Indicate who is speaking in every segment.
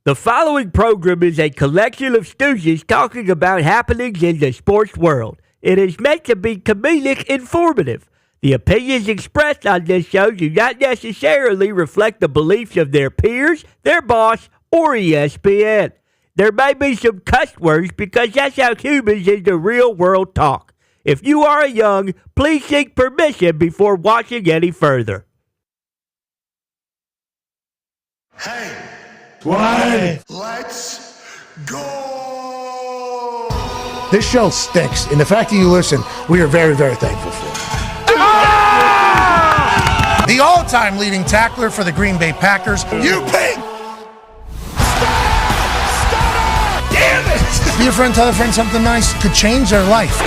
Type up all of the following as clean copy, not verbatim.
Speaker 1: The following program is a collection of stooges talking about happenings in the sports world. It is meant to be comedic informative. The opinions expressed on this show do not necessarily reflect the beliefs of their peers, their boss, or ESPN. There may be some cuss words because that's how humans in the real world talk. If you are young, please seek permission before watching any further.
Speaker 2: Hey.
Speaker 3: Why?
Speaker 2: Let's go!
Speaker 3: This show stinks, and the fact that you listen, we are very, very thankful for.
Speaker 2: Ah!
Speaker 3: The all-time leading tackler for the Green Bay Packers, you pig!
Speaker 2: Stop! Damn it!
Speaker 3: Be a friend, tell a friend something nice could change their life.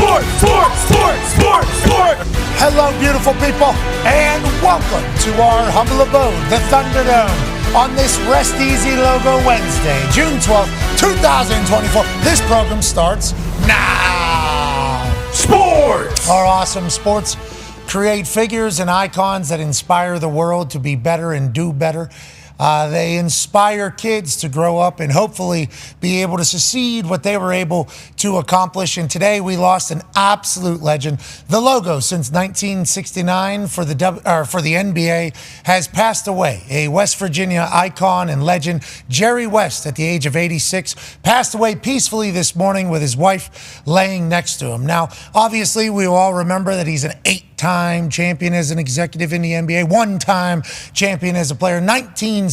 Speaker 2: Sport!
Speaker 3: Hello, beautiful people, and welcome to our humble abode, the Thunderdome, on this Rest Easy Logo Wednesday, June 12th, 2024. This program starts now.
Speaker 2: Sports!
Speaker 3: Our awesome sports create figures and icons that inspire the world to be better and do better. They inspire kids to grow up and hopefully be able to succeed what they were able to accomplish. And today we lost an absolute legend. The logo since 1969 for the NBA has passed away. A West Virginia icon and legend, Jerry West, at the age of 86, passed away peacefully this morning with his wife laying next to him. Now, obviously, we will all remember that he's an eight-time champion as an executive in the NBA, one-time champion as a player, 1960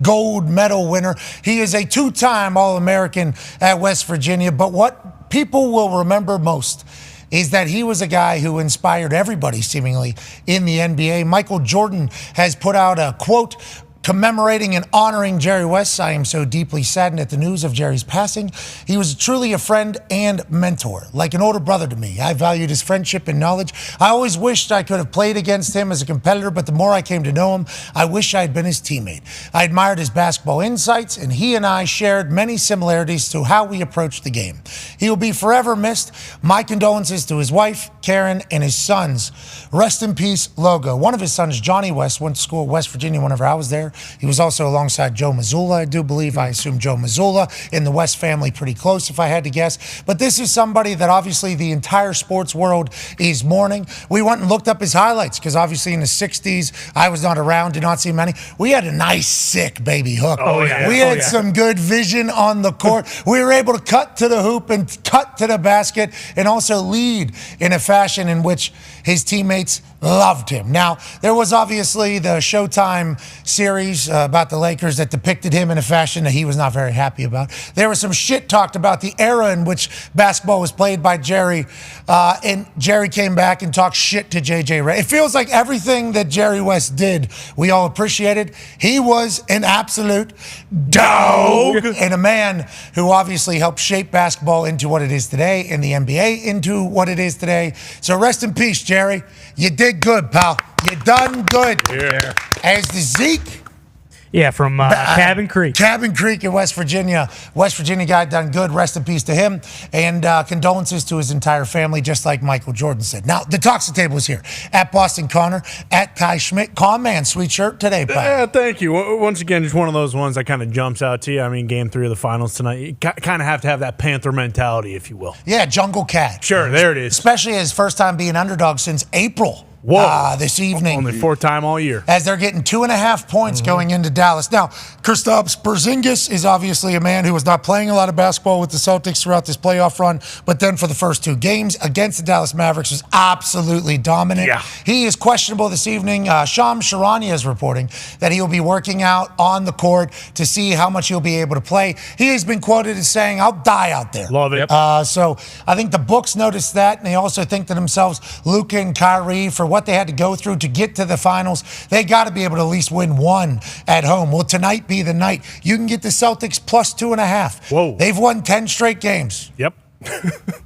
Speaker 3: gold medal winner. He is a two-time All-American at West Virginia. But what people will remember most is that he was a guy who inspired everybody, seemingly, in the NBA. Michael Jordan has put out a quote commemorating and honoring Jerry West. I am so deeply saddened at the news of Jerry's passing. He was truly a friend and mentor, like an older brother to me. I valued his friendship and knowledge. I always wished I could have played against him as a competitor, but the more I came to know him, I wish I had been his teammate. I admired his basketball insights, and he and I shared many similarities to how we approached the game. He will be forever missed. My condolences to his wife, Karen, and his sons. Rest in peace, Logo. One of his sons, Johnny West, went to school at West Virginia whenever I was there. He was also alongside Joe Mazzulla, I do believe. I assume Joe Mazzulla in the West family pretty close, if I had to guess. But this is somebody that obviously the entire sports world is mourning. We went and looked up his highlights because obviously in the 60s, I was not around, did not see many. We had a nice, sick baby hook. We had some good vision on the court. We were able to cut to the hoop and cut to the basket and also lead in a fashion in which his teammates loved him. Now, there was obviously the Showtime series about the Lakers that depicted him in a fashion that he was not very happy about. There was some shit talked about the era in which basketball was played by Jerry, and Jerry came back and talked shit to J.J. Redick. It feels like everything that Jerry West did, we all appreciated. He was an absolute dog and a man who obviously helped shape basketball into what it is today and the NBA into what it is today. So rest in peace, Jerry. You did good, pal. You done good.
Speaker 4: Yeah.
Speaker 3: As the Zeke.
Speaker 4: Yeah, from Cabin Creek.
Speaker 3: Cabin Creek in West Virginia. West Virginia guy done good. Rest in peace to him. And condolences to his entire family, just like Michael Jordan said. Now, the Talks the Table is here. At Boston Connor, at Kai Schmidt. Calm man, sweet shirt today, pal.
Speaker 5: Yeah, thank you. Once again, just one of those ones that kind of jumps out to you. I mean, game 3 of the finals tonight. You kind of have to have that Panther mentality, if you will.
Speaker 3: Yeah, Jungle Cat.
Speaker 5: Sure, there it is.
Speaker 3: Especially his first time being underdog since April.
Speaker 5: Whoa.
Speaker 3: This evening.
Speaker 5: Only 4th time all year.
Speaker 3: As they're getting 2.5 points going into Dallas. Now, Kristaps Porzingis is obviously a man who was not playing a lot of basketball with the Celtics throughout this playoff run, but then for the first 2 games against the Dallas Mavericks was absolutely dominant.
Speaker 5: Yeah.
Speaker 3: He is questionable this evening. Shams Charania is reporting that he will be working out on the court to see how much he'll be able to play. He has been quoted as saying, "I'll die out there."
Speaker 5: Love it.
Speaker 3: So I think the books noticed that, and they also think to themselves, Luka and Kyrie, for what they had to go through to get to the finals, they got to be able to at least win one at home. Will tonight be the night? You can get the Celtics plus 2.5.
Speaker 5: Whoa.
Speaker 3: They've won 10 straight games.
Speaker 5: Yep.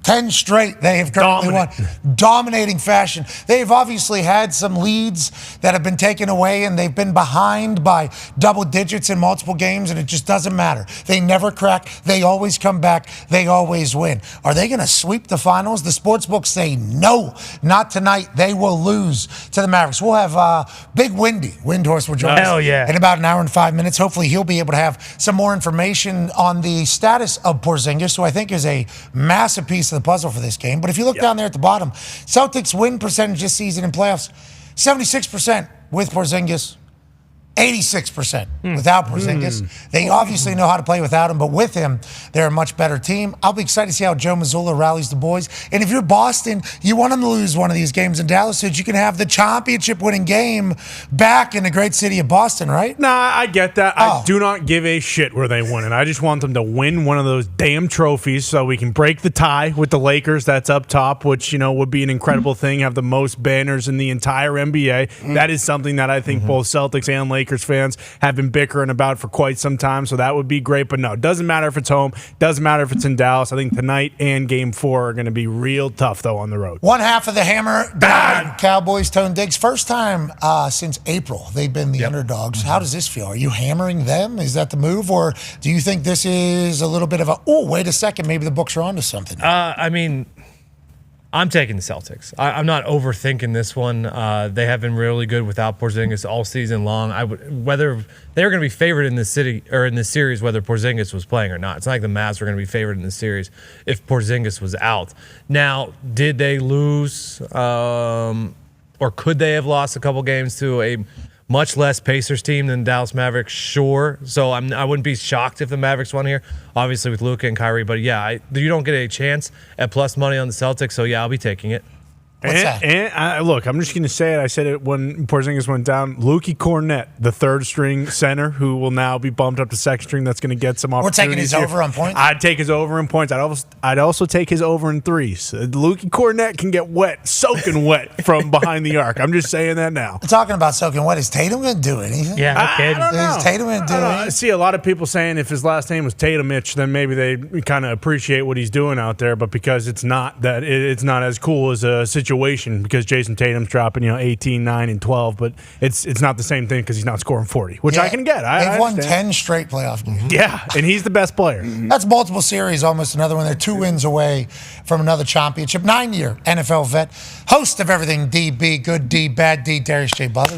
Speaker 3: 10 straight they have currently won. Dominating fashion. They've obviously had some leads that have been taken away, and they've been behind by double digits in multiple games, and it just doesn't matter. They never crack. They always come back. They always win. Are they going to sweep the finals? The sportsbooks say no, not tonight. They will lose to the Mavericks. We'll have Big Windhorst will join us in about an hour and 5 minutes. Hopefully he'll be able to have some more information on the status of Porzingis, who I think is a massive piece of the puzzle for this game. But if you look down there at the bottom, Celtics win percentage this season in playoffs, 76% with Porzingis, 86% without Porzingis. They obviously know how to play without him, but with him, they're a much better team. I'll be excited to see how Joe Mazzulla rallies the boys. And if you're Boston, you want them to lose one of these games in Dallas so that you can have the championship-winning game back in the great city of Boston, right?
Speaker 5: Nah, I get that. I do not give a shit where they win it. I just want them to win one of those damn trophies so we can break the tie with the Lakers that's up top, which, would be an incredible thing, have the most banners in the entire NBA. That is something that I think both Celtics and Lakers fans have been bickering about for quite some time, so that would be great. But no, it doesn't matter if it's home, doesn't matter if it's in Dallas. I think tonight and Game 4 are going to be real tough, though, on the road.
Speaker 3: One half of the hammer down. Cowboys, Tone Diggs. First time since April they've been the underdogs. How does this feel? Are you hammering them? Is that the move? Or do you think this is a little bit of wait a second, maybe the books are onto something?
Speaker 6: I'm taking the Celtics. I'm not overthinking this one. They have been really good without Porzingis all season long. Whether they're going to be favored in this city or in this series, whether Porzingis was playing or not. It's not like the Mavs were going to be favored in this series if Porzingis was out. Now, did they lose, or could they have lost a couple games to a much less Pacers team than Dallas Mavericks? Sure. So I wouldn't be shocked if the Mavericks won here, obviously with Luka and Kyrie. But yeah, you don't get a chance at plus money on the Celtics. So yeah, I'll be taking it.
Speaker 3: What's that?
Speaker 5: Look, I'm just going to say it. I said it when Porzingis went down. Lukey Cornett, the third-string center, who will now be bumped up to second string. That's going to get some opportunities.
Speaker 3: We're taking his
Speaker 5: here.
Speaker 3: over on points?
Speaker 5: I'd take his over in points. I'd also take his over in threes. Lukey Cornett can get wet, soaking wet from behind the arc. I'm just saying that now.
Speaker 3: Talking about soaking wet, is Tatum going to do anything?
Speaker 4: Yeah, no kidding.
Speaker 5: I don't know.
Speaker 3: Is Tatum going to do anything?
Speaker 5: I see a lot of people saying if his last name was Tatumich, then maybe they kind of appreciate what he's doing out there. But because it's not that, it's not as cool as a situation because Jason Tatum's dropping, 18, 9, and 12, but it's not the same thing because he's not scoring 40, which I can get.
Speaker 3: They've won 10 straight playoff games.
Speaker 5: Yeah, and he's the best player.
Speaker 3: That's multiple series, almost another one. They're 2 wins away from another championship. 9-year NFL vet, host of everything DB, good D, bad D, Darius J. Butler.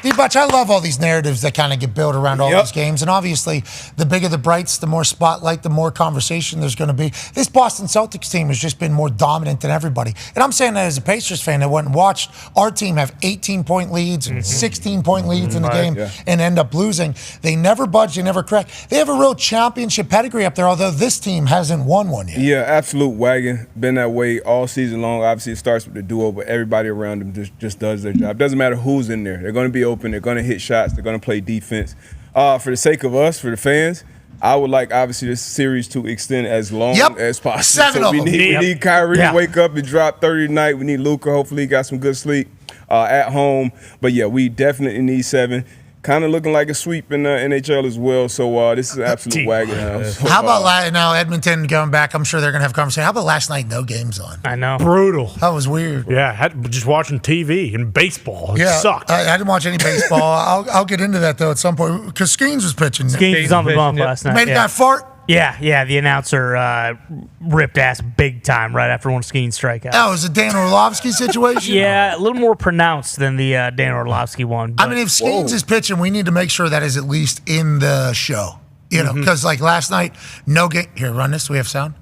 Speaker 3: D-Butch, I love all these narratives that kind of get built around all these games, and obviously the bigger the brights, the more spotlight, the more conversation there's going to be. This Boston Celtics team has just been more dominant than everybody, and I'm saying that as a Pacers fan that went and watched our team have 18-point leads and 16-point leads in the game and end up losing. They never budge, they never crack. They have a real championship pedigree up there, although this team hasn't won one yet.
Speaker 7: Yeah, absolute wagon. Been that way all season long. Obviously, it starts with the duo, but everybody around them just does their job. Doesn't matter who's in there. They're going to be open. They're going to hit shots. They're going to play defense. For the sake of us, for the fans, I would like, obviously, this series to extend as long as possible.
Speaker 3: 7 of them.
Speaker 7: We need Kyrie to wake up and drop 30 tonight. We need Luka. Hopefully, he got some good sleep at home. But, yeah, we definitely need 7. Kind of looking like a sweep in the NHL as well. So this is an absolute wagon house.
Speaker 3: How about now Edmonton going back? I'm sure they're going to have a conversation. How about last night, no games on?
Speaker 4: I know.
Speaker 5: Brutal.
Speaker 3: That was weird.
Speaker 5: Yeah, just watching TV and baseball. It sucked.
Speaker 3: I didn't watch any baseball. I'll get into that, though, at some point. Because Skeens was pitching.
Speaker 4: Skeens was on the bump last night.
Speaker 3: Made a guy fart?
Speaker 4: Yeah, the announcer ripped ass big time right after one Skeens strikeout.
Speaker 3: Oh, it was a Dan Orlovsky situation?
Speaker 4: Yeah, a little more pronounced than the Dan Orlovsky one.
Speaker 3: I mean, if Skeens is pitching, we need to make sure that is at least in the show. Because like last night, no game. Here, run this. Do we have sound?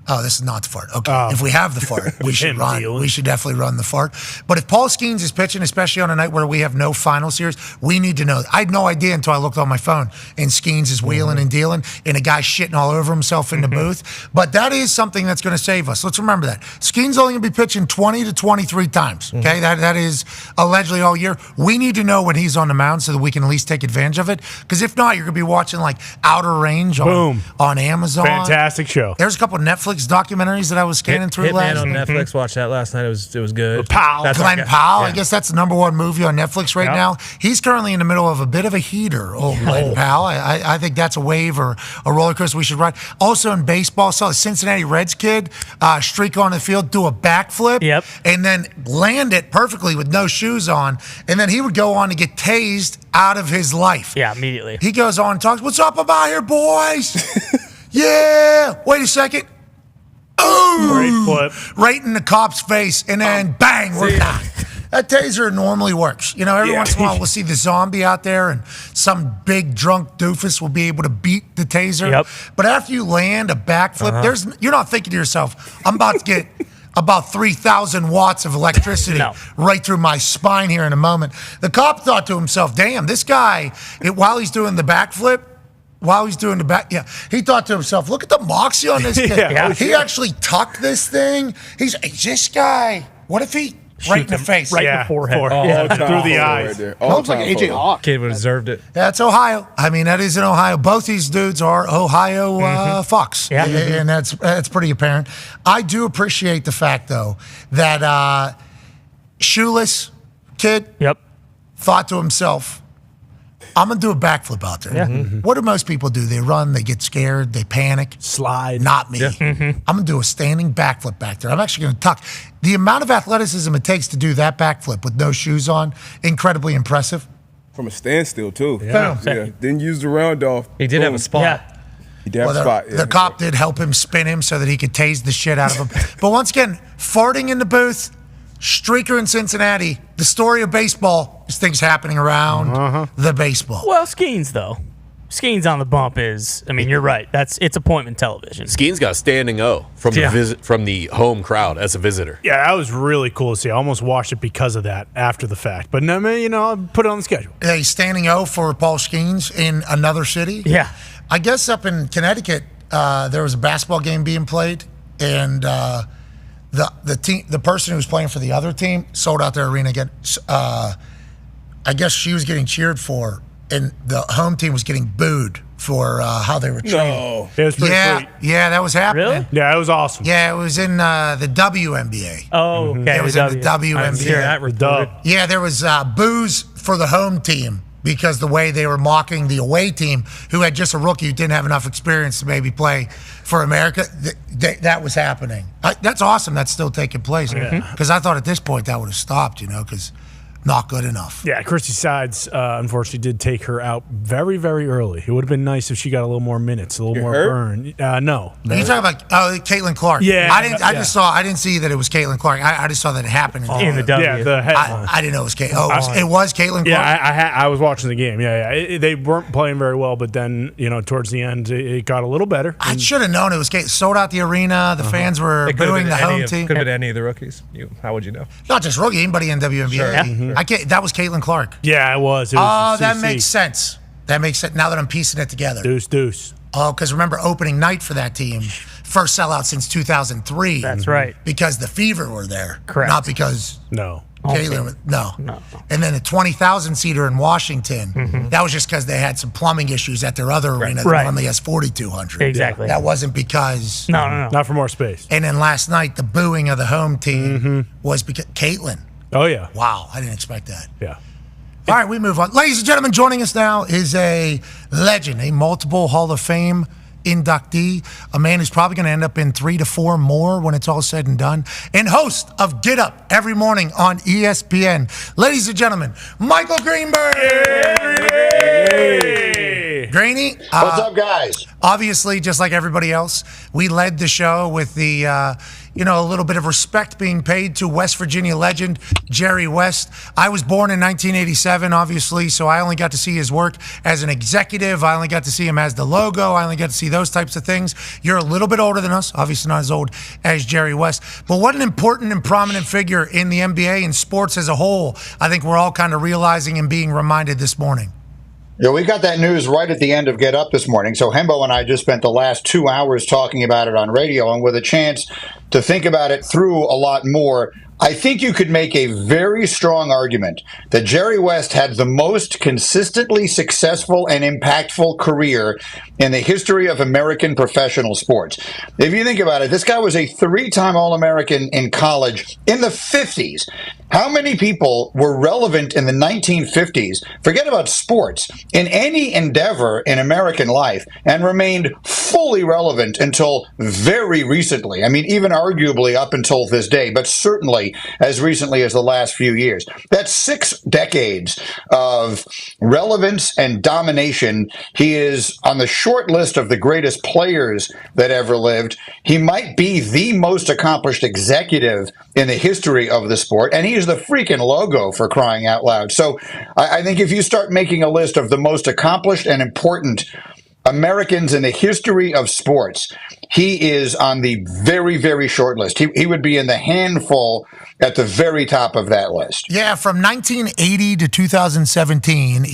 Speaker 3: Oh, this is not the fart. Okay. If we have the fart, we should run. We should definitely run the fart. But if Paul Skeens is pitching, especially on a night where we have no final series, we need to know. I had no idea until I looked on my phone and Skeens is wheeling and dealing and a guy shitting all over himself in the booth. But that is something that's going to save us. Let's remember that. Skeens only going to be pitching 20 to 23 times. Okay, that is allegedly all year. We need to know when he's on the mound so that we can at least take advantage of it. Because if not, you're going to be watching like Outer Range on Amazon.
Speaker 5: Fantastic show.
Speaker 3: There's a couple of Netflix Netflix documentaries that I was scanning through last
Speaker 6: Hitman on
Speaker 3: night.
Speaker 6: Netflix. Watched that last night. It was good.
Speaker 3: Glenn Powell. I guess that's the #1 movie on Netflix right now. He's currently in the middle of a bit of a heater. Glenn Powell. I think that's a wave or a roller coaster we should ride. Also in baseball, saw a Cincinnati Reds kid streak on the field, do a backflip, and then land it perfectly with no shoes on, and then he would go on to get tased out of his life.
Speaker 4: Yeah, immediately.
Speaker 3: He goes on and talks, "What's up about here, boys?" Yeah. Wait a second. Oh,
Speaker 5: great flip.
Speaker 3: Right in the cop's face, and then bang, we're done. That taser normally works. You know, every once in a while we'll see the zombie out there and some big drunk doofus will be able to beat the taser. But after you land a backflip, you're not thinking to yourself, I'm about to get about 3,000 watts of electricity right through my spine here in a moment. The cop thought to himself, damn, this guy, while he's doing the backflip, he thought to himself, look at the moxie on this kid. He actually tucked this thing. This guy, what if he right in the face?
Speaker 4: Right in the forehead.
Speaker 5: Through the eyes.
Speaker 8: Right looks like AJ Hawk.
Speaker 6: Kid would have deserved it.
Speaker 3: That's Ohio. I mean, that is in Ohio. Both these dudes are Ohio fucks.
Speaker 4: Yeah.
Speaker 3: And that's pretty apparent. I do appreciate the fact, though, that shoeless kid thought to himself, I'm going to do a backflip out there. What do most people do? They run, they get scared, they panic.
Speaker 5: Slide.
Speaker 3: Not me. I'm going to do a standing backflip back there. I'm actually going to tuck. The amount of athleticism it takes to do that backflip with no shoes on, incredibly impressive.
Speaker 7: From a standstill, too.
Speaker 3: Yeah.
Speaker 7: Didn't use the round off.
Speaker 6: He did have a spot.
Speaker 4: Yeah.
Speaker 7: He did have a spot.
Speaker 3: The cop did help him spin him so that he could tase the shit out of him. But once again, farting in the booth, streaker in Cincinnati, the story of baseball is things happening around the baseball.
Speaker 4: Well, Skeens, though. Skeens on the bump is, I mean, you're right. It's appointment television.
Speaker 9: Skeens got a standing O from the home crowd as a visitor.
Speaker 5: Yeah, that was really cool to see. I almost watched it because of that after the fact. But no, man, I put it on the schedule.
Speaker 3: A standing O for Paul Skeens in another city.
Speaker 4: Yeah.
Speaker 3: I guess up in Connecticut, there was a basketball game being played, and the person who was playing for the other team sold out their arena again. I guess she was getting cheered for, and the home team was getting booed for how they were treated.
Speaker 5: No. It was pretty sweet.
Speaker 3: Yeah, that was happening.
Speaker 4: Really?
Speaker 5: Yeah, it was awesome.
Speaker 3: Yeah, it was in the WNBA.
Speaker 4: Oh, okay.
Speaker 3: It was in the WNBA.
Speaker 6: I see that recorded.
Speaker 3: Yeah, there was boos for the home team because the way they were mocking the away team, who had just a rookie who didn't have enough experience to maybe play for America. That was happening. That's awesome. That's still taking place. Because I thought at this point that would have stopped, because not good enough.
Speaker 5: Yeah, Christy Sides, unfortunately, did take her out very, very early. It would have been nice if she got a little more minutes, a little more burn. No.
Speaker 3: Are you talking about Caitlin Clark?
Speaker 5: Yeah.
Speaker 3: I didn't see that it was Caitlin Clark. I just saw that it happened
Speaker 4: in the W.
Speaker 5: Yeah, the headline.
Speaker 3: I didn't know it was Caitlin. It was Caitlin Clark?
Speaker 5: Yeah, I was watching the game. Yeah. They weren't playing very well, but then, towards the end, it got a little better.
Speaker 3: I should have known it was Caitlin. Sold out the arena. The fans were booing the home team.
Speaker 6: Could have been any of the rookies. How would you know?
Speaker 3: Not just rookie, anybody in WNBA.
Speaker 6: Sure.
Speaker 3: That was Caitlin Clark.
Speaker 5: Yeah, it was.
Speaker 3: That makes sense. That makes sense now that I'm piecing it together.
Speaker 5: Deuce.
Speaker 3: Oh, because remember opening night for that team, first sellout since 2003.
Speaker 4: That's right.
Speaker 3: Because the Fever were there.
Speaker 4: Correct.
Speaker 3: Not because Caitlin. No. And then the 20,000-seater in Washington, that was just because they had some plumbing issues at their other arena that normally has 4,200.
Speaker 4: Exactly.
Speaker 3: That wasn't because...
Speaker 4: No.
Speaker 5: Not for more space.
Speaker 3: And then last night, the booing of the home team was because Caitlin.
Speaker 5: Oh, yeah.
Speaker 3: Wow, I didn't expect that.
Speaker 5: Yeah.
Speaker 3: All right, we move on. Ladies and gentlemen, joining us now is a legend, a multiple Hall of Fame inductee, a man who's probably going to end up in 3 to 4 more when it's all said and done, and host of Get Up every morning on ESPN. Ladies and gentlemen, Michael Greenberg.
Speaker 5: Hey.
Speaker 3: Greeny.
Speaker 8: What's up, guys?
Speaker 3: Obviously, just like everybody else, we led the show with the, a little bit of respect being paid to West Virginia legend Jerry West. I was born in 1987, obviously, so I only got to see his work as an executive. I only got to see him as the logo. I only got to see those types of things. You're a little bit older than us, obviously not as old as Jerry West. But what an important and prominent figure in the NBA and sports as a whole, I think we're all kind of realizing and being reminded this morning.
Speaker 8: Yeah, we got that news right at the end of Get Up this morning. So Hembo and I just spent the last 2 hours talking about it on radio, and with a chance to think about it through a lot more, I think you could make a very strong argument that Jerry West had the most consistently successful and impactful career in the history of American professional sports. If you think about it, this guy was a 3-time All-American in college in the 50s. How many people were relevant in the 1950s, forget about sports, in any endeavor in American life, and remained fully relevant until very recently? I mean, even arguably up until this day, but certainly as recently as the last few years. That's 6 decades of relevance and domination. He is on the short list of the greatest players that ever lived. He might be the most accomplished executive in the history of the sport, and he is the freaking logo, for crying out loud. So I think if you start making a list of the most accomplished and important Americans in the history of sports, he is on the very, very short list. He would be in the handful at the very top of that list.
Speaker 3: Yeah, from 1980 to 2017.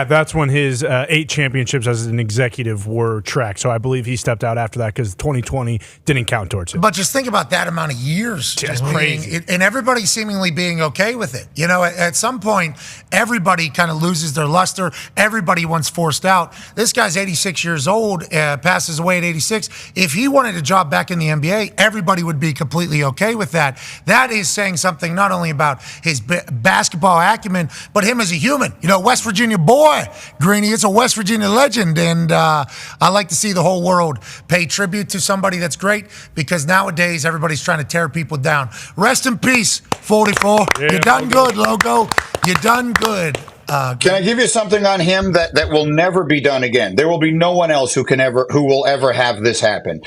Speaker 5: That's when his 8 championships as an executive were tracked. So I believe he stepped out after that because 2020 didn't count towards it.
Speaker 3: But just think about that amount of years.
Speaker 5: That's crazy.
Speaker 3: And everybody seemingly being okay with it. You know, at some point, everybody kind of loses their luster. Everybody wants forced out. This guy's 86 years old, passes away at 86. If he wanted a job back in the NBA, everybody would be completely okay with that. That is saying something not only about his basketball acumen, but him as a human. You know, West Virginia boy, Greeny, it's a West Virginia legend, and I like to see the whole world pay tribute to somebody that's great, because nowadays everybody's trying to tear people down. Rest in peace, 44.
Speaker 5: Yeah,
Speaker 3: you done good, Logo. You done good.
Speaker 8: Can I give you something on him that will never be done again? There will be no one else who will ever have this happen.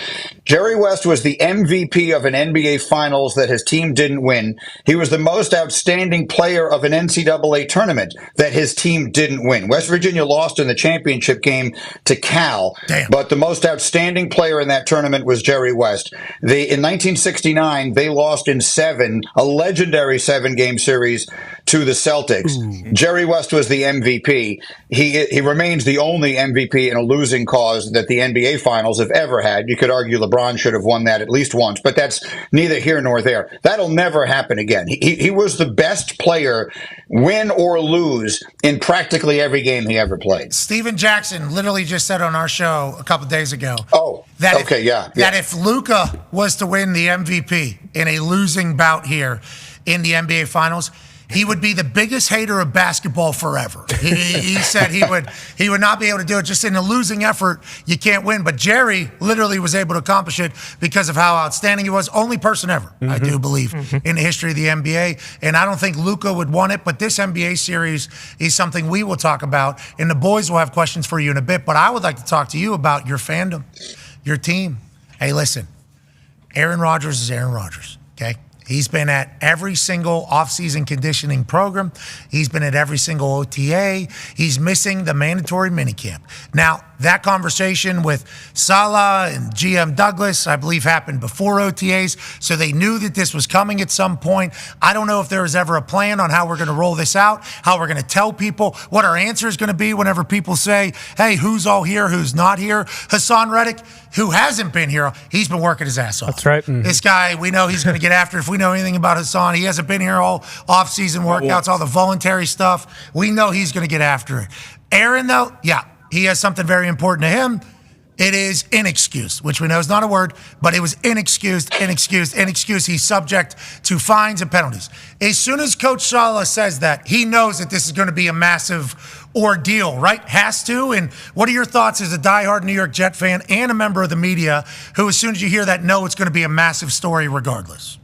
Speaker 8: Jerry West was the MVP of an NBA Finals that his team didn't win. He was the most outstanding player of an NCAA tournament that his team didn't win. West Virginia lost in the championship game to Cal, but the most outstanding player in that tournament was Jerry West. In 1969, they lost in 7, a legendary 7-game series to the Celtics. Jerry West was the MVP. He remains the only MVP in a losing cause that the NBA Finals have ever had. You could argue LeBron should have won that at least once, but that's neither here nor there. That'll never happen again. He was the best player, win or lose, in practically every game he ever played.
Speaker 3: Steven Jackson literally just said on our show a couple days ago.
Speaker 8: That
Speaker 3: if Luka was to win the MVP in a losing bout here in the NBA Finals, he would be the biggest hater of basketball forever. He said he would not be able to do it. Just in a losing effort, you can't win. But Jerry literally was able to accomplish it because of how outstanding he was. Only person ever, I do believe, in the history of the NBA. And I don't think Luka would want it. But this NBA series is something we will talk about. And the boys will have questions for you in a bit. But I would like to talk to you about your fandom, your team. Hey, listen, Aaron Rodgers is Aaron Rodgers, okay? He's been at every single offseason conditioning program. He's been at every single OTA. He's missing the mandatory minicamp. Now, that conversation with Saleh and GM Douglas, I believe, happened before OTAs, so they knew that this was coming at some point. I don't know if there was ever a plan on how we're going to roll this out, how we're going to tell people, what our answer is going to be whenever people say, hey, who's all here, who's not here? Hassan Reddick, who hasn't been here, he's been working his ass off.
Speaker 4: That's right.
Speaker 3: This guy, we know he's going to get after it. If we know anything about Hassan, he hasn't been here all off-season workouts, all the voluntary stuff. We know he's going to get after it. Aaron, though, he has something very important to him. It is inexcused, which we know is not a word, but it was inexcused. He's subject to fines and penalties. As soon as Coach Saleh says that, he knows that this is going to be a massive ordeal, right? Has to. And what are your thoughts as a diehard New York Jet fan and a member of the media who, as soon as you hear that, know it's going to be a massive story regardless?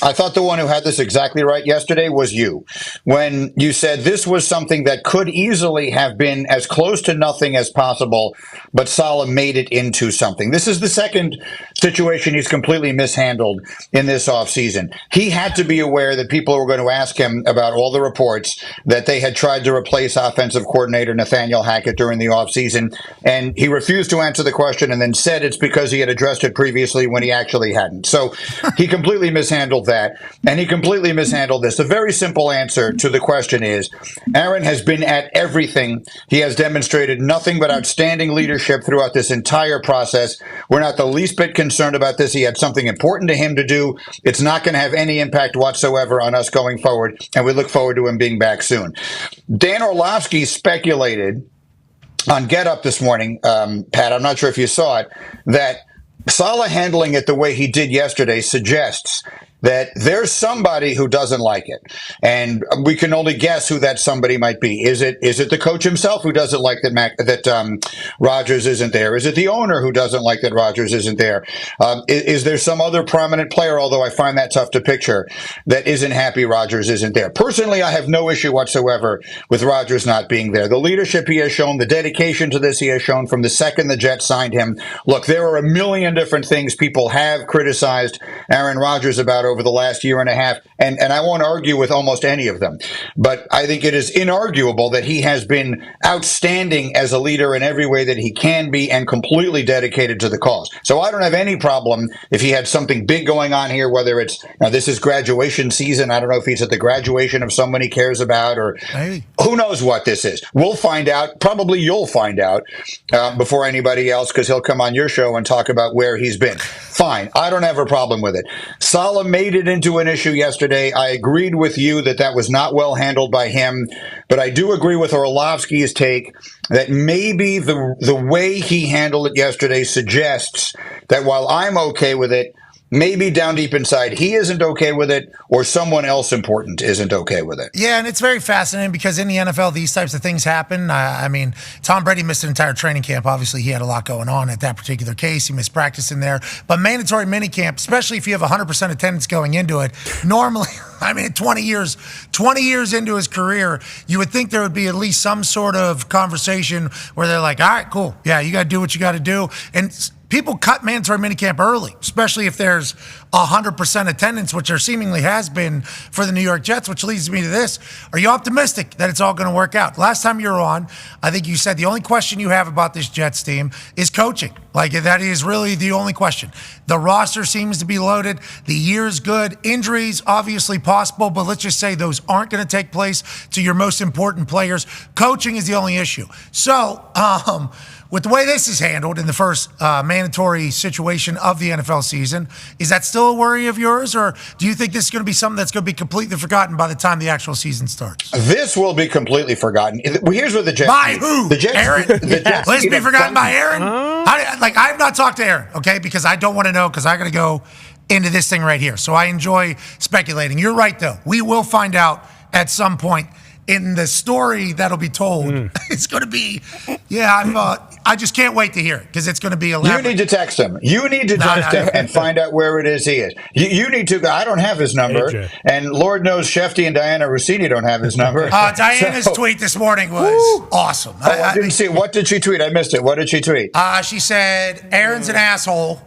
Speaker 8: I thought the one who had this exactly right yesterday was you, when you said this was something that could easily have been as close to nothing as possible, but Saleh made it into something. This is the second situation he's completely mishandled in this offseason. He had to be aware that people were going to ask him about all the reports that they had tried to replace offensive coordinator Nathaniel Hackett during the offseason, and he refused to answer the question and then said it's because he had addressed it previously when he actually hadn't. So he completely mishandled that. that, and he completely mishandled this. The very simple answer to the question is, Aaron has been at everything. He has demonstrated nothing but outstanding leadership throughout this entire process. We're not the least bit concerned about this. He had something important to him to do. It's not going to have any impact whatsoever on us going forward, and we look forward to him being back soon. Dan Orlovsky speculated on Get Up this morning, Pat, I'm not sure if you saw it, that Saleh handling it the way he did yesterday suggests that there's somebody who doesn't like it. And we can only guess who that somebody might be. Is it the coach himself who doesn't like that Rodgers isn't there? Is it the owner who doesn't like that Rodgers isn't there? Is there some other prominent player, although I find that tough to picture, that isn't happy Rodgers isn't there? Personally, I have no issue whatsoever with Rodgers not being there. The leadership he has shown, the dedication to this he has shown from the second the Jets signed him. Look, there are a million different things people have criticized Aaron Rodgers about over the last year and a half, and I won't argue with almost any of them. But I think it is inarguable that he has been outstanding as a leader in every way that he can be and completely dedicated to the cause. So I don't have any problem if he had something big going on here, whether it's, this is graduation season. I don't know if he's at the graduation of someone he cares about, or who knows what this is. We'll find out. Probably you'll find out before anybody else, because he'll come on your show and talk about where he's been. Fine. I don't have a problem with it. Saleh made it into an issue yesterday. I agreed with you that was not well handled by him, but I do agree with Orlovsky's take that maybe the way he handled it yesterday suggests that while I'm okay with it, maybe down deep inside he isn't okay with it, or someone else important isn't okay with it.
Speaker 3: Yeah, and it's very fascinating because in the NFL, these types of things happen. I mean, Tom Brady missed an entire training camp. Obviously, he had a lot going on at that particular case. He missed practice in there. But mandatory minicamp, especially if you have 100% attendance going into it, normally, 20 years into his career, you would think there would be at least some sort of conversation where they're like, all right, cool. Yeah, you got to do what you got to do. And people cut mandatory minicamp early, especially if there's 100% attendance, which there seemingly has been for the New York Jets, which leads me to this. Are you optimistic that it's all going to work out? Last time you were on, I think you said the only question you have about this Jets team is coaching. Like, that is really the only question. The roster seems to be loaded. The year's good. Injuries, obviously possible, but let's just say those aren't going to take place to your most important players. Coaching is the only issue. So, with the way this is handled in the first mandatory situation of the NFL season, is that still a worry of yours, or do you think this is going to be something that's going to be completely forgotten by the time the actual season starts?
Speaker 8: This will be completely forgotten. Well, here's what the Jets
Speaker 3: by
Speaker 8: need.
Speaker 3: who?
Speaker 8: The Jets,
Speaker 3: Aaron?
Speaker 8: The Jets
Speaker 3: Let's be forgotten by Aaron? I've not talked to Aaron, okay, because I don't want to know, because I got to go into this thing right here. So I enjoy speculating. You're right, though. We will find out at some point in the story that'll be told. It's going to be, I just can't wait to hear it, because it's going to be elaborate.
Speaker 8: You need to text him. You need to text him and find out where it is he is. You need to. I don't have his number, and Lord knows Shefty and Diana Rossini don't have his number.
Speaker 3: Diana's tweet this morning was awesome.
Speaker 8: I didn't see it. What did she tweet? I missed it. What did she tweet?
Speaker 3: She said, Aaron's an asshole.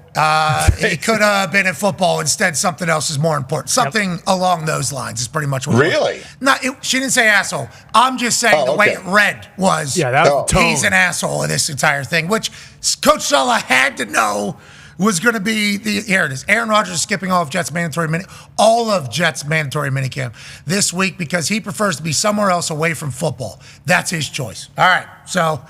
Speaker 3: He could have been at football. Instead, something else is more important. Something along those lines is pretty much what it was. She didn't say asshole. I'm just saying way it read was,
Speaker 5: that was the tone.
Speaker 3: He's an asshole in this entire thing, which Coach Saleh had to know was going to be here it is. Aaron Rodgers is skipping all of Jets mandatory minicamp this week because he prefers to be somewhere else away from football. That's his choice. All right, so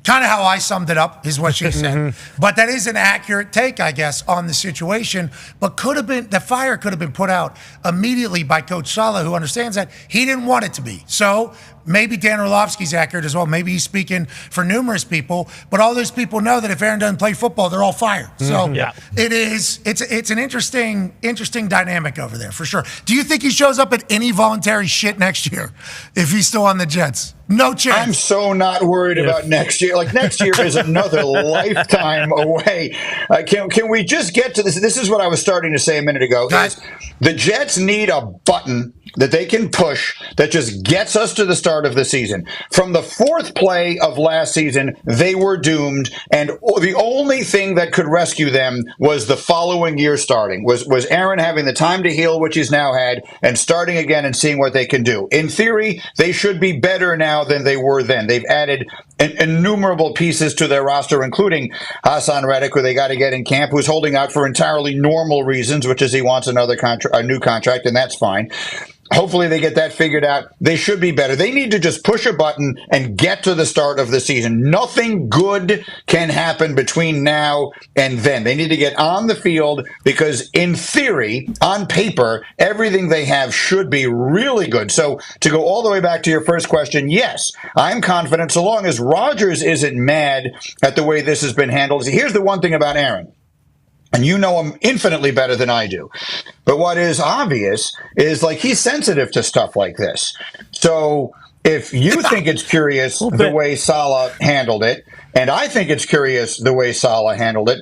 Speaker 3: kind of how I summed it up is what she said. But that is an accurate take, I guess, on the situation. But the fire could have been put out immediately by Coach Saleh, who understands that he didn't want it to be. So maybe Dan Orlovsky's accurate as well. Maybe he's speaking for numerous people. But all those people know that if Aaron doesn't play football, they're all fired. So it's an interesting dynamic over there, for sure. Do you think he shows up at any voluntary shit next year if he's still on the Jets? No chance.
Speaker 8: I'm so not worried about next year. Like, next year is another lifetime away. Can we just get to this? This is what I was starting to say a minute ago. Is the Jets need a button that they can push that just gets us to the start start of the season. From the fourth play of last season, they were doomed, and the only thing that could rescue them was the following year starting, was Aaron having the time to heal, which he's now had, and starting again and seeing what they can do. In theory, they should be better now than they were then. They've added innumerable pieces to their roster, including Hassan Reddick, who they got to get in camp, who's holding out for entirely normal reasons, which is he wants a new contract, and that's fine. Hopefully they get that figured out. They should be better. They need to just push a button and get to the start of the season. Nothing good can happen between now and then. They need to get on the field because, in theory, on paper, everything they have should be really good. So to go all the way back to your first question, yes, I'm confident so long as Rodgers isn't mad at the way this has been handled. Here's the one thing about Aaron. And you know him infinitely better than I do. But what is obvious is, like, he's sensitive to stuff like this. So if you think it's curious the way Saleh handled it, and I think it's curious the way Saleh handled it,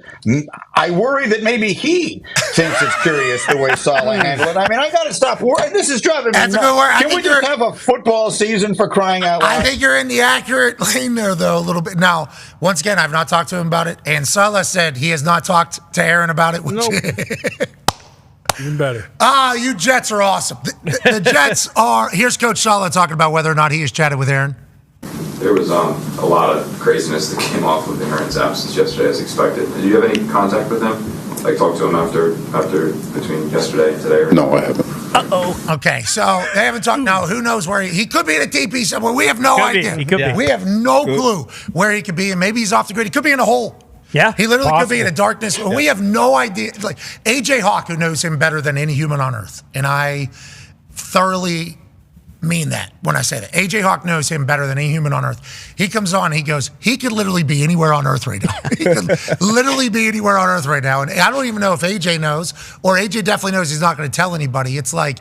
Speaker 8: I worry that maybe he thinks it's curious the way Saleh handled it. I mean, I got to stop worrying. This is driving me nuts.
Speaker 3: That's a good word.
Speaker 8: Can we just have a football season for crying out loud?
Speaker 3: I think you're in the accurate lane there, though, a little bit. Now, once again, I've not talked to him about it, and Saleh said he has not talked to Aaron about it.
Speaker 5: Nope. Even better.
Speaker 3: You Jets are awesome. The Jets are... Here's Coach Saleh talking about whether or not he has chatted with Aaron.
Speaker 10: There was a lot of craziness that came off with Aaron's absence yesterday, as expected. Did you have any contact with him? Like, talk to him after between yesterday and today?
Speaker 11: No, I haven't.
Speaker 3: Okay, so they haven't talked. Now, who knows where he could be at a TP somewhere. We have no idea.
Speaker 4: He could be.
Speaker 3: We have no clue where he could be, and maybe he's off the grid. He could be in a hole.
Speaker 4: Yeah,
Speaker 3: he literally could be in a darkness. Yeah. We have no idea. Like AJ Hawk, who knows him better than any human on earth, and I thoroughly mean that when I say that. AJ Hawk knows him better than any human on earth. He comes on, he goes, he could literally be anywhere on earth right now. He could literally be anywhere on earth right now. And I don't even know if AJ knows, or AJ definitely knows he's not going to tell anybody. It's like,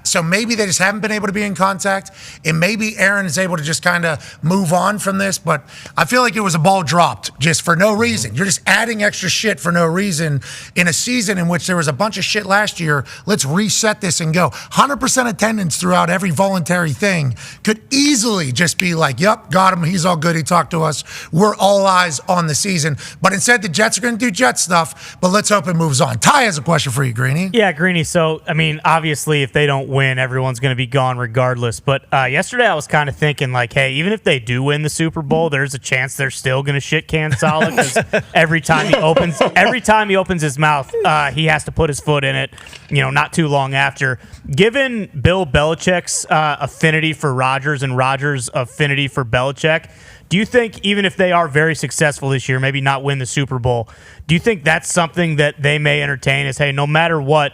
Speaker 3: so maybe they just haven't been able to be in contact, and maybe Aaron is able to just kind of move on from this, but I feel like it was a ball dropped just for no reason. You're just adding extra shit for no reason in a season in which there was a bunch of shit last year. Let's reset this and go. 100% attendance throughout every voluntary thing could easily just be like, yep, got him, he's all good, he talked to us, we're all eyes on the season. But instead, the Jets are going to do Jet stuff, but let's hope it moves on. Ty has a question for you, Greeny.
Speaker 4: Yeah, Greeny, so, I mean, obviously, if they don't win, everyone's going to be gone regardless. But yesterday I was kind of thinking, like, hey, even if they do win the Super Bowl, there's a chance they're still going to shit can Saleh because every time he opens his mouth, he has to put his foot in it. You know, not too long after. Given Bill Belichick's affinity for Rodgers and Rodgers' affinity for Belichick, do you think even if they are very successful this year, maybe not win the Super Bowl, do you think that's something that they may entertain? Is, hey, no matter what,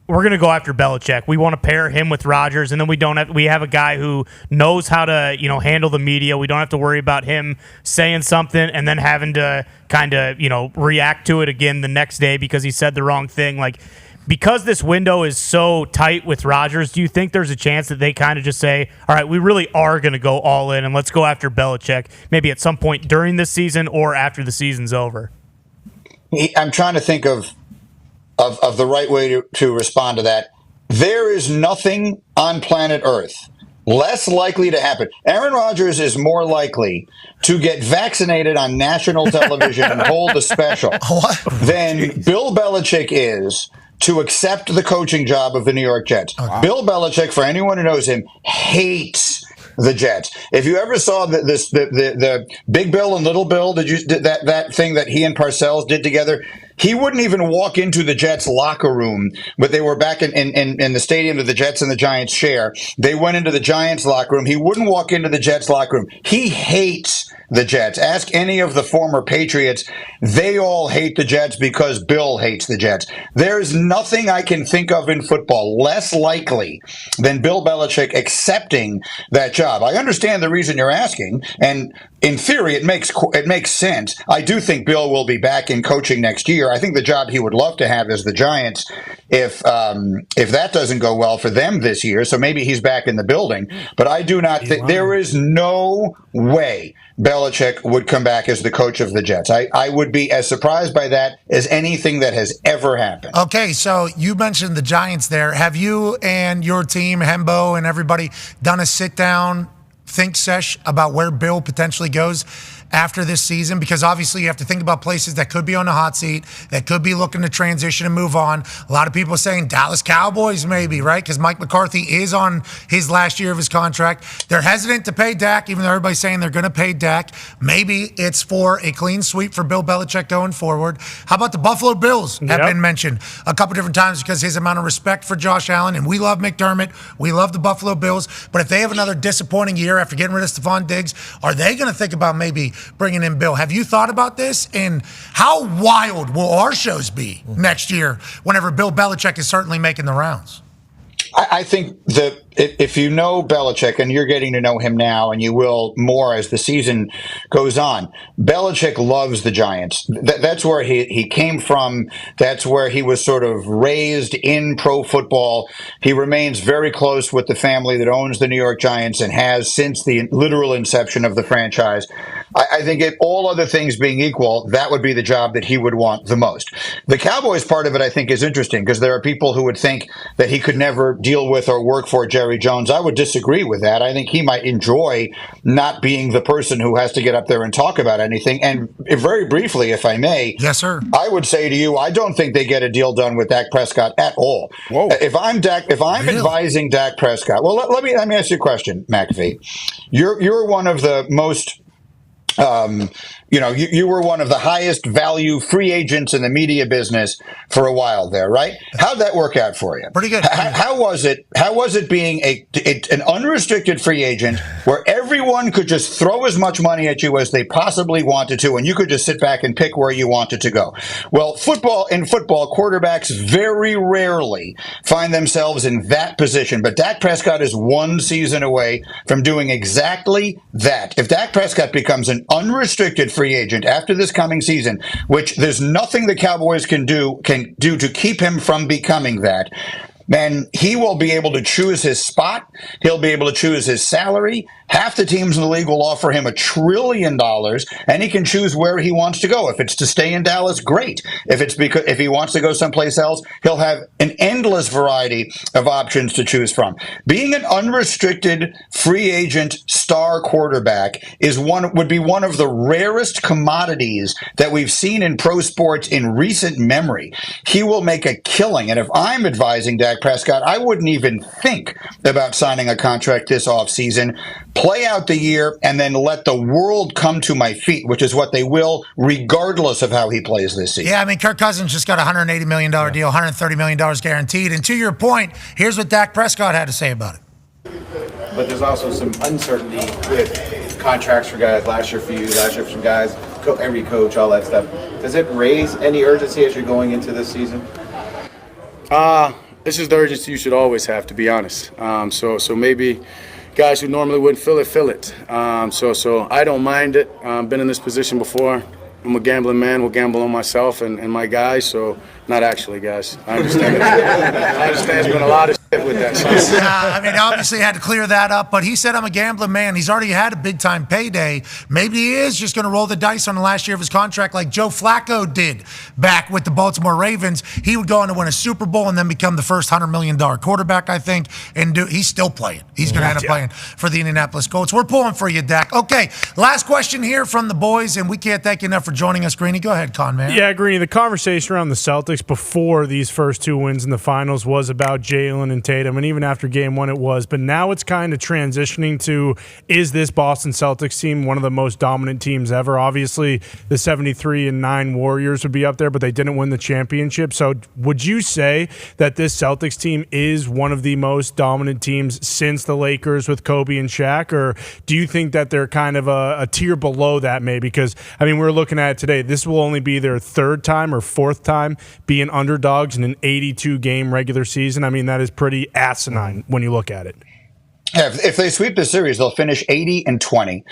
Speaker 4: we're going to go after Belichick. We want to pair him with Rodgers, and then we have a guy who knows how to, handle the media. We don't have to worry about him saying something and then having to kind of, react to it again the next day because he said the wrong thing. Like, because this window is so tight with Rodgers, do you think there's a chance that they kind of just say, all right, we really are going to go all in and let's go after Belichick maybe at some point during this season or after the season's over?
Speaker 8: I'm trying to think of the right way to respond to that. There is nothing on planet Earth less likely to happen. Aaron Rodgers is more likely to get vaccinated on national television and hold a special than Bill Belichick is to accept the coaching job of the New York Jets. Okay. Bill Belichick, for anyone who knows him, hates the Jets. If you ever saw the Big Bill and Little Bill, that thing that he and Parcells did together? He wouldn't even walk into the Jets locker room, but they were back in the stadium that the Jets and the Giants share. They went into the Giants locker room. He wouldn't walk into the Jets locker room. He hates the Jets. Ask any of the former Patriots. They all hate the Jets because Bill hates the Jets. There's nothing I can think of in football less likely than Bill Belichick accepting that job. I understand the reason you're asking, and in theory, it makes sense. I do think Bill will be back in coaching next year. I think the job he would love to have is the Giants if that doesn't go well for them this year. So maybe he's back in the building. But I do not think there is no way Bill Belichick would come back as the coach of the Jets. I would be as surprised by that as anything that has ever happened.
Speaker 3: Okay, so you mentioned the Giants there. Have you and your team, Hembo and everybody, done a sit-down think sesh about where Bill potentially goes after this season? Because obviously you have to think about places that could be on the hot seat, that could be looking to transition and move on. A lot of people are saying Dallas Cowboys maybe, right? Because Mike McCarthy is on his last year of his contract. They're hesitant to pay Dak, even though everybody's saying they're going to pay Dak. Maybe it's for a clean sweep for Bill Belichick going forward. How about the Buffalo Bills have been mentioned a couple different times because his amount of respect for Josh Allen, and we love McDermott. We love the Buffalo Bills. But if they have another disappointing year after getting rid of Stephon Diggs, are they going to think about maybe bringing in Bill? Have you thought about this? And how wild will our shows be next year whenever Bill Belichick is certainly making the rounds?
Speaker 8: I think that if you know Belichick, and you're getting to know him now, and you will more as the season goes on, Belichick loves the Giants. That's where he came from. That's where he was sort of raised in pro football. He remains very close with the family that owns the New York Giants and has since the literal inception of the franchise. I think all other things being equal, that would be the job that he would want the most. The Cowboys part of it, I think, is interesting because there are people who would think that he could never deal with or work for Jerry Jones. I would disagree with that. I think he might enjoy not being the person who has to get up there and talk about anything. And very briefly, if I may,
Speaker 3: yes, sir,
Speaker 8: I would say to you, I don't think they get a deal done with Dak Prescott at all.
Speaker 7: Whoa.
Speaker 8: If I'm advising Dak Prescott, well, let me ask you a question, McAfee. You're one of the most you were one of the highest value free agents in the media business for a while there, right? How'd that work out for you?
Speaker 3: Pretty good.
Speaker 8: How was it? How was it being an unrestricted free agent where everyone could just throw as much money at you as they possibly wanted to, and you could just sit back and pick where you wanted to go? Well, football, quarterbacks very rarely find themselves in that position, but Dak Prescott is one season away from doing exactly that. If Dak Prescott becomes an unrestricted free agent after this coming season, which there's nothing the Cowboys can do to keep him from becoming that, man, he will be able to choose his spot. He'll be able to choose his salary. Half the teams in the league will offer him $1 trillion, and he can choose where he wants to go. If it's to stay in Dallas, great. If he wants to go someplace else, he'll have an endless variety of options to choose from. Being an unrestricted free agent star quarterback would be one of the rarest commodities that we've seen in pro sports in recent memory. He will make a killing, and if I'm advising Dak Prescott, I wouldn't even think about signing a contract this offseason. Play out the year and then let the world come to my feet, which is what they will, regardless of how he plays this season.
Speaker 3: Yeah, I mean, Kirk Cousins just got a $180 million deal, $130 million guaranteed. And to your point, here's what Dak Prescott had to say about it.
Speaker 11: But there's also some uncertainty with contracts for guys, last year for you, last year for some guys, every coach, all that stuff. Does it raise any urgency as you're going into this season?
Speaker 12: This is the urgency you should always have, to be honest. So maybe guys who normally wouldn't feel it. So I don't mind it. Been in this position before. I'm a gambling man. Will gamble on myself and my guys. So not actually, guys. I understand. I understand there's been a lot of shit with that. So.
Speaker 3: I mean, obviously had to clear that up, but he said I'm a gambling man. He's already had a big-time payday. Maybe he is just going to roll the dice on the last year of his contract like Joe Flacco did back with the Baltimore Ravens. He would go on to win a Super Bowl and then become the first $100 million quarterback, I think, and he's still playing. He's going to end up playing for the Indianapolis Colts. We're pulling for you, Dak. Okay, last question here from the boys, and we can't thank you enough for joining us, Greeny. Go ahead, Con, man.
Speaker 5: Yeah, Greeny, the conversation around the Celtics before these first two wins in the finals was about Jalen and Tatum, and even after game one it was. But now it's kind of transitioning to, is this Boston Celtics team one of the most dominant teams ever? Obviously, the 73-9 Warriors would be up there, but they didn't win the championship. So would you say that this Celtics team is one of the most dominant teams since the Lakers with Kobe and Shaq? Or do you think that they're kind of a tier below that maybe? Because, I mean, we're looking at it today. This will only be their third time or fourth time being underdogs in an 82-game regular season. I mean, that is pretty asinine when you look at it.
Speaker 8: Yeah, if they sweep the series, they'll finish 80-20.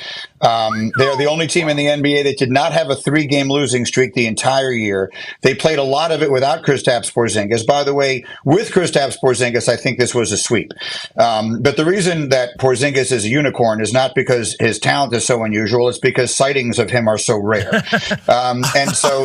Speaker 8: They're the only team in the NBA that did not have a 3-game losing streak the entire year. They played a lot of it without Kristaps Porzingis. By the way, with Kristaps Porzingis, I think this was a sweep. But the reason that Porzingis is a unicorn is not because his talent is so unusual. It's because sightings of him are so rare. And so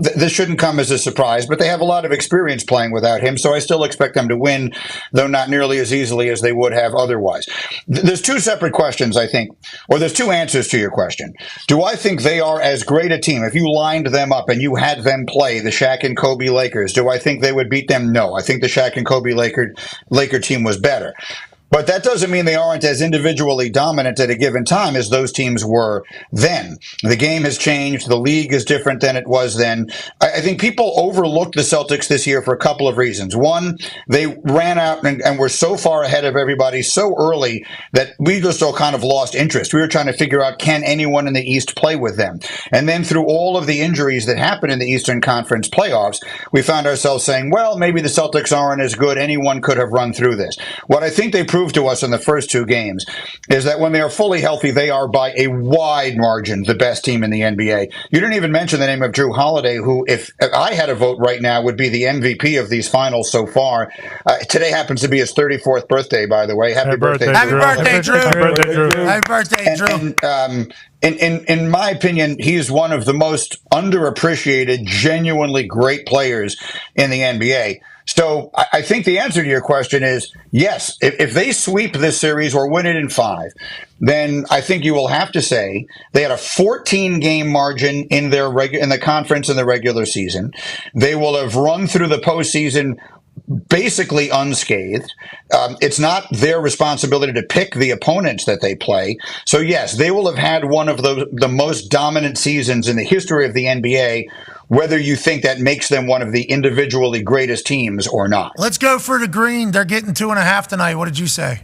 Speaker 8: this shouldn't come as a surprise, but they have a lot of experience playing without him. So I still expect them to win, though not nearly as easily as they would have otherwise. There's two separate questions, I think, or there's two answers to your question. Do I think they are as great a team? If you lined them up and you had them play the Shaq and Kobe Lakers, do I think they would beat them? No. I think the Shaq and Kobe Laker team was better. But that doesn't mean they aren't as individually dominant at a given time as those teams were then. The game has changed. The league is different than it was then. I think people overlooked the Celtics this year for a couple of reasons. One, they ran out and were so far ahead of everybody so early that we just all kind of lost interest. We were trying to figure out, can anyone in the East play with them? And then through all of the injuries that happened in the Eastern Conference playoffs, we found ourselves saying, well, maybe the Celtics aren't as good. Anyone could have run through this. What I think they proved to us in the first two games is that when they are fully healthy, they are by a wide margin the best team in the NBA. You didn't even mention the name of Drew Holiday, who, if I had a vote right now, would be the MVP of these finals so far. Today happens to be his 34th birthday, by the way. Happy birthday, Drew.
Speaker 3: Happy birthday, Drew.
Speaker 8: Happy birthday, Drew.
Speaker 3: Happy birthday, Drew.
Speaker 8: In my opinion, he's one of the most underappreciated, genuinely great players in the NBA. So I think the answer to your question is yes. If they sweep this series or win it in 5, then I think you will have to say they had a 14-game margin in the conference in the regular season. They will have run through the postseason basically unscathed. It's not their responsibility to pick the opponents that they play. So yes, they will have had one of the most dominant seasons in the history of the NBA, whether you think that makes them one of the individually greatest teams or not.
Speaker 3: Let's go for the green. They're getting 2.5 tonight. What did you say?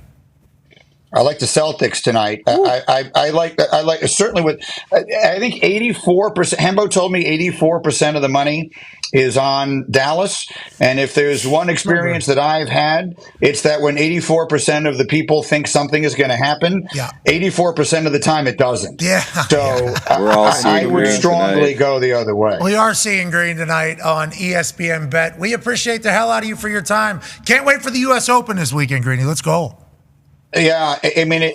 Speaker 8: I like the Celtics tonight. I like certainly with. I think 84%. Hembo told me 84% of the money is on Dallas, and if there's one experience that I've had, it's that when 84% of the people think something is going to happen, 84% of the time it doesn't.
Speaker 3: Yeah.
Speaker 8: So I would strongly go the other way.
Speaker 3: We are seeing green tonight on ESPN Bet. We appreciate the hell out of you for your time. Can't wait for the U.S. Open this weekend, Greeny. Let's go.
Speaker 8: Yeah, I mean,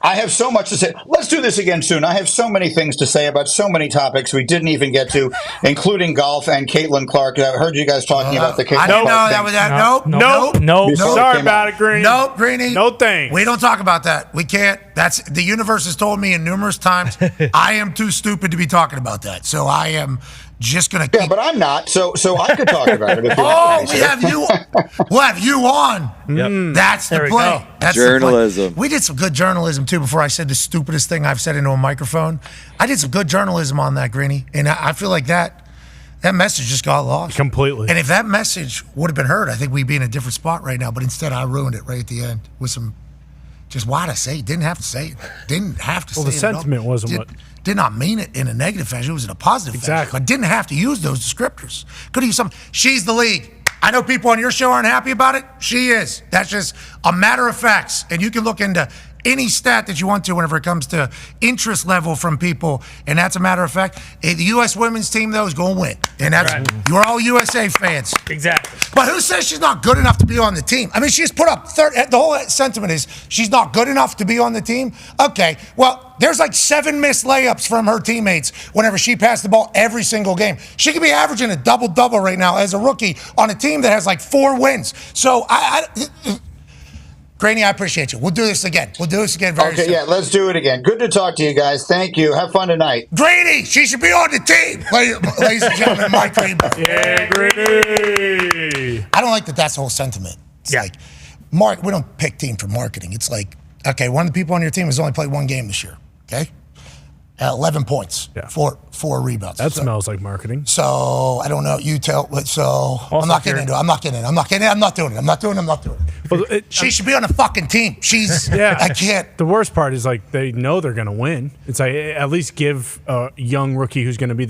Speaker 8: I have so much to say. Let's do this again soon. I have so many things to say about so many topics we didn't even get to, including golf and Caitlin Clark. I heard you guys talking about the Caitlin Clark.
Speaker 3: I didn't know that was that.
Speaker 5: Nope. Sorry about it, Greeny.
Speaker 3: Nope, Greeny.
Speaker 5: No thanks.
Speaker 3: We don't talk about that. We can't. That's the universe has told me numerous times. I am too stupid to be talking about that. So I am just going to.
Speaker 8: Yeah, but I'm not. So I could talk about it. If
Speaker 3: we'll have you on.
Speaker 6: Yep.
Speaker 3: That's the play. That's
Speaker 13: journalism.
Speaker 3: We did some good journalism too. Before I said the stupidest thing I've said into a microphone, I did some good journalism on that, Greeny, and I feel like that message just got lost
Speaker 5: completely.
Speaker 3: And if that message would have been heard, I think we'd be in a different spot right now. But instead, I ruined it right at the end with some. Just why to say it? Didn't have to say it. Didn't have to say it.
Speaker 5: Well, the sentiment wasn't what.
Speaker 3: Did not mean it in a negative fashion. It was in a positive fashion. But didn't have to use those descriptors. Could have used something. She's the league. I know people on your show aren't happy about it. She is. That's just a matter of facts. And you can look into any stat that you want to whenever it comes to interest level from people. And that's a matter of fact. The U.S. women's team, though, is going to win. And that's you're all USA fans.
Speaker 4: Exactly.
Speaker 3: But who says she's not good enough to be on the team? I mean, she's put up the whole sentiment is she's not good enough to be on the team. Okay, well, there's like 7 missed layups from her teammates whenever she passed the ball every single game. She could be averaging a double-double right now as a rookie on a team that has like 4 wins. So Greeny, I appreciate you. We'll do this again. Very soon.
Speaker 8: Yeah, let's do it again. Good to talk to you guys. Thank you. Have fun tonight.
Speaker 3: Greeny, she should be on the team. Ladies and gentlemen, Mike Greenberg.
Speaker 5: Yeah, Greeny.
Speaker 3: I don't like that that's the whole sentiment. It's like, we don't pick team for marketing. It's like, okay, one of the people on your team has only played 1 game this year, okay? 11 points, 4 rebounds.
Speaker 5: That smells like marketing.
Speaker 3: So I don't know. You tell. So I'm not getting into it. I'm not doing it. Well, she should be on the fucking team. She's.
Speaker 5: Yeah.
Speaker 3: I can't.
Speaker 5: The worst part is like they know they're going to win. It's like at least give a young rookie who's going to be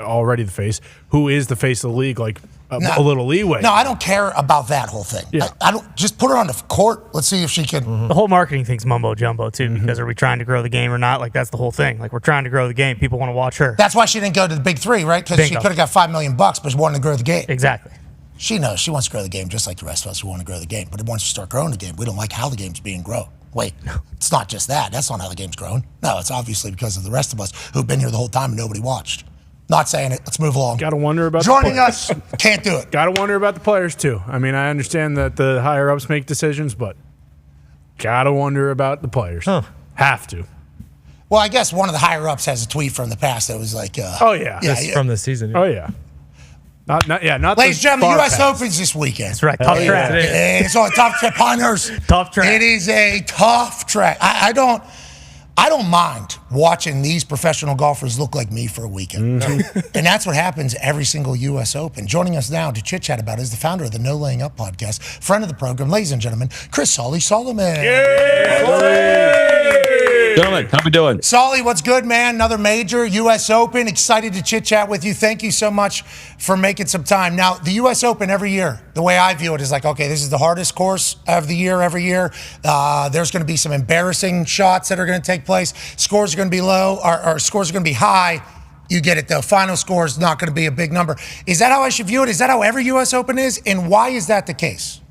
Speaker 5: already the face, who is the face of the league, like a little leeway.
Speaker 3: No, I don't care about that whole thing.
Speaker 5: Yeah.
Speaker 3: I don't just put her on the court. Let's see if she can.
Speaker 4: The whole marketing thing's mumbo jumbo too, because are we trying to grow the game or not? Like that's the whole thing. Like we're trying to grow the game. People want to watch her.
Speaker 3: That's why she didn't go to the big three, right? Because she
Speaker 4: Bingo.
Speaker 3: could have got $5 million, but she wanted to grow the game.
Speaker 4: Exactly.
Speaker 3: She knows she wants to grow the game just like the rest of us who want to grow the game. But once you start growing the game, we don't like how the game's being grown. Wait, it's not just that. That's not how the game's grown. No, it's obviously because of the rest of us who've been here the whole time and nobody watched. Not saying it. Let's move along.
Speaker 5: Got to wonder about
Speaker 3: joining us. Can't do it.
Speaker 5: Got to wonder about the players too. I mean, I understand that the higher ups make decisions, but got to wonder about the players. Have to.
Speaker 3: Well, I guess one of the higher ups has a tweet from the past that was like,
Speaker 5: "Oh yeah,
Speaker 6: from the season."
Speaker 5: Oh yeah. Not
Speaker 3: Ladies and gentlemen, the U.S. Open's this weekend.
Speaker 4: That's right. Tough track.
Speaker 3: It's on a tough track. Pinehurst.
Speaker 4: Tough track.
Speaker 3: It is a tough track. I don't mind watching these professional golfers look like me for a weekend. And that's what happens every single U.S. Open. Joining us now to chit-chat about it is the founder of the No Laying Up podcast, friend of the program, ladies and gentlemen, Chris Solly-Solomon.
Speaker 13: Gentlemen, how we doing?
Speaker 3: Solly, what's good, man? Another major U.S. Open. Excited to chit-chat with you. Thank you so much for making some time. Now, the U.S. Open every year, the way I view it is like, okay, this is the hardest course of the year every year. There's going to be some embarrassing shots that are going to take place. Scores are going to be low, or scores are going to be high. You get it, though. Final score is not going to be a big number. Is that how I should view it? Is that how every U.S. Open is? And why is that the case?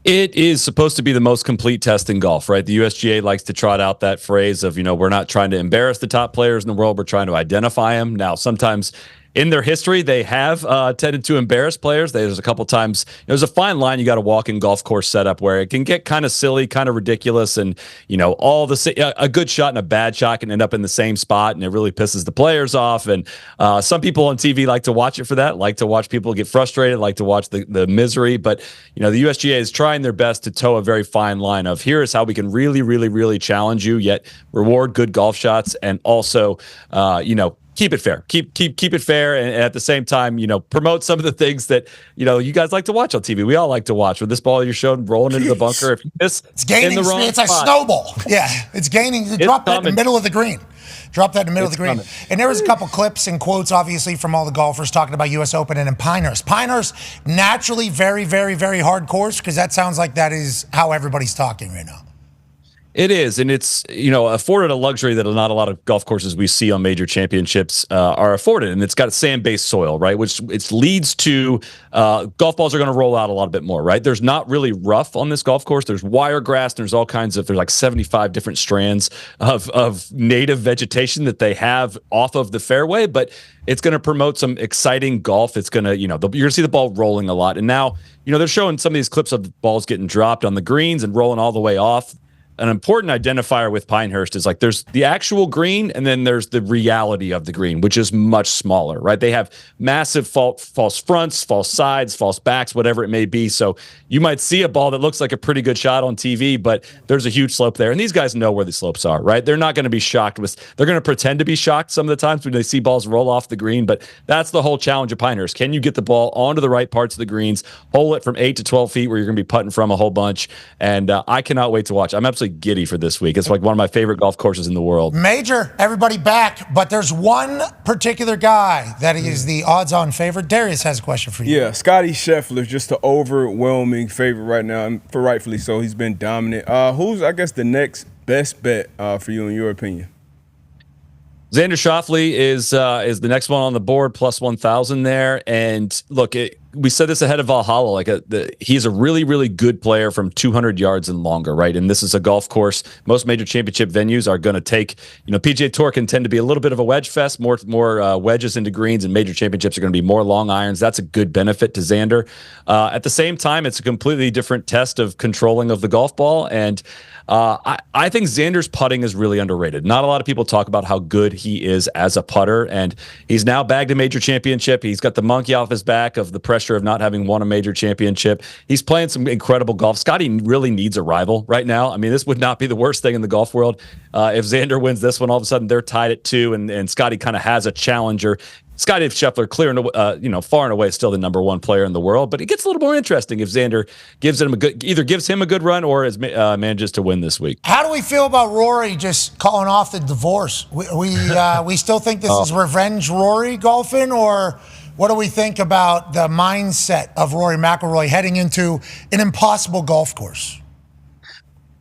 Speaker 13: It is supposed to be the most complete test in golf, right? The USGA likes to trot out that phrase of, we're not trying to embarrass the top players in the world. We're trying to identify them. Now, sometimes in their history, they have tended to embarrass players. There's a couple times, there's a fine line you got to walk in golf course setup where it can get kind of silly, kind of ridiculous. And, a good shot and a bad shot can end up in the same spot. And it really pisses the players off. And some people on TV like to watch it for that, like to watch people get frustrated, like to watch the misery. But, the USGA is trying their best to toe a very fine line of here is how we can really, really, really challenge you, yet reward good golf shots. And also, keep it fair. Keep it fair, and at the same time, promote some of the things that you guys like to watch on TV. We all like to watch. With this ball you're showing rolling into the bunker, if you miss,
Speaker 3: it's gaining.
Speaker 13: In the wrong
Speaker 3: it's a
Speaker 13: spot.
Speaker 3: snowball. Yeah, it's gaining. Drop that in the middle of the green. Drop that in the middle of the green.
Speaker 13: Coming.
Speaker 3: And there was a couple clips and quotes, obviously, from all the golfers talking about U.S. Open and in Pinehurst. Pinehurst, naturally very, very, very hard course, because that sounds like that is how everybody's talking right now.
Speaker 13: It is, and it's afforded a luxury that not a lot of golf courses we see on major championships are afforded, and it's got sand-based soil, right? Which it leads to golf balls are going to roll out a lot bit more, right? There's not really rough on this golf course. There's wiregrass. There's all kinds of. There's like 75 different strands of native vegetation that they have off of the fairway, but it's going to promote some exciting golf. It's going to you're going to see the ball rolling a lot, and now they're showing some of these clips of the balls getting dropped on the greens and rolling all the way off. An important identifier with Pinehurst is like there's the actual green and then there's the reality of the green, which is much smaller, right? They have massive false fronts, false sides, false backs, whatever it may be. So you might see a ball that looks like a pretty good shot on TV, but there's a huge slope there. And these guys know where the slopes are, right? They're not going to be shocked they're going to pretend to be shocked some of the times when they see balls roll off the green, but that's the whole challenge of Pinehurst. Can you get the ball onto the right parts of the greens, hole it from 8 to 12 feet where you're going to be putting from a whole bunch? And I cannot wait to watch. I'm absolutely giddy for this week. It's like one of my favorite golf courses in the world.
Speaker 3: Major, everybody back, but there's one particular guy that is the odds-on favorite. Darius has a question for you.
Speaker 7: Yeah, Scotty Scheffler, just an overwhelming favorite right now, and for rightfully so. He's been dominant. Who's, I guess, the next best bet for you, in your opinion?
Speaker 13: Xander Schauffele is the next one on the board, plus 1,000 there. And look, we said this ahead of Valhalla. He's a really, really good player from 200 yards and longer, right? And this is a golf course. Most major championship venues are going to take. PGA Tour can tend to be a little bit of a wedge fest, more wedges into greens, and major championships are going to be more long irons. That's a good benefit to Xander. At the same time, it's a completely different test of controlling of the golf ball, and I think Xander's putting is really underrated. Not a lot of people talk about how good he is as a putter, and he's now bagged a major championship. He's got the monkey off his back of the pressure of not having won a major championship. He's playing some incredible golf. Scotty really needs a rival right now. I mean, this would not be the worst thing in the golf world. If Xander wins this one, all of a sudden they're tied at 2, and Scotty kind of has a challenger. Scotty Scheffler, far and away, still the number one player in the world, but it gets a little more interesting if Xander gives him a good run or manages to win this week.
Speaker 3: How do we feel about Rory just calling off the divorce? We still think this is revenge Rory golfing, or what do we think about the mindset of Rory McIlroy heading into an impossible golf course?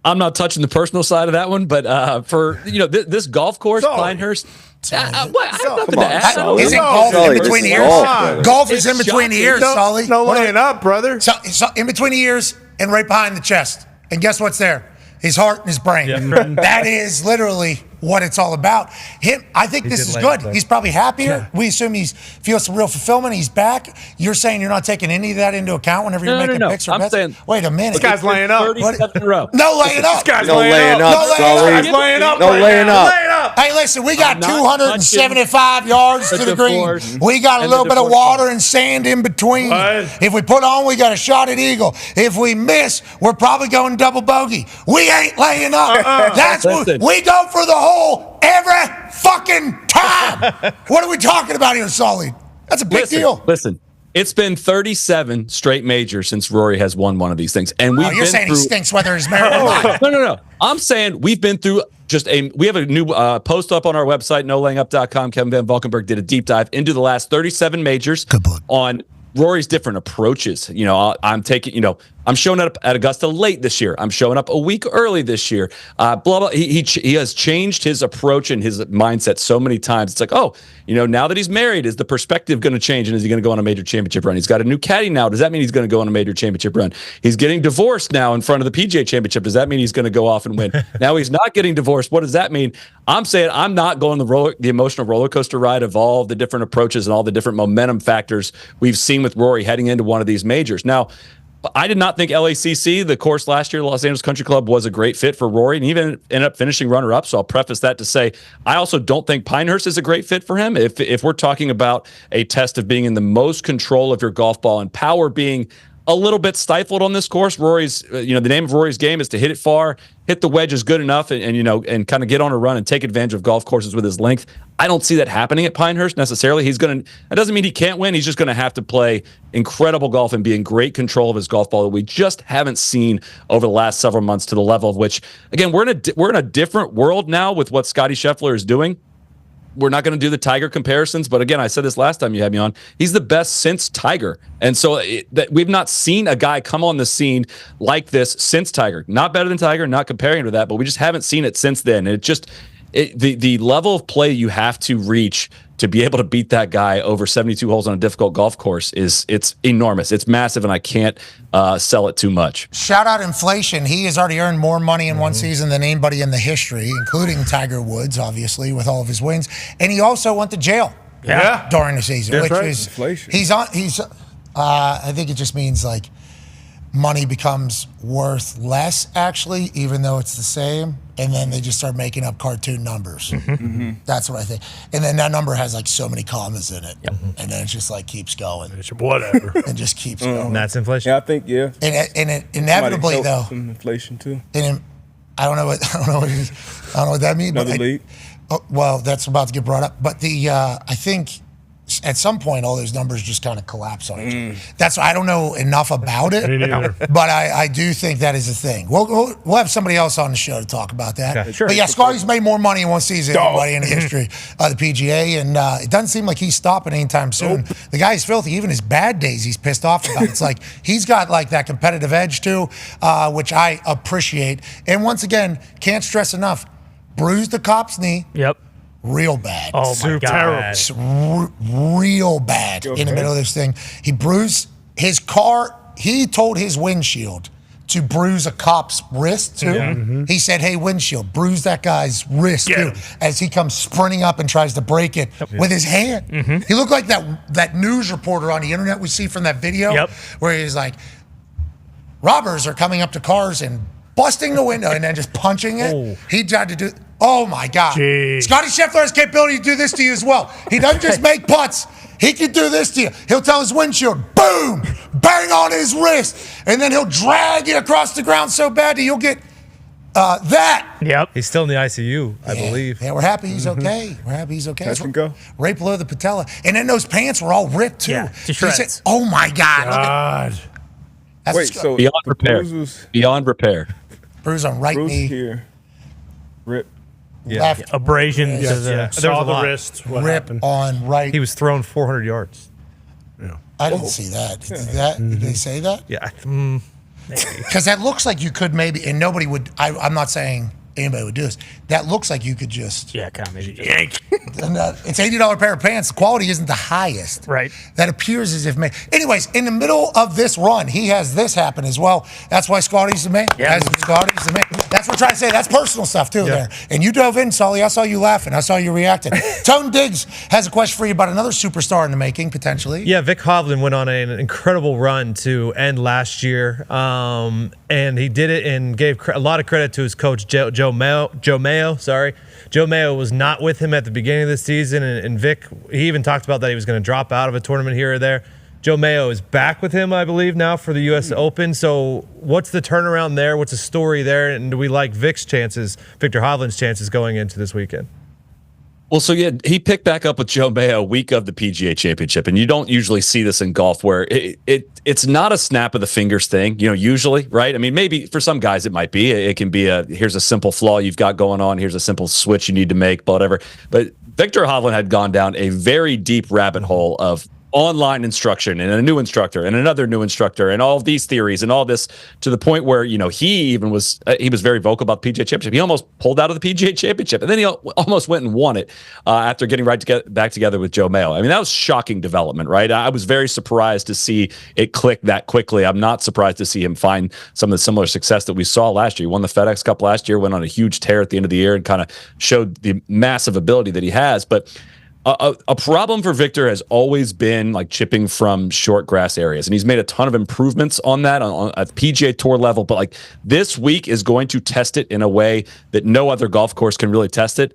Speaker 13: I'm not touching the personal side of that one, but for this golf course, Pinehurst. I have nothing to add.
Speaker 3: Isn't golf in between the ears? Golf is in between the ears, Sully.
Speaker 5: No laying up, brother.
Speaker 3: So in between the ears and right behind the chest. And guess what's there? His heart and his brain. That is literally what it's all about. I think this is good. He's probably happier. We assume he feels some real fulfillment. He's back. You're saying you're not taking any of that into account whenever you're making picks or bets? Wait a minute.
Speaker 5: This guy's laying up.
Speaker 13: 37 in a row.
Speaker 3: No laying up.
Speaker 5: This guy's laying up.
Speaker 3: No laying up.
Speaker 5: No laying up.
Speaker 3: Hey, listen, we got 275 yards to the green. We got a little bit of water and sand in between. If we put on, we got a shot at eagle. If we miss, we're probably going double bogey. We ain't laying up. That's what we go for the hole every fucking time. What are we talking about here, Sully? That's a big deal.
Speaker 13: Listen, it's been 37 straight majors since Rory has won one of these things, and
Speaker 3: you're saying he stinks whether he's married or not.
Speaker 13: No. I'm saying we've been through we have a new post up on our website, nolayingup.com. Kevin Van Valkenburg did a deep dive into the last 37 majors on Rory's different approaches. I'm showing up at Augusta late this year. I'm showing up a week early this year. Blah, blah. He has changed his approach and his mindset so many times. It's like, now that he's married, is the perspective going to change? And is he going to go on a major championship run? He's got a new caddy now. Does that mean he's going to go on a major championship run? He's getting divorced now in front of the PGA Championship. Does that mean he's going to go off and win? Now he's not getting divorced. What does that mean? I'm saying I'm not going the emotional roller coaster ride of all the different approaches and all the different momentum factors we've seen with Rory heading into one of these majors. Now, I did not think LACC, the course last year, Los Angeles Country Club, was a great fit for Rory, and even ended up finishing runner-up. So I'll preface that to say I also don't think Pinehurst is a great fit for him. If we're talking about a test of being in the most control of your golf ball and power being a little bit stifled on this course, Rory's, the name of Rory's game is to hit it far, hit the wedges good enough, and kind of get on a run and take advantage of golf courses with his length. I don't see that happening at Pinehurst necessarily. That doesn't mean he can't win. He's just going to have to play incredible golf and be in great control of his golf ball that we just haven't seen over the last several months, to the level of which, again, we're in a different world now with what Scottie Scheffler is doing. We're not going to do the Tiger comparisons, but again, I said this last time you had me on. He's the best since Tiger, and so we've not seen a guy come on the scene like this since Tiger. Not better than Tiger, not comparing to that, but we just haven't seen it since then. And the level of play you have to reach to be able to beat that guy over 72 holes on a difficult golf course it's enormous. It's massive, and I can't sell it too much.
Speaker 3: Shout out inflation. He has already earned more money in one season than anybody in the history, including Tiger Woods, obviously, with all of his wins. And he also went to jail during the season, which is inflation. I think it just means like money becomes worth less, actually, even though it's the same. And then they just start making up cartoon numbers. That's what I think. And then that number has like so many commas in it. And then it just like keeps going.
Speaker 5: It's whatever.
Speaker 3: And just keeps going.
Speaker 6: And that's inflation.
Speaker 7: Yeah, I think,
Speaker 3: And it inevitably, though.
Speaker 7: Some inflation, too.
Speaker 3: And I don't know what that means.
Speaker 7: Another league.
Speaker 3: Well, that's about to get brought up. But I think at some point, all those numbers just kind of collapse on each other. That's I don't know enough about it, but I do think that is a thing. We'll have somebody else on the show to talk about that.
Speaker 6: Okay, sure.
Speaker 3: But yeah, Scotty's made more money in one season than anybody in the history of the PGA, and it doesn't seem like he's stopping anytime soon. The guy's filthy. Even his bad days, he's pissed off about. It's like he's got like that competitive edge too, which I appreciate. And once again, can't stress enough, bruised the cop's knee.
Speaker 4: Yep.
Speaker 3: Real bad.
Speaker 4: Oh, my God.
Speaker 3: It's real bad in the middle of this thing. He bruised his car. He told his windshield to bruise a cop's wrist, too. He said, hey, windshield, bruise that guy's wrist, too, as he comes sprinting up and tries to break it with his hand. He looked like that news reporter on the internet we see from that video where he's like, robbers are coming up to cars and busting the window and then just punching it. He tried to do. Oh my God!
Speaker 5: Jeez.
Speaker 3: Scottie Scheffler has capability to do this to you as well. He doesn't just make putts; he can do this to you. He'll tell his windshield, boom, bang on his wrist, and then he'll drag you across the ground so bad that you'll get that.
Speaker 4: Yep.
Speaker 6: He's still in the ICU, I believe.
Speaker 3: Yeah, we're happy he's okay. We're happy he's okay.
Speaker 7: Touch and go.
Speaker 3: Right below the patella, and then those pants were all ripped too.
Speaker 4: Yeah, to shreds.
Speaker 3: He said, oh my God!
Speaker 7: Wait, so
Speaker 13: beyond
Speaker 7: the
Speaker 13: repair. Beyond repair.
Speaker 3: Bruise on right knee.
Speaker 7: Here. Rip.
Speaker 3: Left.
Speaker 4: Abrasion.
Speaker 5: Saw the wrist. What
Speaker 3: Rip
Speaker 5: happened?
Speaker 3: on right.
Speaker 6: He was thrown 400 yards.
Speaker 3: I didn't see that. Did they say that?
Speaker 6: Yeah.
Speaker 3: Because that looks like you could maybe, and nobody would. I'm not saying anybody would do this. That looks like you could just.
Speaker 4: Yeah, kind of maybe yank.
Speaker 3: It's $80 pair of pants. The quality isn't the highest.
Speaker 4: Right.
Speaker 3: That appears as if. Anyways, in the middle of this run, he has this happen as well. That's why Scotty's the man.
Speaker 4: Yeah.
Speaker 3: Scotty's the man. That's what I'm trying to say. That's personal stuff too there. And you dove in, Sully. I saw you laughing. I saw you reacting. Tone Diggs has a question for you about another superstar in the making, potentially.
Speaker 6: Yeah, Vic Hovland went on an incredible run to end last year, and he did it and gave a lot of credit to his coach, Joe Mayo. Sorry. Joe Mayo was not with him at the beginning of the season, and Vic, he even talked about that he was going to drop out of a tournament here or there. Joe Mayo is back with him, I believe, now for the U.S. Open. So what's the turnaround there? What's the story there? And do we like Victor Hovland's chances going into this weekend?
Speaker 13: Well, so yeah, he picked back up with Joe Mayo week of the PGA Championship, and you don't usually see this in golf where it's not a snap of the fingers thing, usually, right? I mean, maybe for some guys it might be. It can be here's a simple flaw you've got going on, here's a simple switch you need to make, whatever. But Victor Hovland had gone down a very deep rabbit hole of online instruction and a new instructor and another new instructor and all of these theories and all this, to the point where he even was very vocal about the PGA Championship. He almost pulled out of the PGA Championship, and then he almost went and won it after getting back together with Joe Mayo. I mean, that was shocking development, right? I was very surprised to see it click that quickly. I'm not surprised to see him find some of the similar success that we saw last year. He won the FedEx Cup last year, went on a huge tear at the end of the year, and kind of showed the massive ability that he has. But a problem for Victor has always been like chipping from short grass areas, and he's made a ton of improvements on that on at PGA Tour level. But like this week is going to test it in a way that no other golf course can really test it.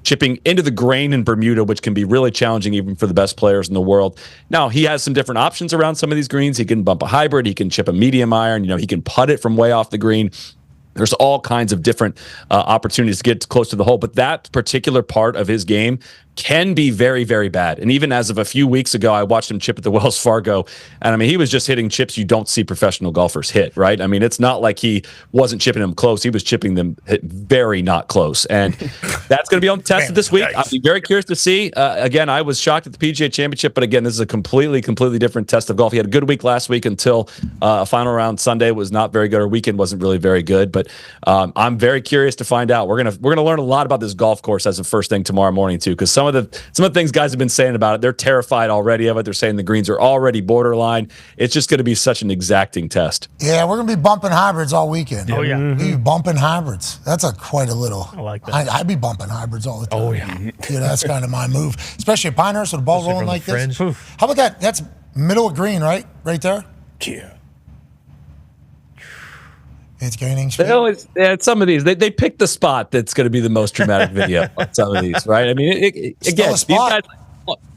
Speaker 13: Chipping into the grain in Bermuda, which can be really challenging even for the best players in the world. Now he has some different options around some of these greens. He can bump a hybrid, he can chip a medium iron. He can putt it from way off the green. There's all kinds of different opportunities to get close to the hole, but that particular part of his game can be very, very bad. And even as of a few weeks ago, I watched him chip at the Wells Fargo, and I mean, he was just hitting chips you don't see professional golfers hit, right? I mean, it's not like he wasn't chipping them close. He was chipping them very not close. And that's going to be on test this week. I'll be very curious to see. Again, I was shocked at the PGA Championship, but again, this is a completely different test of golf. He had a good week last week until a final round Sunday was not very good. Our weekend wasn't really very good, but I'm very curious to find out. We're gonna learn a lot about this golf course as the first thing tomorrow morning too, because some of the things guys have been saying about it, they're terrified already of it. They're saying the greens are already borderline. It's just going to be such an exacting test.
Speaker 3: Yeah, we're going to be bumping hybrids all weekend.
Speaker 4: Oh, yeah.
Speaker 3: We'll be bumping hybrids. That's quite a little.
Speaker 4: I like that.
Speaker 3: I'd be bumping hybrids all the time.
Speaker 6: Oh, yeah.
Speaker 3: Yeah, that's kind of my move, especially at Pinehurst with the ball rolling like this. How about that? That's middle of green, right? Right there?
Speaker 5: Yeah.
Speaker 3: It's gaining speed.
Speaker 13: Some of these, they pick the spot that's going to be the most dramatic video on some of these, right? I mean, again, these guys,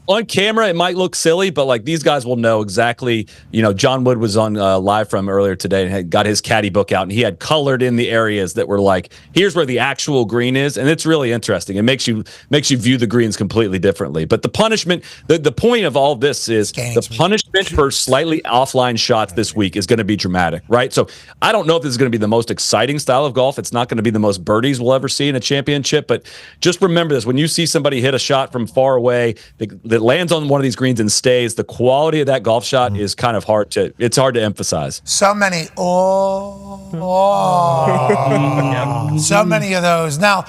Speaker 13: on camera, it might look silly, but like these guys will know exactly. John Wood was on live from earlier today and had got his caddy book out, and he had colored in the areas that were like, here's where the actual green is, and it's really interesting. It makes you view the greens completely differently. But the punishment, the point of all this is the punishment for slightly offline shots this week is going to be dramatic, right? So I don't know if this is going to be the most exciting style of golf. It's not going to be the most birdies we'll ever see in a championship, but just remember this: when you see somebody hit a shot from far away that lands on one of these greens and stays, the quality of that golf shot is kind of hard to emphasize.
Speaker 3: So many, so many of those. Now,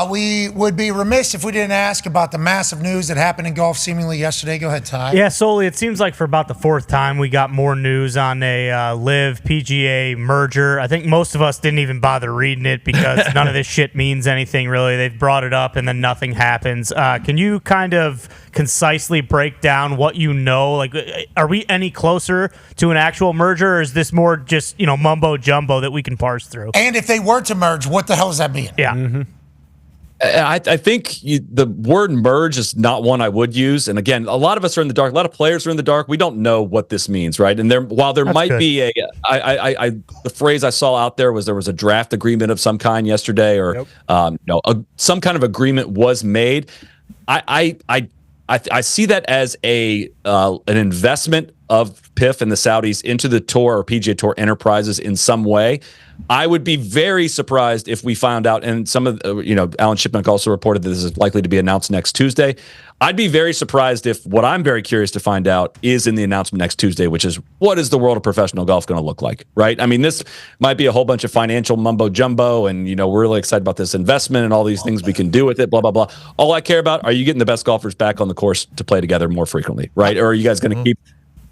Speaker 3: we would be remiss if we didn't ask about the massive news that happened in golf seemingly yesterday. Go ahead, Ty.
Speaker 4: Yeah, Soli, it seems like for about the fourth time we got more news on a LIV PGA merger. I think most of us didn't even bother reading it because none of this shit means anything, really. They've brought it up and then nothing happens. Can you kind of concisely break down what you know? Like, are we any closer to an actual merger, or is this more just mumbo jumbo that we can parse through?
Speaker 3: And if they were to merge, what the hell does that mean?
Speaker 4: Yeah.
Speaker 13: Mm-hmm. I think the word merge is not one I would use. And again, a lot of us are in the dark. A lot of players are in the dark. We don't know what this means, right? And while there might be the phrase I saw out there was a draft agreement of some kind yesterday, or some kind of agreement was made. I see that as an investment of PIF and the Saudis into the tour or PGA Tour enterprises in some way. I would be very surprised if we found out, and some of, Alan Shipman also reported that this is likely to be announced next Tuesday. I'd be very surprised if what I'm very curious to find out is in the announcement next Tuesday, which is what is the world of professional golf going to look like, right? I mean, this might be a whole bunch of financial mumbo jumbo, and, we're really excited about this investment and all these things we can do with it, blah, blah, blah. All I care about, are you getting the best golfers back on the course to play together more frequently, right? Or are you guys going to keep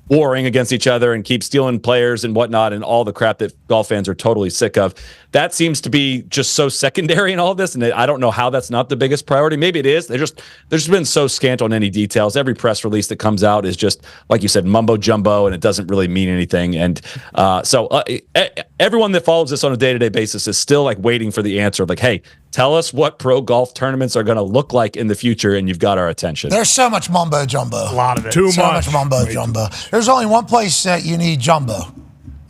Speaker 13: warring against each other and keep stealing players and whatnot and all the crap that golf fans are totally sick of? That seems to be just so secondary in all of this, and I don't know how that's not the biggest priority. Maybe it is. There's been so scant on any details. Every press release that comes out is just, like you said, mumbo jumbo, and it doesn't really mean anything. And so everyone that follows this on a day-to-day basis is still like waiting for the answer of like, hey, tell us what pro golf tournaments are going to look like in the future, and you've got our attention.
Speaker 3: There's so much mumbo jumbo.
Speaker 4: A lot of it.
Speaker 3: So much mumbo jumbo. There's only one place that you need jumbo,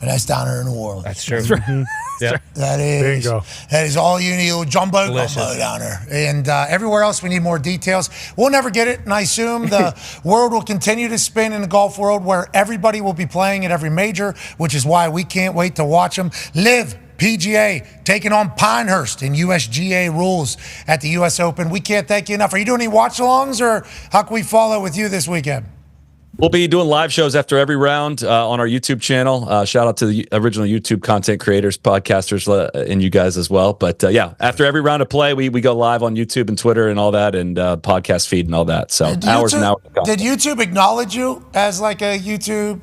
Speaker 3: and that's down there in New Orleans.
Speaker 6: That's true. That's right. Yeah.
Speaker 3: That is.
Speaker 5: There you go.
Speaker 3: That is all you need, jumbo gumbo down there. And everywhere else, we need more details. We'll never get it, and I assume the world will continue to spin in the golf world where everybody will be playing at every major, which is why we can't wait to watch them live. PGA taking on Pinehurst in USGA rules at the U.S. Open. We can't thank you enough. Are you doing any watch-alongs, or how can we follow with you this weekend?
Speaker 13: We'll be doing live shows after every round on our YouTube channel. Shout out to the original YouTube content creators, podcasters, and you guys as well. But after every round of play, we go live on YouTube and Twitter and all that, and podcast feed and all that. So hours and hours.
Speaker 3: Did YouTube acknowledge you as like a YouTube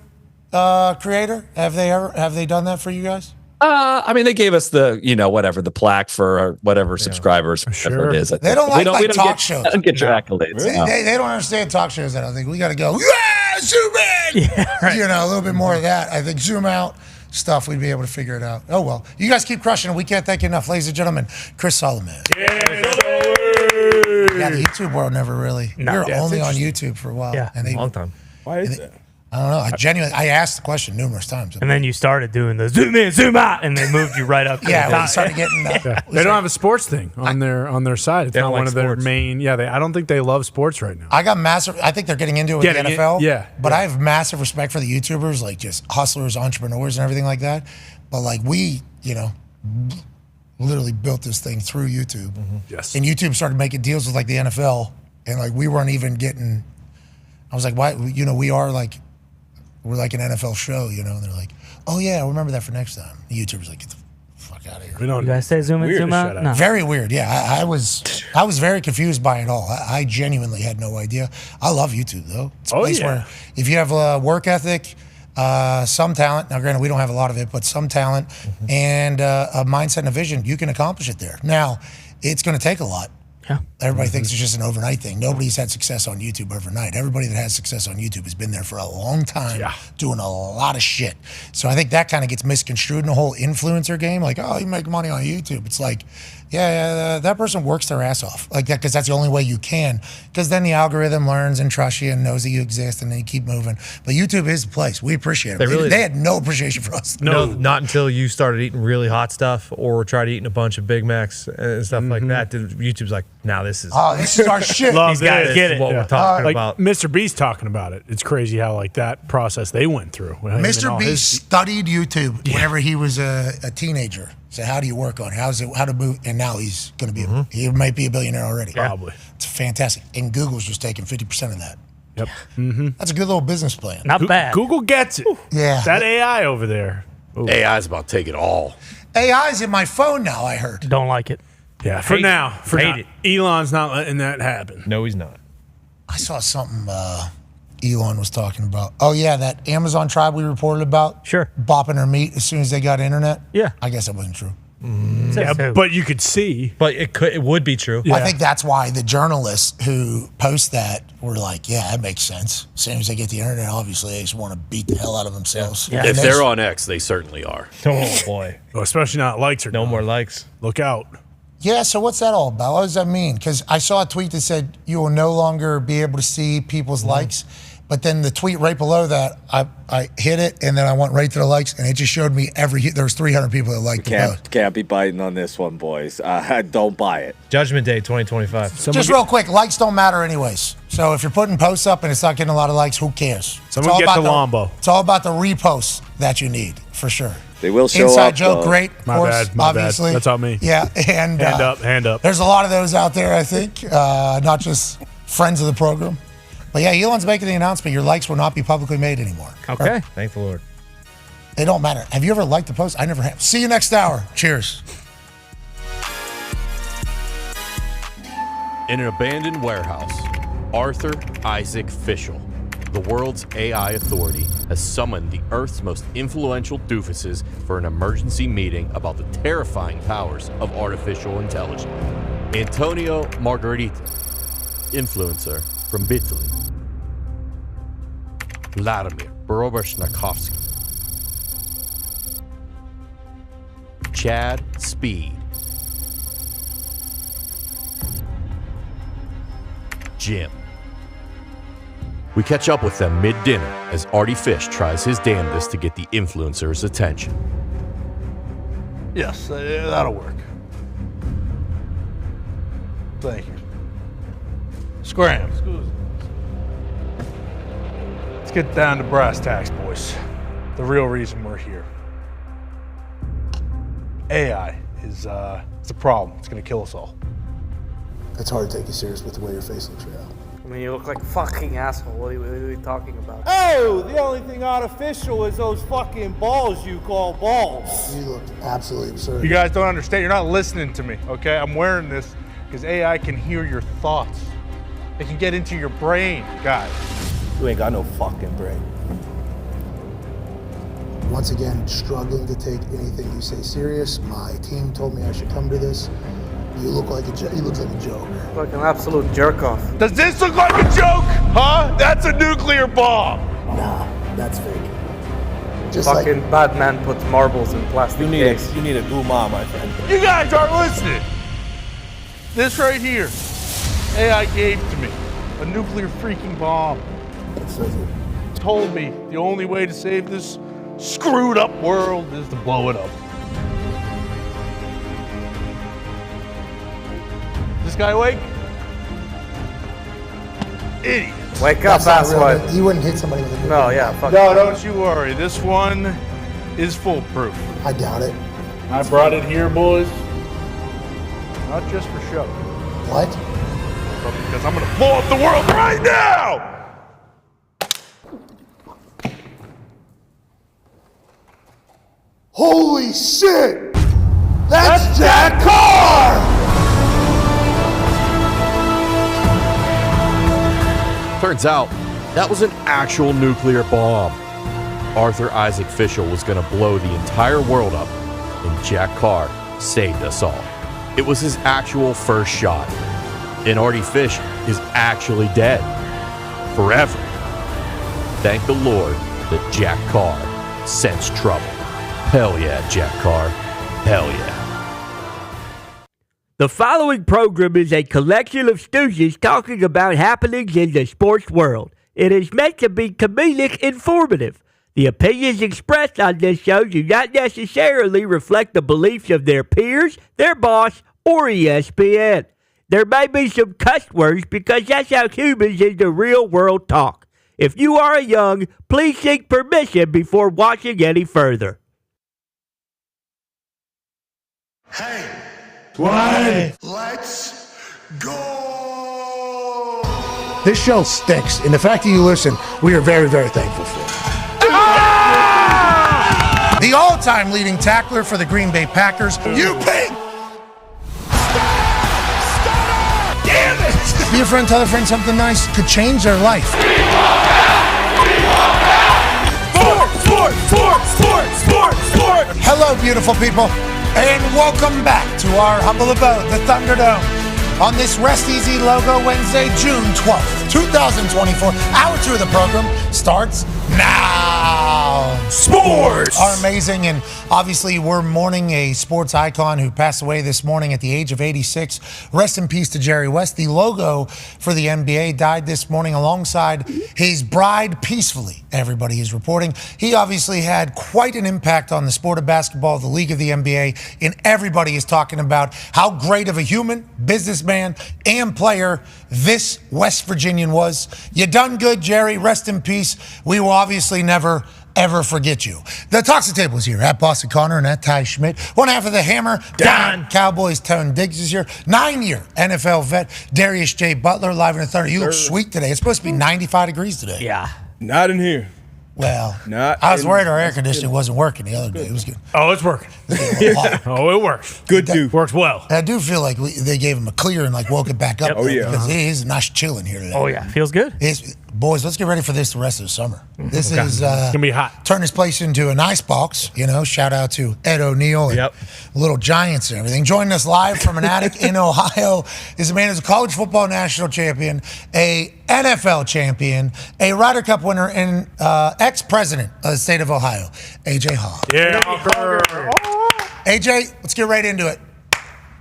Speaker 3: creator? Have they done that for you guys?
Speaker 13: I mean, they gave us the plaque for whatever subscribers, whatever it is.
Speaker 3: They don't like talk shows.
Speaker 13: Don't get your accolades.
Speaker 3: Really? They don't understand talk shows. I don't think we got to go. Zoom in. Yeah, right. A little bit more of that. I think zoom out stuff. We'd be able to figure it out. Oh well, you guys keep crushing it. We can't thank you enough, ladies and gentlemen. Chris Solomon.
Speaker 5: Yeah,
Speaker 3: the YouTube world never really. We were only on YouTube for a while.
Speaker 6: Yeah, a long time.
Speaker 7: Why is that?
Speaker 3: I don't know. I asked the question numerous times.
Speaker 4: And then you started doing the zoom in, zoom out, and they moved you right up to the top.
Speaker 3: We started getting
Speaker 5: They don't have a sports thing on their side. It's not one of their main. Yeah, I don't think they love sports right now.
Speaker 3: I got massive. I think they're getting into it with the NFL. But I have massive respect for the YouTubers, like just hustlers, entrepreneurs, and everything like that. But like we, literally built this thing through YouTube.
Speaker 5: Mm-hmm. Yes.
Speaker 3: And YouTube started making deals with like the NFL, and like we weren't even getting. I was like, why? We are like. We're like an NFL show, and they're like, oh, yeah, I'll remember that for next time. The YouTuber's like, get the fuck out of here.
Speaker 4: You guys say zoom in, zoom out? No.
Speaker 3: Very weird, yeah. I was very confused by it all. I genuinely had no idea. I love YouTube, though. It's a place where if you have a work ethic, some talent, now granted, we don't have a lot of it, but some talent, and a mindset and a vision, you can accomplish it there. Now, it's going to take a lot.
Speaker 4: Yeah.
Speaker 3: Everybody thinks it's just an overnight thing. Nobody's had success on YouTube overnight. Everybody that has success on YouTube has been there for a long time, doing a lot of shit. So I think that kind of gets misconstrued in the whole influencer game. Like, oh, you make money on YouTube. It's like, that person works their ass off like that because that's the only way you can. Because then the algorithm learns and trusts you and knows that you exist, and then you keep moving. But YouTube is the place. We appreciate it. They had no appreciation for us.
Speaker 6: No, not until you started eating really hot stuff or tried eating a bunch of Big Macs and stuff like that. YouTube's like, now this is
Speaker 3: our shit.
Speaker 5: These
Speaker 4: guys get it.
Speaker 6: What we're talking about.
Speaker 5: Mr. Beast talking about it. It's crazy how like that process they went through.
Speaker 3: Mr. Beast studied YouTube whenever he was a teenager. So how do you work on it? How to move? And now he's going to be, he might be a billionaire already.
Speaker 5: Probably.
Speaker 3: It's fantastic. And Google's just taking 50% of that.
Speaker 5: Yep.
Speaker 3: That's a good little business plan.
Speaker 4: Not bad.
Speaker 5: Google gets it.
Speaker 3: Yeah.
Speaker 5: That AI over there.
Speaker 9: AI is about to take it all.
Speaker 3: AI's in my phone now, I heard.
Speaker 4: Don't like it.
Speaker 5: Yeah, for now. Elon's not letting that happen.
Speaker 6: No, he's not.
Speaker 3: I saw something Elon was talking about. Oh, yeah, that Amazon tribe we reported about.
Speaker 4: Sure.
Speaker 3: Bopping their meat as soon as they got internet.
Speaker 4: Yeah.
Speaker 3: I guess that wasn't true.
Speaker 5: Yeah, but you could see.
Speaker 6: But it would be true.
Speaker 3: I think that's why the journalists who post that were like, yeah, that makes sense. As soon as they get the internet, obviously, they just want to beat the hell out of themselves.
Speaker 9: Yeah. If they're on X, they certainly are.
Speaker 6: Oh, boy.
Speaker 5: Well, especially not likes or
Speaker 6: no more likes.
Speaker 5: Look out.
Speaker 3: Yeah, so what's that all about? What does that mean? Because I saw a tweet that said you will no longer be able to see people's likes. But then the tweet right below that, I hit it, and then I went right to the likes, and it just showed me there was 300 people that liked the post.
Speaker 14: Can't be biting on this one, boys. Don't buy it.
Speaker 6: Judgment Day 2025.
Speaker 3: Just real quick, likes don't matter anyways. So if you're putting posts up and it's not getting a lot of likes, who cares?
Speaker 5: Someone get the Lambo.
Speaker 3: It's all about the reposts that you need, for sure.
Speaker 14: They will show
Speaker 3: Inside
Speaker 14: up.
Speaker 3: joke, great.
Speaker 5: My bad.
Speaker 3: Obviously.
Speaker 5: That's on me.
Speaker 3: Yeah, and
Speaker 5: hand up.
Speaker 3: There's a lot of those out there, I think, not just friends of the program. But yeah, Elon's making the announcement. Your likes will not be publicly made anymore.
Speaker 6: Okay. Thank the Lord.
Speaker 3: They don't matter. Have you ever liked the post? I never have. See you next hour. Cheers.
Speaker 9: In an abandoned warehouse, Arthur Isaac Fischel, the world's AI authority, has summoned the Earth's most influential doofuses for an emergency meeting about the terrifying powers of artificial intelligence. Antonio Margherita, influencer from Italy. Vladimir Borobashnakowski. Chad Speed. Jim. We catch up with them mid-dinner as Artie Fish tries his damnedest to get the influencer's attention.
Speaker 5: Yes, that'll work. Thank you. Scram. Let's get down to brass tacks, boys. The real reason we're here. AI is it's a problem. It's going to kill us all.
Speaker 3: It's hard to take you serious with the way your face looks right now.
Speaker 15: I mean, you look like a fucking asshole. What are you talking about?
Speaker 16: Oh, the only thing artificial is those fucking balls you call balls.
Speaker 3: You look absolutely absurd.
Speaker 5: You guys don't understand. You're not listening to me, okay? I'm wearing this because AI can hear your thoughts. It can get into your brain, guys.
Speaker 16: You ain't got no fucking brain.
Speaker 3: Once again, struggling to take anything you say serious. My team told me I should come to this. You look like a joke. He looks like a joke.
Speaker 15: Like an absolute jerk off.
Speaker 5: Does this look like a joke? Huh? That's a nuclear bomb.
Speaker 3: Nah, that's fake. Just
Speaker 15: fucking bad man puts marbles in plastic case.
Speaker 16: You need a guma, my friend.
Speaker 5: You guys aren't listening. This right here, AI gave to me a nuclear freaking bomb. Told me the only way to save this screwed up world is to blow it up. This guy awake? Idiot.
Speaker 15: Wake up, asswipe.
Speaker 3: You wouldn't hit somebody with a
Speaker 15: No, yeah, fuck.
Speaker 5: No, don't you worry. This one is foolproof.
Speaker 3: I doubt it.
Speaker 5: I brought it here, boys. Not just for show.
Speaker 3: What?
Speaker 5: But because I'm gonna blow up the world right now!
Speaker 3: Holy shit! That's Jack Carr!
Speaker 9: Turns out, that was an actual nuclear bomb. Arthur Isaac Fischel was going to blow the entire world up, and Jack Carr saved us all. It was his actual first shot. And Artie Fish is actually dead. Forever. Thank the Lord that Jack Carr sensed trouble. Hell yeah, Jack Carr. Hell yeah.
Speaker 1: The following program is a collection of stooges talking about happenings in the sports world. It is meant to be comedic informative. The opinions expressed on this show do not necessarily reflect the beliefs of their peers, their boss, or ESPN. There may be some cuss words because that's how humans in the real world talk. If you are young, please seek permission before watching any further.
Speaker 2: Hey, what? Let's go!
Speaker 3: This show stinks, and the fact that you listen, we are very, very thankful for. The all-time leading tackler for the Green Bay Packers, you pig!
Speaker 2: Damn it!
Speaker 3: Be a friend, tell a friend something nice could change their life.
Speaker 2: Sport!
Speaker 3: Hello, beautiful people, and welcome back to our humble abode, the Thunderdome, on this Rest Easy Logo Wednesday, June 12th, 2024. Hour 2 of the program, starts now.
Speaker 2: Sports
Speaker 3: are amazing, and obviously we're mourning a sports icon who passed away this morning at the age of 86. Rest in peace to Jerry West. The logo for the NBA died this morning alongside his bride peacefully, everybody is reporting. He obviously had quite an impact on the sport of basketball, the league of the NBA, and everybody is talking about how great of a human, businessman, and player this West Virginian was. You done good, Jerry. Rest in peace. We will obviously never, ever forget you. The Toxic Table is here at Boston Connor and at Ty Schmidt. One half of the Hammer, Dahn. Cowboys, Tone Diggs is here. 9-year NFL vet, Darius J. Butler, live in the thunder. You look sweet today. It's supposed to be 95 degrees today.
Speaker 1: Yeah.
Speaker 7: Not in here.
Speaker 3: Well, I was worried our air conditioning wasn't working the other day. It was good.
Speaker 5: Oh, it's working. Oh, it works.
Speaker 7: Good dude.
Speaker 5: Works well.
Speaker 3: I do feel like they gave him a clear and woke it back up.
Speaker 7: Oh, yeah.
Speaker 3: Because it is nice chilling here today.
Speaker 4: Oh, yeah. Feels good.
Speaker 3: Boys, let's get ready for this the rest of the summer. This is
Speaker 5: going to be hot.
Speaker 3: Turn this place into an ice box. Shout out to Ed O'Neill and Little Giants and everything. Joining us live from an attic in Ohio is a man who's a college football national champion, a NFL champion, a Ryder Cup winner, and ex-president of the state of Ohio, AJ Hall.
Speaker 5: Yeah.
Speaker 3: AJ, let's get right into it.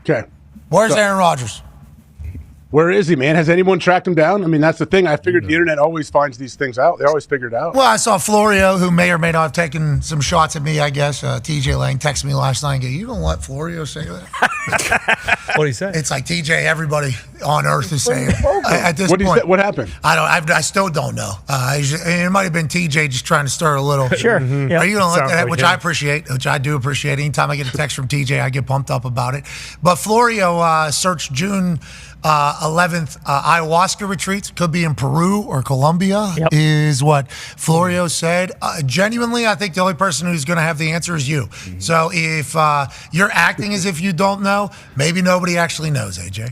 Speaker 17: Okay.
Speaker 3: Where's Aaron Rodgers?
Speaker 17: Where is he, man? Has anyone tracked him down? I mean, that's the thing. I figured the internet always finds these things out. They always figure it out.
Speaker 3: Well, I saw Florio, who may or may not have taken some shots at me, I guess. TJ Lang texted me last night and go, you don't let Florio say that?
Speaker 6: What did he say?
Speaker 3: It's like, TJ, everybody on earth is saying at this
Speaker 17: What
Speaker 3: point.
Speaker 17: What happened?
Speaker 3: I still don't know. It might have been TJ just trying to stir a little.
Speaker 4: Sure.
Speaker 3: Are you going to let that, which I appreciate, which I do appreciate. Anytime I get a text from TJ, I get pumped up about it. But Florio searched June 11th ayahuasca retreats, could be in Peru or Colombia, is what Florio said. Genuinely, I think the only person who's going to have the answer is you. So if you're acting as if you don't know, maybe nobody actually knows, AJ.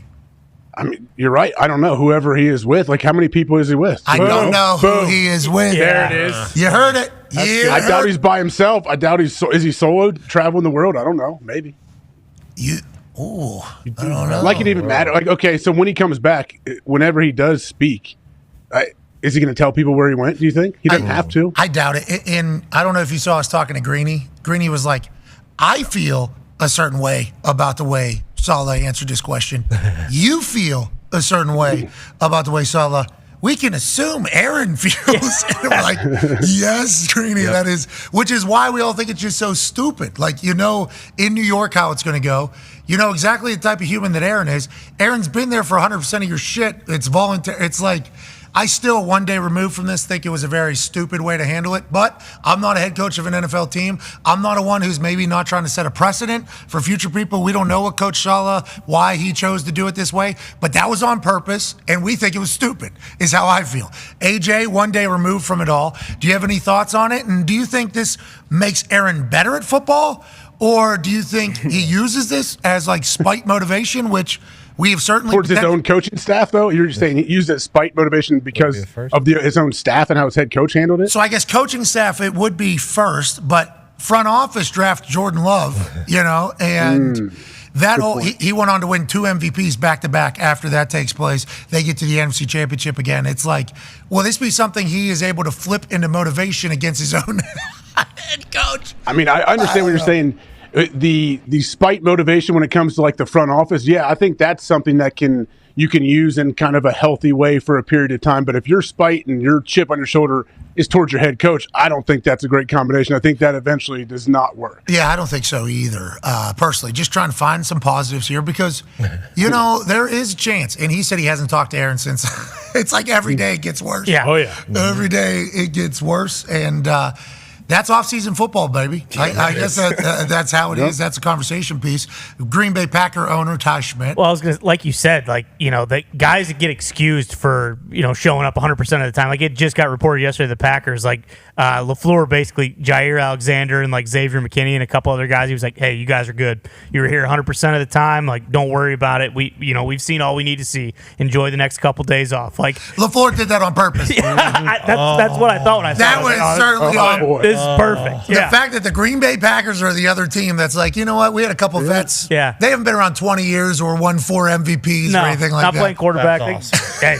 Speaker 17: I mean, you're right. I don't know. Whoever he is with, how many people is he with?
Speaker 3: I don't know who he is with.
Speaker 5: There it is.
Speaker 3: You heard it.
Speaker 17: I doubt he's by himself. I doubt is he soloed, traveling the world? I don't know. Maybe.
Speaker 3: I don't know.
Speaker 17: Like it even matter. Okay, so when he comes back, whenever he does speak, is he going to tell people where he went, do you think? He doesn't have to.
Speaker 3: I doubt it. And I don't know if you saw us talking to Greeny. Greeny was like, I feel a certain way about the way Saleh answered this question. You feel a certain way about the way Saleh. We can assume Aaron feels. And we're like, yes, Greeny, that is. Which is why we all think it's just so stupid. In New York how it's going to go. You know exactly the type of human that Aaron is. Aaron's been there for 100% of your shit. It's voluntary. It's like, I still, one day removed from this, think it was a very stupid way to handle it. But I'm not a head coach of an NFL team. I'm not a one who's maybe not trying to set a precedent for future people. We don't know what Coach Saleh, why he chose to do it this way. But that was on purpose, and we think it was stupid, is how I feel. AJ, one day removed from it all. Do you have any thoughts on it? And do you think this makes Aaron better at football? Or do you think he uses this as spite motivation, which we have certainly
Speaker 17: towards his own coaching staff, though? You're just saying he used it as spite motivation because of his own staff and how his head coach handled it?
Speaker 3: So I guess coaching staff, it would be first, but front office draft Jordan Love, and that whole he went on to win 2 MVPs back-to-back after that takes place. They get to the NFC Championship again. It's like, will this be something he is able to flip into motivation against his own head coach?
Speaker 17: I mean, I understand what you're saying. The spite motivation when it comes to the front office, yeah, I think that's something that you can use in kind of a healthy way for a period of time. But if your spite and your chip on your shoulder is towards your head coach, I don't think that's a great combination. I think that eventually does not work.
Speaker 3: Yeah, I don't think so either. Personally, just trying to find some positives here because, there is a chance. And he said he hasn't talked to Aaron since. It's like every day it gets worse.
Speaker 5: Yeah. Oh, yeah.
Speaker 3: Every day it gets worse. And, that's off-season football, baby. I guess that's how it is. That's a conversation piece. Green Bay Packer owner Ty Schmidt.
Speaker 4: Well, I was gonna, like you said, the guys that get excused for showing up 100% of the time. It just got reported yesterday. The Packers, LaFleur, basically Jair Alexander and Xavier McKinney and a couple other guys. He was like, "Hey, you guys are good. You were here 100% of the time. Don't worry about it. We've seen all we need to see. Enjoy the next couple days off."
Speaker 3: LaFleur did that on purpose.
Speaker 4: That's what I thought when I saw
Speaker 3: that
Speaker 4: it.
Speaker 3: was certainly on.
Speaker 4: This This is perfect.
Speaker 3: The fact that the Green Bay Packers are the other team that's like, you know what? We had a couple vets.
Speaker 4: Yeah.
Speaker 3: They haven't been around 20 years or won 4 MVPs or anything like that.
Speaker 4: Not playing quarterback.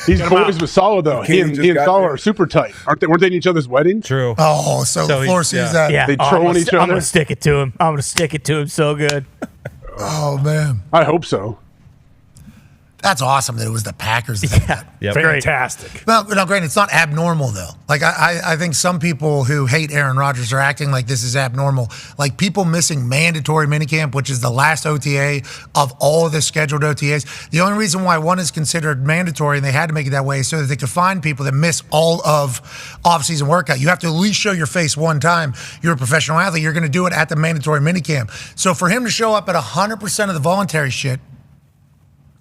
Speaker 17: These boys with Salah, though. He and Salah are super tight. Weren't they in each other's weddings?
Speaker 6: True.
Speaker 3: Oh, so LaFleur sees that.
Speaker 4: Yeah.
Speaker 17: They troll each other.
Speaker 4: I'm going to stick it to him. I'm going to stick it to him so good.
Speaker 3: Oh, man.
Speaker 17: I hope so.
Speaker 3: That's awesome that it was the Packers that did that.
Speaker 6: Yep.
Speaker 5: Fantastic.
Speaker 3: Well, granted, it's not abnormal, though. Like, I think some people who hate Aaron Rodgers are acting like this is abnormal. Like, people missing mandatory minicamp, which is the last OTA of all of the scheduled OTAs. The only reason why one is considered mandatory, and they had to make it that way, is so that they could find people that miss all of off-season workout. You have to at least show your face one time. You're a professional athlete. You're going to do it at the mandatory minicamp. So for him to show up at 100% of the voluntary shit,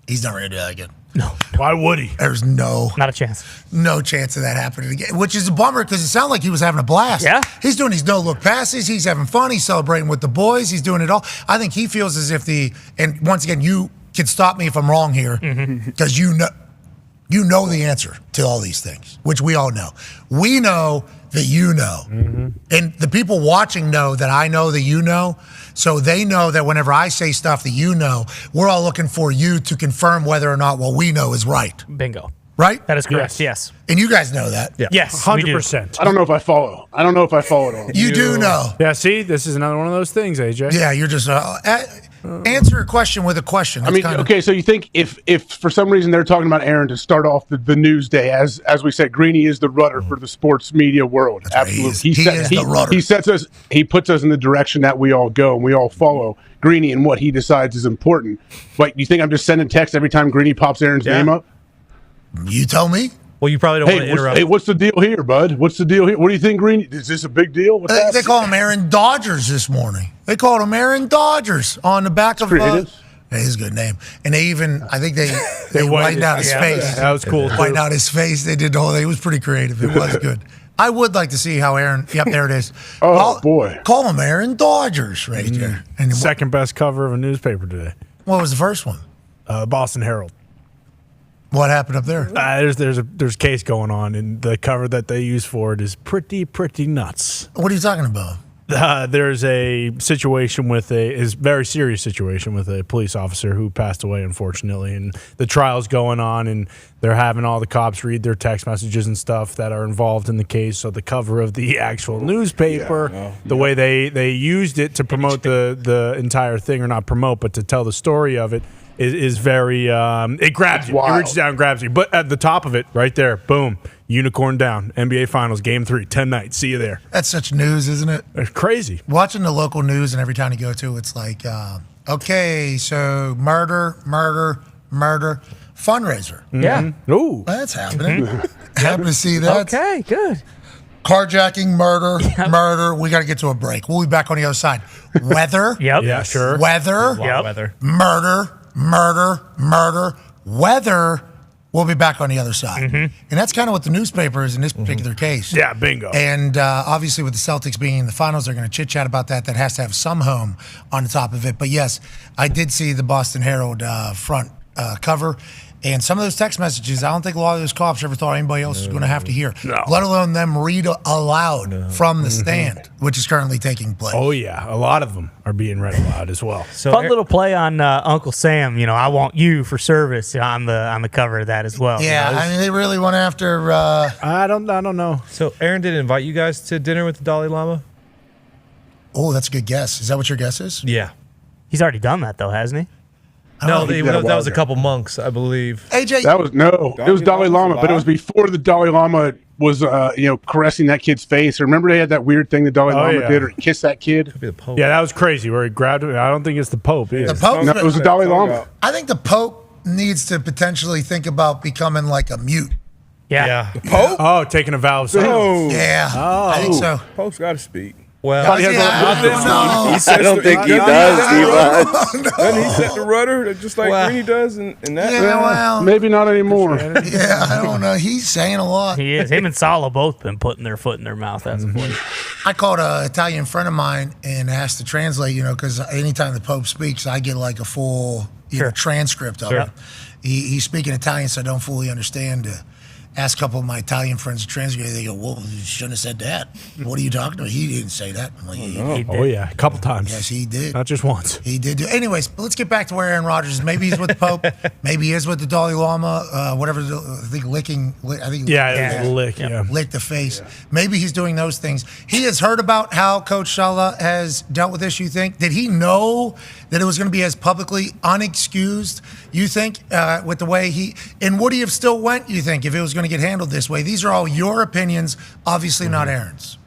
Speaker 3: he's not ready to do that again.
Speaker 4: No.
Speaker 5: Why would he?
Speaker 3: There's
Speaker 4: Not a chance.
Speaker 3: no chance of that happening again, which is a bummer because it sounded like he was having a blast.
Speaker 4: Yeah.
Speaker 3: He's doing these no-look passes. He's having fun. He's celebrating with the boys. He's doing it all. I think he feels as if and once again, you can stop me if I'm wrong here because you know the answer to all these things, which we all know. We know that you know. And the people watching know that I know that you know. So they know that whenever I say stuff that you know, we're all looking for you to confirm whether or not what we know is right.
Speaker 4: Bingo.
Speaker 3: Right?
Speaker 4: That is correct. Yes.
Speaker 3: And you guys know that.
Speaker 6: Yeah.
Speaker 4: Yes.
Speaker 5: 100%.
Speaker 17: I don't know if I follow. I don't know if I follow it all.
Speaker 3: You do know.
Speaker 5: Yeah, see, this is another one of those things, AJ.
Speaker 3: Yeah, you're just answer a question with a question.
Speaker 17: I mean, okay, so you think if for some reason they're talking about Aaron to start off the news day, as we said, Greeny is the rudder for the sports media world.
Speaker 3: That's right,
Speaker 17: Absolutely.
Speaker 3: he is the rudder.
Speaker 17: He sets us, he puts us in the direction that we all go and we all follow Greeny and what he decides is important. But you think I'm just sending text every time Greeny pops Aaron's name up?
Speaker 3: You tell me.
Speaker 6: Well, you probably don't want to interrupt.
Speaker 17: Hey, what's the deal here, bud? What's the deal here? What do you think, Greeny? Is this a big deal? What's
Speaker 3: They call him Aaron Dodgers this morning. They called him Aaron Dodgers on the back of
Speaker 17: creative.
Speaker 3: That is a good name. And they even, I think they whitened out his face.
Speaker 5: That was cool.
Speaker 3: Whitened out his face. They did the whole thing. It was pretty creative. It was good. I would like to see how Aaron, yep, there it is.
Speaker 17: Boy.
Speaker 3: Call him Aaron Dodgers right there. And
Speaker 5: Second best cover of a newspaper today.
Speaker 3: what was the first one?
Speaker 5: Boston Herald.
Speaker 3: What happened up there?
Speaker 5: There's a case going on, and the cover that they use for it is pretty nuts.
Speaker 3: What are you talking about?
Speaker 5: There's a situation very serious situation with a police officer who passed away, unfortunately, and the trial's going on, and they're having all the cops read their text messages and stuff that are involved in the case. So the cover of the actual newspaper, the way they used it to promote the entire thing, or not promote, but to tell the story of it, is very it grabs you. It reaches down and grabs you. But at the top of it, right there, boom, unicorn down. NBA Finals, Game 3, 10 nights. See you there.
Speaker 3: That's such news, isn't it?
Speaker 5: It's crazy.
Speaker 3: Watching the local news, and every town you go to, it's like, okay, so murder, fundraiser.
Speaker 4: Yeah.
Speaker 5: Ooh.
Speaker 3: That's happening. Happy to see that.
Speaker 4: Okay, good.
Speaker 3: Carjacking, murder. We got to get to a break. We'll be back on the other side. Weather.
Speaker 4: Yep.
Speaker 5: Yeah, sure.
Speaker 3: Weather.
Speaker 6: Weather.
Speaker 3: Murder. Weather. We'll be back on the other side. And that's kind of what the newspaper is in this particular case.
Speaker 5: Yeah, bingo.
Speaker 3: And obviously with the Celtics being in the finals, they're going to chit-chat about that. That has to have some home on the top of it. But yes, I did see the Boston Herald front cover. And some of those text messages, I don't think a lot of those cops ever thought anybody else was going to have to hear, let alone them read aloud from the stand, which is currently taking place.
Speaker 5: Oh, yeah. A lot of them are being read aloud as well.
Speaker 4: So fun little play on Uncle Sam. I want you for service on the cover of that as well.
Speaker 3: Yeah, I mean, they really went after.
Speaker 5: I don't know.
Speaker 6: So Aaron did invite you guys to dinner with the Dalai Lama?
Speaker 3: Oh, that's a good guess. Is that what your guess is?
Speaker 6: Yeah.
Speaker 4: He's already done that, though, hasn't he?
Speaker 6: No, that was a couple monks, I believe.
Speaker 3: AJ,
Speaker 17: it was Dalai Lama, but it was before the Dalai Lama was caressing that kid's face. Remember they had that weird thing the Dalai Lama did, or he kissed that kid.
Speaker 6: Could be the Pope.
Speaker 5: Yeah, that was crazy. Where he grabbed it. I don't think it's the Pope.
Speaker 3: The Pope.
Speaker 17: No, it was the Dalai Lama.
Speaker 3: I think the Pope needs to potentially think about becoming like a mute.
Speaker 4: Yeah.
Speaker 7: The Pope?
Speaker 5: Oh, taking a vow of silence.
Speaker 3: Yeah, I think so.
Speaker 7: Pope's got to speak.
Speaker 6: Well,
Speaker 3: I
Speaker 14: don't think he does, Steve.
Speaker 7: Doesn't he set the rudder just like Greeny does? And that?
Speaker 3: Yeah, well,
Speaker 17: maybe not anymore.
Speaker 3: Yeah, I don't know. He's saying a lot.
Speaker 4: He is. Him and Salah both been putting their foot in their mouth. That's the point.
Speaker 3: I called an Italian friend of mine and asked to translate, because anytime the Pope speaks, I get like a full transcript of it. He's speaking Italian, so I don't fully understand asked a couple of my Italian friends to translate. They go, well, you shouldn't have said that. What are you talking about? He didn't say that. I'm like,
Speaker 5: yeah, a couple times.
Speaker 3: Yes, he did.
Speaker 5: Not just once.
Speaker 3: He did. Anyways, let's get back to where Aaron Rodgers is. Maybe he's with the Pope. Maybe he is with the Dalai Lama. Whatever. I think licking.
Speaker 5: Lick
Speaker 3: the face. Maybe he's doing those things. He has heard about how Coach Salah has dealt with this. You think? Did he know that it was going to be as publicly unexcused? You think with the way and would he have still went? You think if it was going to get handled this way? These are all your opinions, obviously not Aaron's.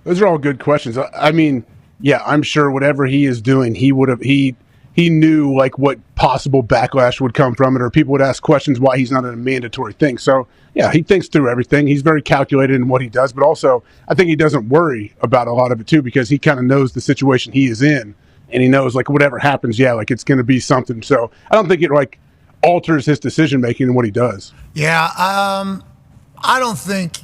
Speaker 17: Those are all good questions. I mean, yeah, I'm sure whatever he is doing, he would have he knew like what possible backlash would come from it, or people would ask questions why he's not a mandatory thing. So yeah, he thinks through everything. He's very calculated in what he does, but also I think he doesn't worry about a lot of it too, because he kind of knows the situation he is in, and he knows like whatever happens, like it's going to be something. So I don't think it like alters his decision making and what he does.
Speaker 3: Yeah, I don't think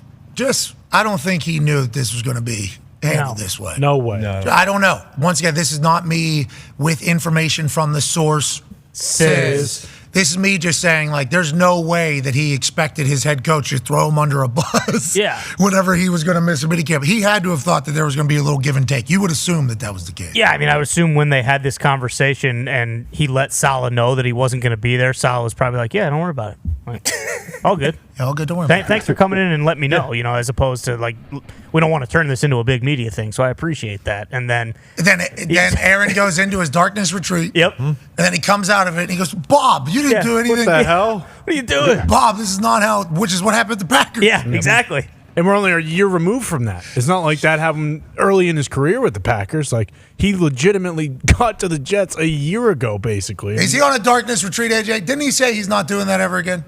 Speaker 3: he knew that this was going to be handled this way.
Speaker 5: No way.
Speaker 3: No. I don't know. Once again, this is not me with information from the source. Says. This is me just saying, like, there's no way that he expected his head coach to throw him under a bus whenever he was going to miss a minicamp. He had to have thought that there was going to be a little give and take. You would assume that was the case.
Speaker 4: Yeah, I mean, I would assume when they had this conversation and he let Salah know that he wasn't going to be there, Salah was probably like, yeah, don't worry about it. Like, all good.
Speaker 3: All good, don't worry about it.
Speaker 4: Thanks for coming in and letting me know, as opposed to, like, we don't want to turn this into a big media thing, so I appreciate that. And then
Speaker 3: Aaron goes into his darkness retreat.
Speaker 4: Yep.
Speaker 3: And then he comes out of it and he goes, Bob, you didn't do anything.
Speaker 5: What the hell?
Speaker 4: What are you doing?
Speaker 3: Bob, this is not how, which is what happened at the Packers.
Speaker 4: Yeah, exactly.
Speaker 5: And we're only a year removed from that. It's not like that happened early in his career with the Packers. Like, he legitimately got to the Jets a year ago, basically.
Speaker 3: Is he on a darkness retreat, AJ? Didn't he say he's not doing that ever again?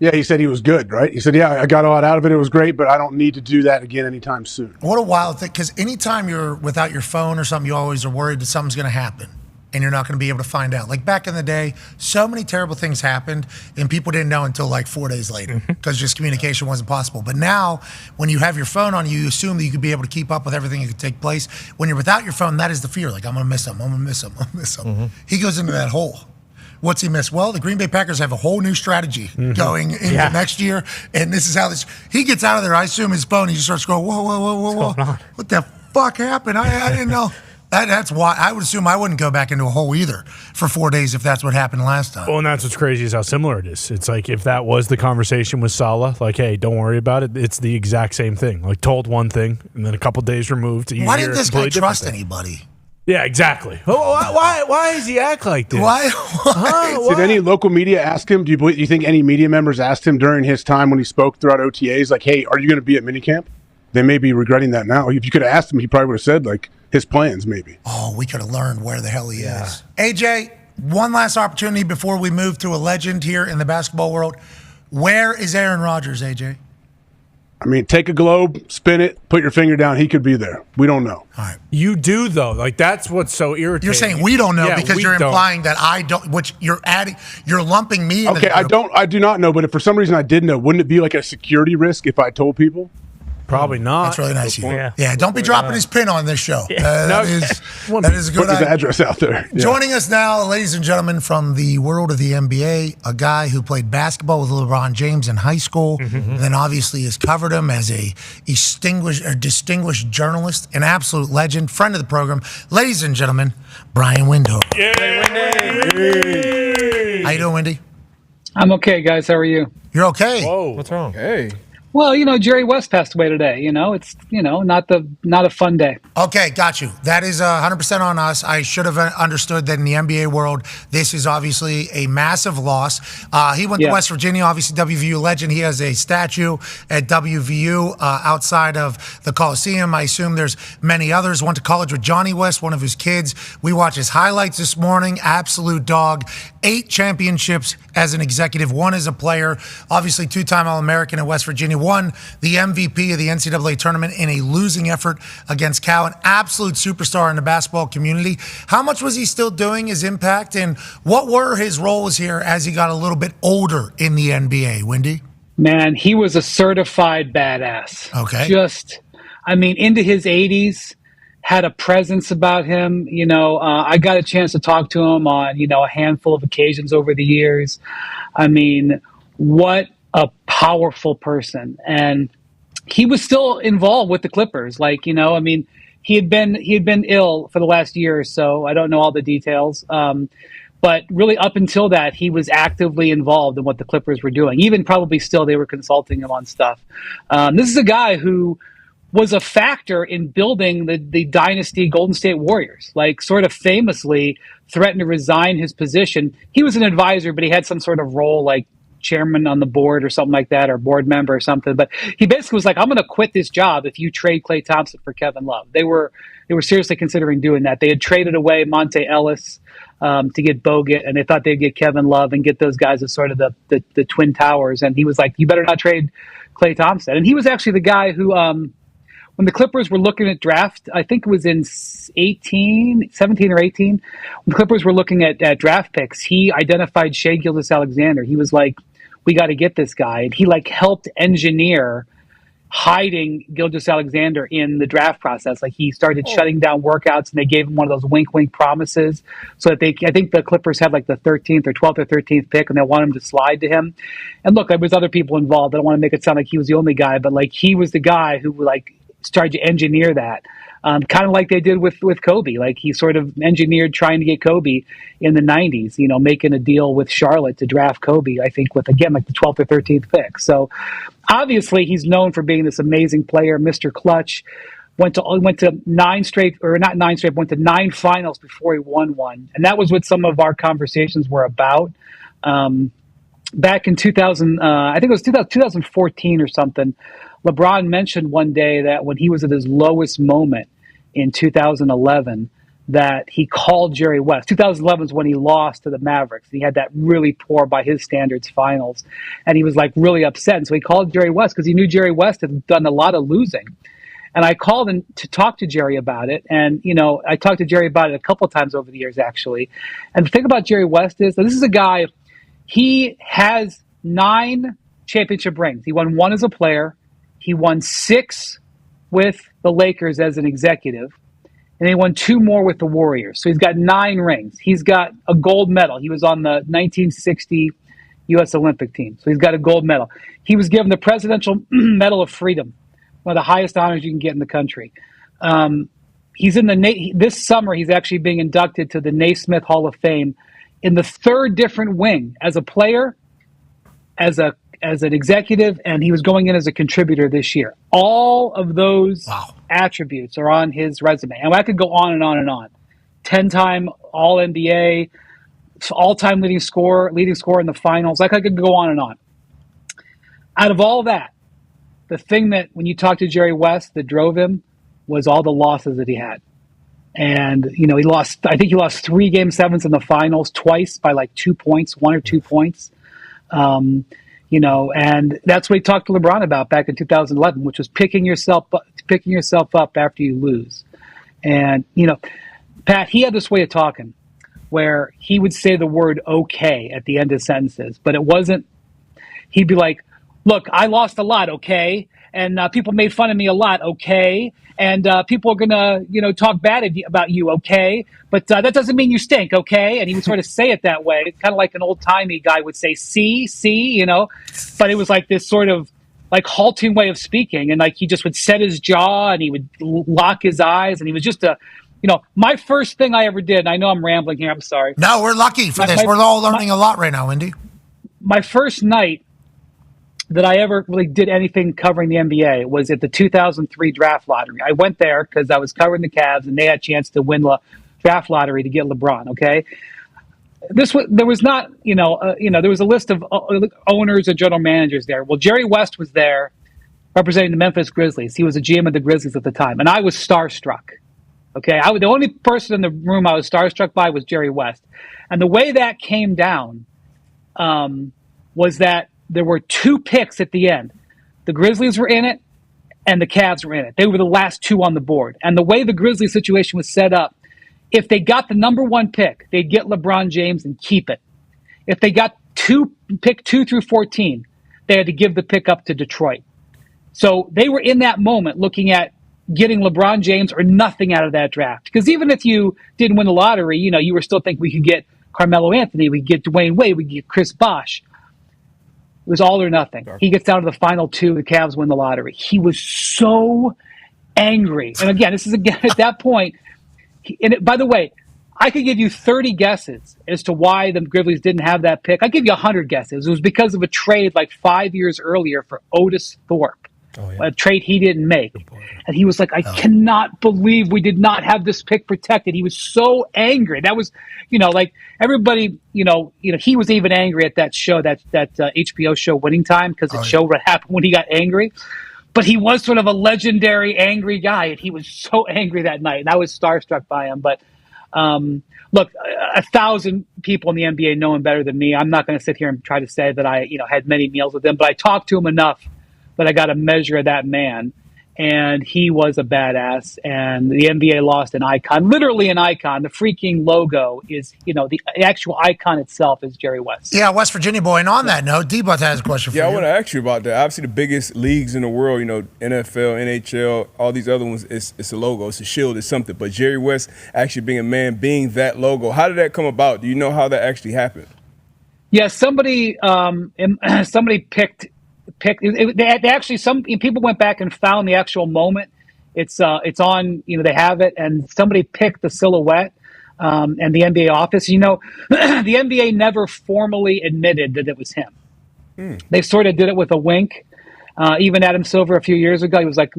Speaker 17: Yeah, he said he was good, right? He said, I got a lot out of it. It was great, but I don't need to do that again anytime soon.
Speaker 3: What a wild thing, because anytime you're without your phone or something, you always are worried that something's going to happen, and you're not going to be able to find out. Like back in the day, so many terrible things happened, and people didn't know until like 4 days later, because just communication wasn't possible. But now, when you have your phone on you, you assume that you could be able to keep up with everything that could take place. When you're without your phone, that is the fear. Like, I'm going to miss him, I'm going to miss him, I'm going to miss him. He goes into that hole. What's he missed? Well, the Green Bay Packers have a whole new strategy going into next year, and this is how he gets out of there. I assume his phone, he just starts going, whoa. What the fuck happened? I didn't know. That's why I would assume I wouldn't go back into a hole either for 4 days if that's what happened last time.
Speaker 5: Well, and that's what's crazy is how similar it is. It's like if that was the conversation with Salah, like, hey, don't worry about it. It's the exact same thing. Like, told one thing, and then a couple days removed.
Speaker 3: Why didn't this guy trust anybody?
Speaker 5: Yeah, exactly. Why does he act like this?
Speaker 3: Why?
Speaker 17: Did any local media ask him? Do you think any media members asked him during his time when he spoke throughout OTAs, like, hey, are you going to be at minicamp? They may be regretting that now. If you could have asked him, he probably would have said, like, his plans maybe.
Speaker 3: Oh, we could have learned where the hell he is. AJ, one last opportunity before we move to a legend here in the basketball world. Where is Aaron Rodgers, AJ?
Speaker 17: I mean, take a globe, spin it, put your finger down. He could be there. We don't know.
Speaker 3: All right.
Speaker 5: You do, though. Like, that's what's so irritating.
Speaker 3: You're saying we don't know because you're implying that I don't, which you're adding, you're lumping me into
Speaker 17: I do not know, but if for some reason I did know, wouldn't it be like a security risk if I told people?
Speaker 5: Probably not.
Speaker 3: That's really nice of you. Yeah, don't be dropping his pin on this show. That is a good
Speaker 17: Put his address out there. Yeah.
Speaker 3: Joining us now, ladies and gentlemen, from the world of the NBA, a guy who played basketball with LeBron James in high school, and then obviously has covered him as a distinguished journalist, an absolute legend, friend of the program. Ladies and gentlemen, Brian Windhorst.
Speaker 5: Wendy.
Speaker 3: How you doing, Wendy?
Speaker 18: I'm okay, guys. How are you?
Speaker 3: You're okay.
Speaker 5: Whoa.
Speaker 6: What's wrong?
Speaker 5: Hey.
Speaker 18: Well, Jerry West passed away today. It's not a fun day.
Speaker 3: Okay, got you. That is 100% on us. I should have understood that in the NBA world, this is obviously a massive loss. He went to West Virginia, obviously WVU legend. He has a statue at WVU outside of the Coliseum. I assume there's many others. Went to college with Johnny West, one of his kids. We watched his highlights this morning. Absolute dog. 8 championships as an executive, 1 as a player. Obviously, 2-time All-American at West Virginia. Won the MVP of the NCAA tournament in a losing effort against Cal. An absolute superstar in the basketball community. How much was he still doing his impact, and what were his roles here as he got a little bit older in the NBA, Wendy?
Speaker 18: Man, he was a certified badass.
Speaker 3: Okay.
Speaker 18: Into his 80s, had a presence about him. I got a chance to talk to him on, a handful of occasions over the years. What a powerful person, and he was still involved with the Clippers. Like, I mean, he had been ill for the last year or so. I don't know all the details. But really, up until that, he was actively involved in what the Clippers were doing. Even probably still, they were consulting him on stuff. This is a guy who was a factor in building the dynasty Golden State Warriors, like sort of famously threatened to resign his position. He was an advisor, but he had some sort of role like chairman on the board or something like that, or board member or something. But he basically was like, I'm going to quit this job if you trade Klay Thompson for Kevin Love. They were seriously considering doing that. They had traded away Monte Ellis to get Bogut, and they thought they'd get Kevin Love and get those guys as sort of the Twin Towers. And he was like, you better not trade Klay Thompson. And he was actually the guy who, when the Clippers were looking at draft, I think it was in 17 or 18, when the Clippers were looking at draft picks, he identified Shai Gilgeous-Alexander. He was like, we got to get this guy. And he like helped engineer hiding Gilgeous-Alexander in the draft process. Like he started shutting down workouts, and they gave him one of those wink promises so that I think the Clippers had like the 13th or 12th or 13th pick, and they wanted him to slide to him. And look, there was other people involved. I don't want to make it sound like he was the only guy, but like he was the guy who like started to engineer that. Kind of like they did with Kobe. Like he sort of engineered trying to get Kobe in the 90s, making a deal with Charlotte to draft Kobe, I think with, again, like the 12th or 13th pick. So obviously he's known for being this amazing player, Mr. Clutch. Went to 9 finals before he won one. And that was what some of our conversations were about. Back in 2000, I think it was 2014 or something, LeBron mentioned one day that when he was at his lowest moment in 2011, that he called Jerry West. 2011 was when he lost to the Mavericks. He had that really poor, by his standards, finals. And he was like really upset. And so he called Jerry West because he knew Jerry West had done a lot of losing. And I called him to talk to Jerry about it. And, I talked to Jerry about it a couple of times over the years, actually. And the thing about Jerry West is that this is a guy, he has 9 championship rings. He won 1 as a player. He won 6 with the Lakers as an executive, and he won 2 more with the Warriors. So he's got 9 rings. He's got a gold medal. He was on the 1960 U.S. Olympic team, so he's got a gold medal. He was given the Presidential Medal of Freedom, one of the highest honors you can get in the country. He's in this summer. He's actually being inducted to the Naismith Hall of Fame in the 3rd different wing as a player, as an executive, and he was going in as a contributor this year. All of those attributes are on his resume. And I could go on and on and on. 10-time All-NBA, all-time leading scorer in the finals. Like I could go on and on. Out of all that, the thing that when you talk to Jerry West that drove him was all the losses that he had. And, he lost 3 Game 7s in the finals twice by like 2 points, 1 or 2 points. And that's what he talked to LeBron about back in 2011, which was picking yourself up after you lose. And, Pat, he had this way of talking where he would say the word okay at the end of sentences, but it wasn't, he'd be like, look, I lost a lot, okay? And people made fun of me a lot, okay? And people are going to, talk bad about you, okay? But that doesn't mean you stink, okay? And he would sort of say it that way. It's kind of like an old-timey guy would say, see, But it was like this sort of like halting way of speaking. And like he just would set his jaw and he would lock his eyes. And he was just my first thing I ever did, and I know I'm rambling here, I'm sorry.
Speaker 3: No, we're lucky for this. We're all learning a lot right now, Indy.
Speaker 18: My first night that I ever really did anything covering the NBA was at the 2003 draft lottery. I went there because I was covering the Cavs, and they had a chance to win the draft lottery to get LeBron. Okay, there was not, there was a list of owners and general managers there. Well, Jerry West was there representing the Memphis Grizzlies. He was a GM of the Grizzlies at the time, and I was starstruck. Okay, the only person in the room I was starstruck by was Jerry West, and the way that came down was that there were 2 picks at the end. The Grizzlies were in it, and the Cavs were in it. They were the last 2 on the board. And the way the Grizzlies situation was set up, if they got the number 1 pick, they'd get LeBron James and keep it. If they got pick 2 through 14, they had to give the pick up to Detroit. So they were in that moment looking at getting LeBron James or nothing out of that draft. Because even if you didn't win the lottery, you were still thinking we could get Carmelo Anthony, we could get Dwayne Wade, we could get Chris Bosh. It was all or nothing. He gets down to the final two. The Cavs win the lottery. He was so angry. And again, this is again at that point. By the way, I could give you 30 guesses as to why the Grizzlies didn't have that pick. I give you 100 guesses. It was because of a trade like 5 years earlier for Otis Thorpe, a trade he didn't make. And he was like, I cannot believe we did not have this pick protected. He was so angry. That was, like everybody, he was even angry at that show, that HBO show Winning Time, because it showed what happened when he got angry. But he was sort of a legendary angry guy, and he was so angry that night. And I was starstruck by him. But look, 1,000 people in the NBA know him better than me. I'm not going to sit here and try to say that I, had many meals with him, but I talked to him enough that I got a measure of that man. And he was a badass, and the NBA lost an icon, literally an icon. The freaking logo is, the actual icon itself is Jerry West.
Speaker 3: Yeah, West Virginia boy. And on that note, D-Butt has a question for you.
Speaker 7: Yeah, I want to ask you about that. Obviously, the biggest leagues in the world, NFL, NHL, all these other ones, it's a logo, it's a shield, it's something. But Jerry West actually being a man, being that logo, how did that come about? Do you know how that actually happened?
Speaker 18: Yeah, somebody picked. They actually, some people went back and found the actual moment. It's on, they have it, and somebody picked the silhouette, and the NBA office. The NBA never formally admitted that it was him. They sort of did it with a wink. Even Adam Silver a few years ago, he was like,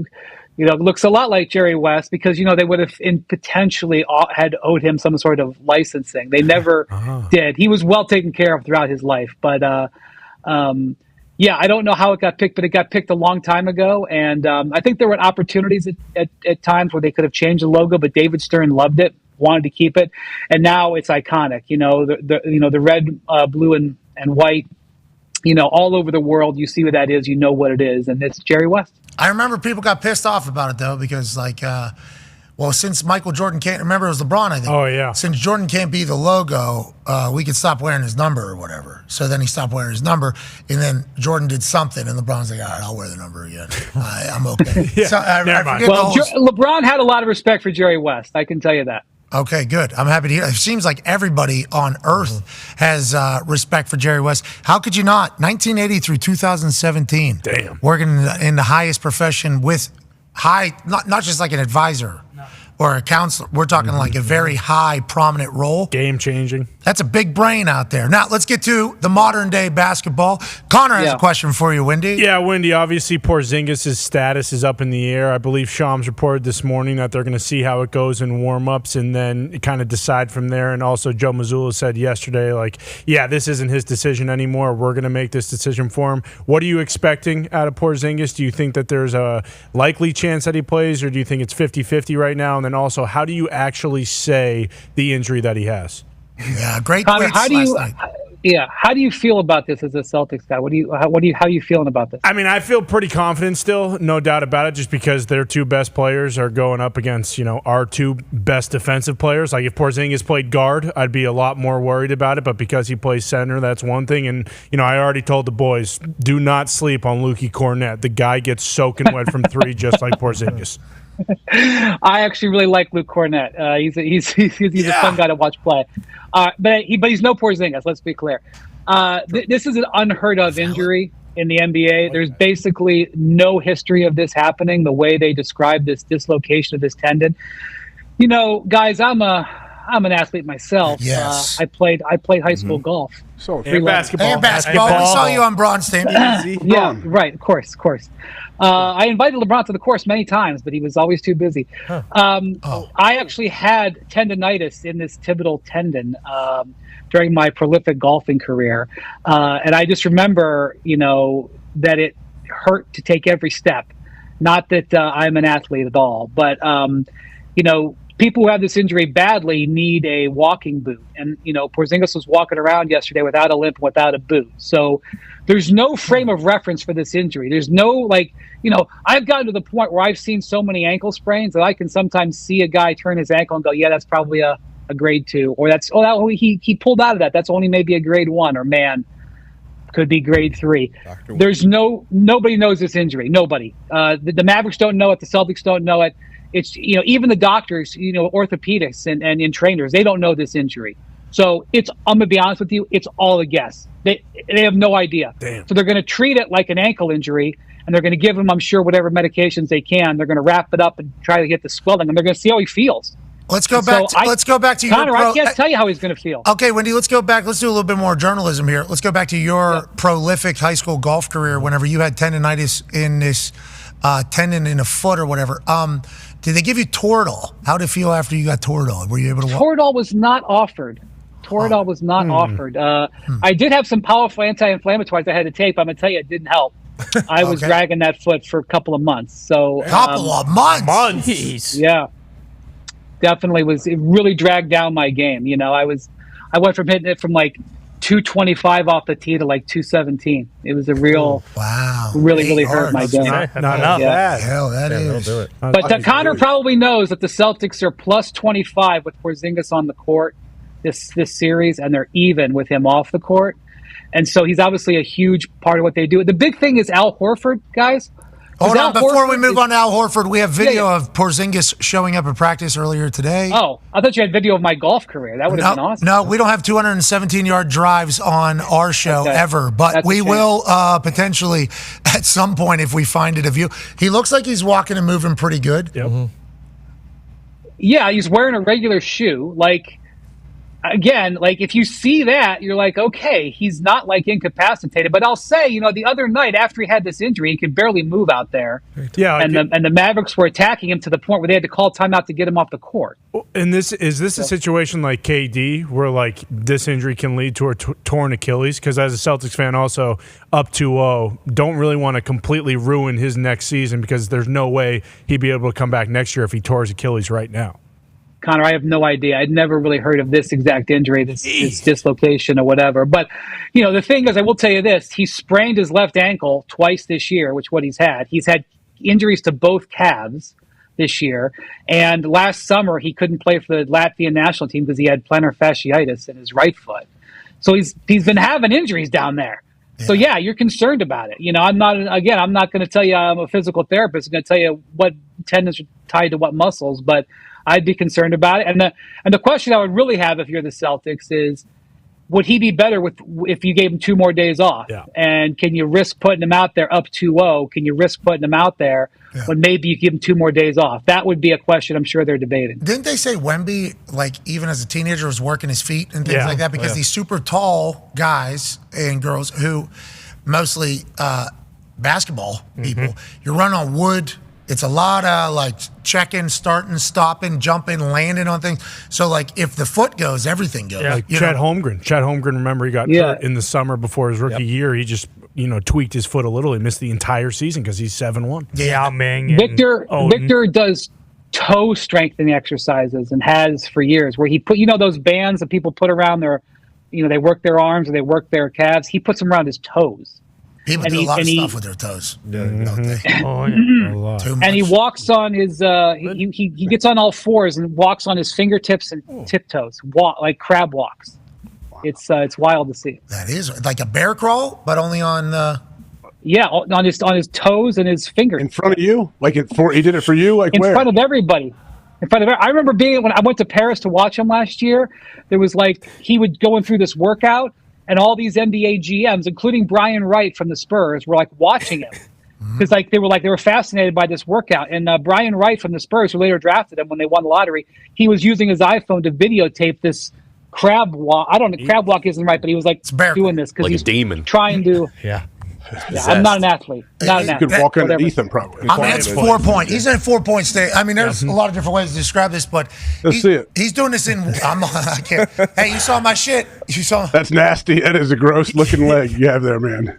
Speaker 18: looks a lot like Jerry West, because they would have potentially had owed him some sort of licensing. They never did. He was well taken care of throughout his life, but. Yeah, I don't know how it got picked, but it got picked a long time ago. And I think there were opportunities at times where they could have changed the logo, but David Stern loved it, wanted to keep it. And now it's iconic. The red, blue, and white, all over the world. You see what that is, you know what it is. And it's Jerry West.
Speaker 3: I remember people got pissed off about it, though, because, since Michael Jordan can't, remember it was LeBron, I think.
Speaker 5: Oh, yeah.
Speaker 3: Since Jordan can't be the logo, we could stop wearing his number or whatever. So then he stopped wearing his number, and then Jordan did something, and LeBron's like, all right, I'll wear the number again. I'm okay.
Speaker 5: Yeah,
Speaker 3: So,
Speaker 18: LeBron had a lot of respect for Jerry West. I can tell you that.
Speaker 3: Okay, good. I'm happy to hear. It seems like everybody on earth has respect for Jerry West. How could you not? 1980 through 2017.
Speaker 5: Damn.
Speaker 3: Working in the highest profession with not just like an advisor or a counselor. We're talking like a very high, prominent role.
Speaker 5: Game changing.
Speaker 3: That's a big brain out there. Now, let's get to the modern day basketball. Connor has a question for you, Wendy.
Speaker 5: Yeah, Wendy, obviously Porzingis' status is up in the air. I believe Shams reported this morning that they're going to see how it goes in warm-ups and then kind of decide from there. And also Joe Mazzulla said yesterday, this isn't his decision anymore. We're going to make this decision for him. What are you expecting out of Porzingis? Do you think that there's a likely chance that he plays, or do you think it's 50-50 right now? And then also, how do you actually say the injury that he has?
Speaker 3: Yeah, great.
Speaker 18: Connor, how do you feel about this as a Celtics guy? How are you feeling about this?
Speaker 5: I mean, I feel pretty confident still, no doubt about it, just because their two best players are going up against, our two best defensive players. Like if Porzingis played guard, I'd be a lot more worried about it, but because he plays center, that's one thing. And, I already told the boys, do not sleep on Lukey Cornett. The guy gets soaking wet from three just like Porzingis.
Speaker 18: I actually really like Luke Cornett. He's a fun guy to watch play. But he's no Porzingis. Let's be clear. This is an unheard of injury in the NBA. There's basically no history of this happening. The way they describe this dislocation of this tendon. Guys, I'm an athlete myself.
Speaker 3: Yes.
Speaker 18: I played high school golf.
Speaker 5: And basketball.
Speaker 3: We saw you on Bronstein.
Speaker 18: Yeah, right. Of course. I invited LeBron to the course many times, but he was always too busy. I actually had tendonitis in this tibial tendon during my prolific golfing career. And I just remember, that it hurt to take every step. Not that I'm an athlete at all, but, people who have this injury badly need a walking boot. And, Porzingis was walking around yesterday without a limp, without a boot. So there's no frame of reference for this injury. There's no, I've gotten to the point where I've seen so many ankle sprains that I can sometimes see a guy turn his ankle and go, yeah, that's probably a grade 2. Or he pulled out of that. That's only maybe a grade 1, or could be grade 3. There's nobody knows this injury. Nobody. The Mavericks don't know it. The Celtics don't know it. It's, even the doctors, orthopedics and trainers, they don't know this injury. So I'm gonna be honest with you, it's all a guess. They have no idea.
Speaker 5: Damn.
Speaker 18: So they're gonna treat it like an ankle injury, and they're gonna give him, I'm sure, whatever medications they can. They're gonna wrap it up and try to get the swelling, and they're gonna see how he feels.
Speaker 3: Let's go back to
Speaker 18: Connor,
Speaker 3: your
Speaker 18: I can't tell you how he's going to feel.
Speaker 3: Okay, Wendy, let's go back. Let's do a little bit more journalism here. Let's go back to your prolific high school golf career whenever you had tendonitis in this tendon in a foot or whatever. Did they give you Toradol? How did it feel after you got Toradol? Were you able to walk?
Speaker 18: Toradol was not offered. Toradol was not offered. I did have some powerful anti-inflammatories I had to take, but I'm going to tell you, it didn't help. I was dragging that foot for a couple of months. So
Speaker 3: couple of months?
Speaker 4: Jeez.
Speaker 18: Yeah. Definitely it really dragged down my game. You know, I went from hitting it from like 225 off the tee to like 217. It was a real, really hurt my game.
Speaker 5: Not bad.
Speaker 3: Hell, that is.
Speaker 6: Don't do it.
Speaker 18: But Connor probably knows that the Celtics are plus 25 with Porzingis on the court this series, and they're even with him off the court. And so he's obviously a huge part of what they do. The big thing is Al Horford, guys.
Speaker 3: Hold on, before we move on to Al Horford, we have video of Porzingis showing up at practice earlier today.
Speaker 18: Oh, I thought you had video of my golf career. That would have been awesome.
Speaker 3: No, we don't have 217-yard drives on our show ever, but
Speaker 18: That's
Speaker 3: we will potentially at some point if we find it of you. He looks like he's walking and moving pretty good.
Speaker 5: Yep.
Speaker 18: Yeah, he's wearing a regular shoe. Like, again, like if you see that, you're like, okay, he's not like incapacitated. But I'll say, you know, the other night after he had this injury, he could barely move out there.
Speaker 5: Yeah,
Speaker 18: and the Mavericks were attacking him to the point where they had to call timeout to get him off the court.
Speaker 5: And is this a situation like KD where like this injury can lead to a torn Achilles? Because as a Celtics fan, also up 2-0, don't really want to completely ruin his next season because there's no way he'd be able to come back next year if he tore his Achilles right now.
Speaker 18: Connor, I have no idea. I'd never really heard of this exact injury, this dislocation or whatever. But, you know, the thing is, I will tell you this. He sprained his left ankle twice this year, which is what he's had. He's had injuries to both calves this year. And last summer, he couldn't play for the Latvian national team because he had plantar fasciitis in his right foot. So he's been having injuries down there. Yeah. So, yeah, you're concerned about it. You know, I'm not going to tell you I'm a physical therapist. I'm going to tell you what tendons are tied to what muscles, but I'd be concerned about it. And the question I would really have if you're the Celtics is, would he be better if you gave him 2 more days off?
Speaker 5: Yeah.
Speaker 18: And can you risk putting him out there up 2-0? Can you risk putting him out there when maybe you give him 2 more days off? That would be a question I'm sure they're debating.
Speaker 3: Didn't they say Wemby, like even as a teenager, was working his feet and things like that? Because these super tall guys and girls who mostly basketball people, you're running on wood. It's a lot of like checking, starting, stopping, jumping, landing on things. So like if the foot goes, everything goes.
Speaker 5: Yeah, like Chet Holmgren, remember he got hurt in the summer before his rookie year. He just, tweaked his foot a little. He missed the entire season because he's 7'1".
Speaker 18: Yeah,
Speaker 4: Ming.
Speaker 18: Victor does toe strengthening exercises and has for years where he put, those bands that people put around their, they work their arms or they work their calves. He puts them around his toes.
Speaker 3: People do a lot of stuff with their toes. Don't they?
Speaker 5: A lot.
Speaker 3: Too much.
Speaker 18: And he walks on his he gets on all fours and walks on his fingertips and tiptoes, like crab walks. It's wild to see.
Speaker 3: That is like a bear crawl, but only on
Speaker 18: on his toes and his fingers.
Speaker 17: In front of you, like he did it for you, like
Speaker 18: in
Speaker 17: where?
Speaker 18: front of everybody. I remember when I went to Paris to watch him last year. There was like he would going through this workout. And all these NBA GMs, including Brian Wright from the Spurs, were like watching him because they were fascinated by this workout. And Brian Wright from the Spurs, who later drafted him when they won the lottery, he was using his iPhone to videotape this crab walk. I don't know, crab walk isn't right, but he was like doing this because he's
Speaker 9: a demon
Speaker 18: trying to.
Speaker 6: Yeah.
Speaker 18: I'm not an athlete. Not an athlete.
Speaker 17: You could walk underneath him, probably.
Speaker 3: I mean, it's 4 point. He's in 4 point state. I mean, there's a lot of different ways to describe this, but
Speaker 17: let's see it.
Speaker 3: He's doing this in. I can't. Hey, you saw my shit. You saw.
Speaker 17: That's nasty. That is a gross looking leg you have there, man.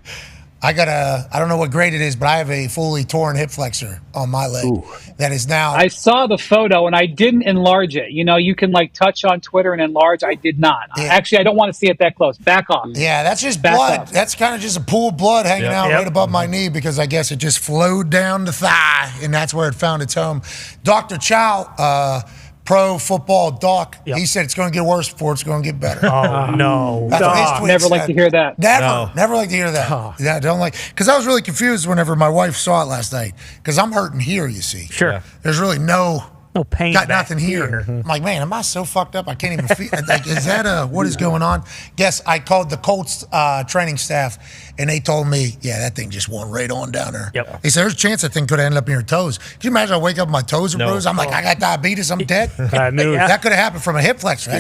Speaker 3: I don't know what grade it is, but I have a fully torn hip flexor on my leg. Ooh. That is now.
Speaker 18: I saw the photo and I didn't enlarge it. You can like touch on Twitter and enlarge. I did not. Yeah. Actually, I don't want to see it that close. Back off.
Speaker 3: Yeah, that's just blood. That's kind of just a pool of blood hanging out right above my knee because I guess it just flowed down the thigh and that's where it found its home. Dr. Chow, pro football doc, he said it's going to get worse before it's going to get better.
Speaker 4: Oh, no.
Speaker 18: Never like to hear that.
Speaker 3: Never like to hear that. Yeah, don't like, because I was really confused whenever my wife saw it last night because I'm hurting here, you see.
Speaker 4: Sure.
Speaker 3: There's really no
Speaker 4: No pain.
Speaker 3: Got nothing here. I'm like, man, am I so fucked up? I can't even feel. Like, is that what is going on? Guess I called the Colts training staff, and they told me, yeah, that thing just went right on down there.
Speaker 4: Yep.
Speaker 3: They said there's a chance that thing could have ended up in your toes. Can you imagine? I wake up, my toes are bruised. I'm like, I got diabetes. I'm dead.
Speaker 5: I knew
Speaker 3: that could have happened from a hip flexor.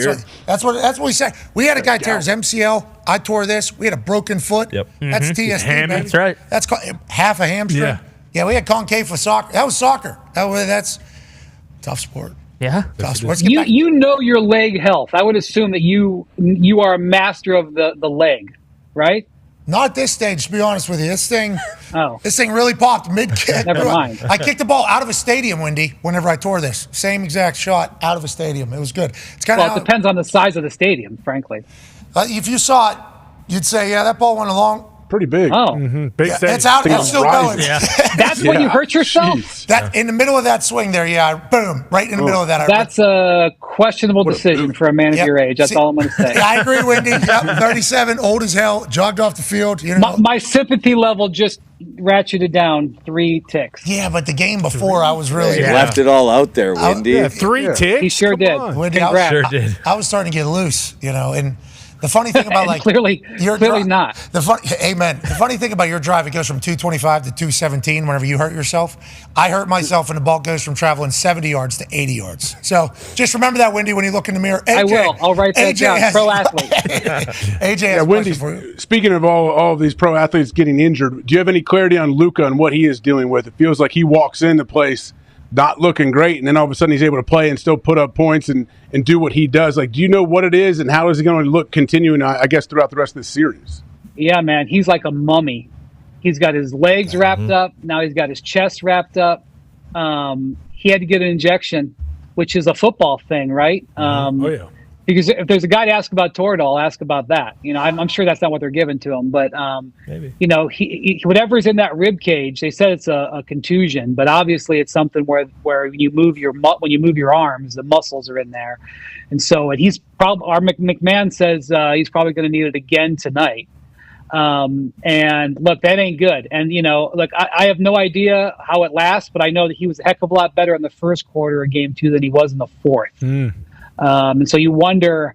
Speaker 3: That's what we said. We had a guy tear his MCL. I tore this. We had a broken foot.
Speaker 14: Yep.
Speaker 3: That's TSD. Baby.
Speaker 4: That's right.
Speaker 3: That's half a hamstring. Yeah, we had concave for soccer. That was soccer. That's tough sport.
Speaker 4: Yeah.
Speaker 3: Tough sport.
Speaker 18: You know your leg health. I would assume that you are a master of the leg, right?
Speaker 3: Not at this stage, to be honest with you. This thing really popped mid-kick.
Speaker 18: Never mind.
Speaker 3: I kicked the ball out of a stadium, Wendy, whenever I tore this. Same exact shot out of a stadium. It was good. It's kind of
Speaker 18: it depends on the size of the stadium, frankly.
Speaker 3: If you saw it, you'd say, yeah, that ball went along.
Speaker 17: Pretty big.
Speaker 18: Oh.
Speaker 3: Big it's out. It's still going.
Speaker 18: Yeah. That's when you hurt yourself?
Speaker 3: In the middle of that swing there, boom, right in the middle of that.
Speaker 18: That's a questionable decision for a man of your age. That's all I'm going to say.
Speaker 3: I agree, Wendy. 37, old as hell, jogged off the field. You know.
Speaker 18: My sympathy level just ratcheted down 3 ticks.
Speaker 3: Yeah, but the game before, I was really...
Speaker 14: left it all out there, Wendy.
Speaker 5: 3 ticks?
Speaker 18: He sure did.
Speaker 3: Wendy,
Speaker 6: sure did.
Speaker 3: I was starting to get loose, and... The funny thing about
Speaker 18: clearly not.
Speaker 3: Amen. The funny thing about your drive, it goes from 225 to 217 whenever you hurt yourself. I hurt myself and the ball goes from traveling 70 yards to 80 yards. So just remember that, Wendy, when you look in the mirror. AJ,
Speaker 18: I will. I'll write that down. Pro athlete.
Speaker 3: AJ has
Speaker 17: Wendy,
Speaker 3: for you.
Speaker 17: Speaking of all of these pro athletes getting injured, do you have any clarity on Luka and what he is dealing with? It feels like he walks into place not looking great, and then all of a sudden he's able to play and still put up points and do what he does. Like, do you know what it is, and how is he going to look continuing, I guess, throughout the rest of the series?
Speaker 18: Yeah, man, he's like a mummy. He's got his legs wrapped up. Now he's got his chest wrapped up. He had to get an injection, which is a football thing, right? Because if there's a guy to ask about Toradol, ask about that. I'm sure that's not what they're giving to him, but
Speaker 6: maybe.
Speaker 18: He whatever's in that rib cage, they said it's a contusion, but obviously it's something where when you move your arms, the muscles are in there, and he's probably. Our McMahon says he's probably going to need it again tonight. And look, that ain't good. And look, I have no idea how it lasts, but I know that he was a heck of a lot better in the first quarter of game 2 than he was in the fourth. And so you wonder,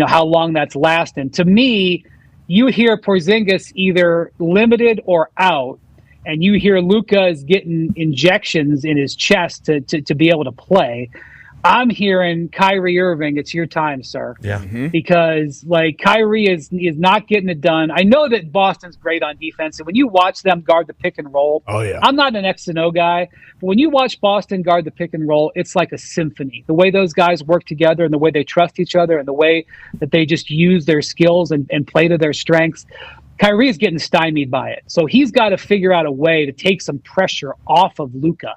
Speaker 18: how long that's lasting. To me, you hear Porzingis either limited or out, and you hear Luka is getting injections in his chest to be able to play. I'm hearing Kyrie Irving, it's your time, sir.
Speaker 6: Yeah.
Speaker 18: Because Kyrie is not getting it done. I know that Boston's great on defense, and when you watch them guard the pick and roll, I'm not an X and O guy, but when you watch Boston guard the pick and roll, it's like a symphony. The way those guys work together and the way they trust each other and the way that they just use their skills and play to their strengths. Kyrie is getting stymied by it. So he's got to figure out a way to take some pressure off of Luka.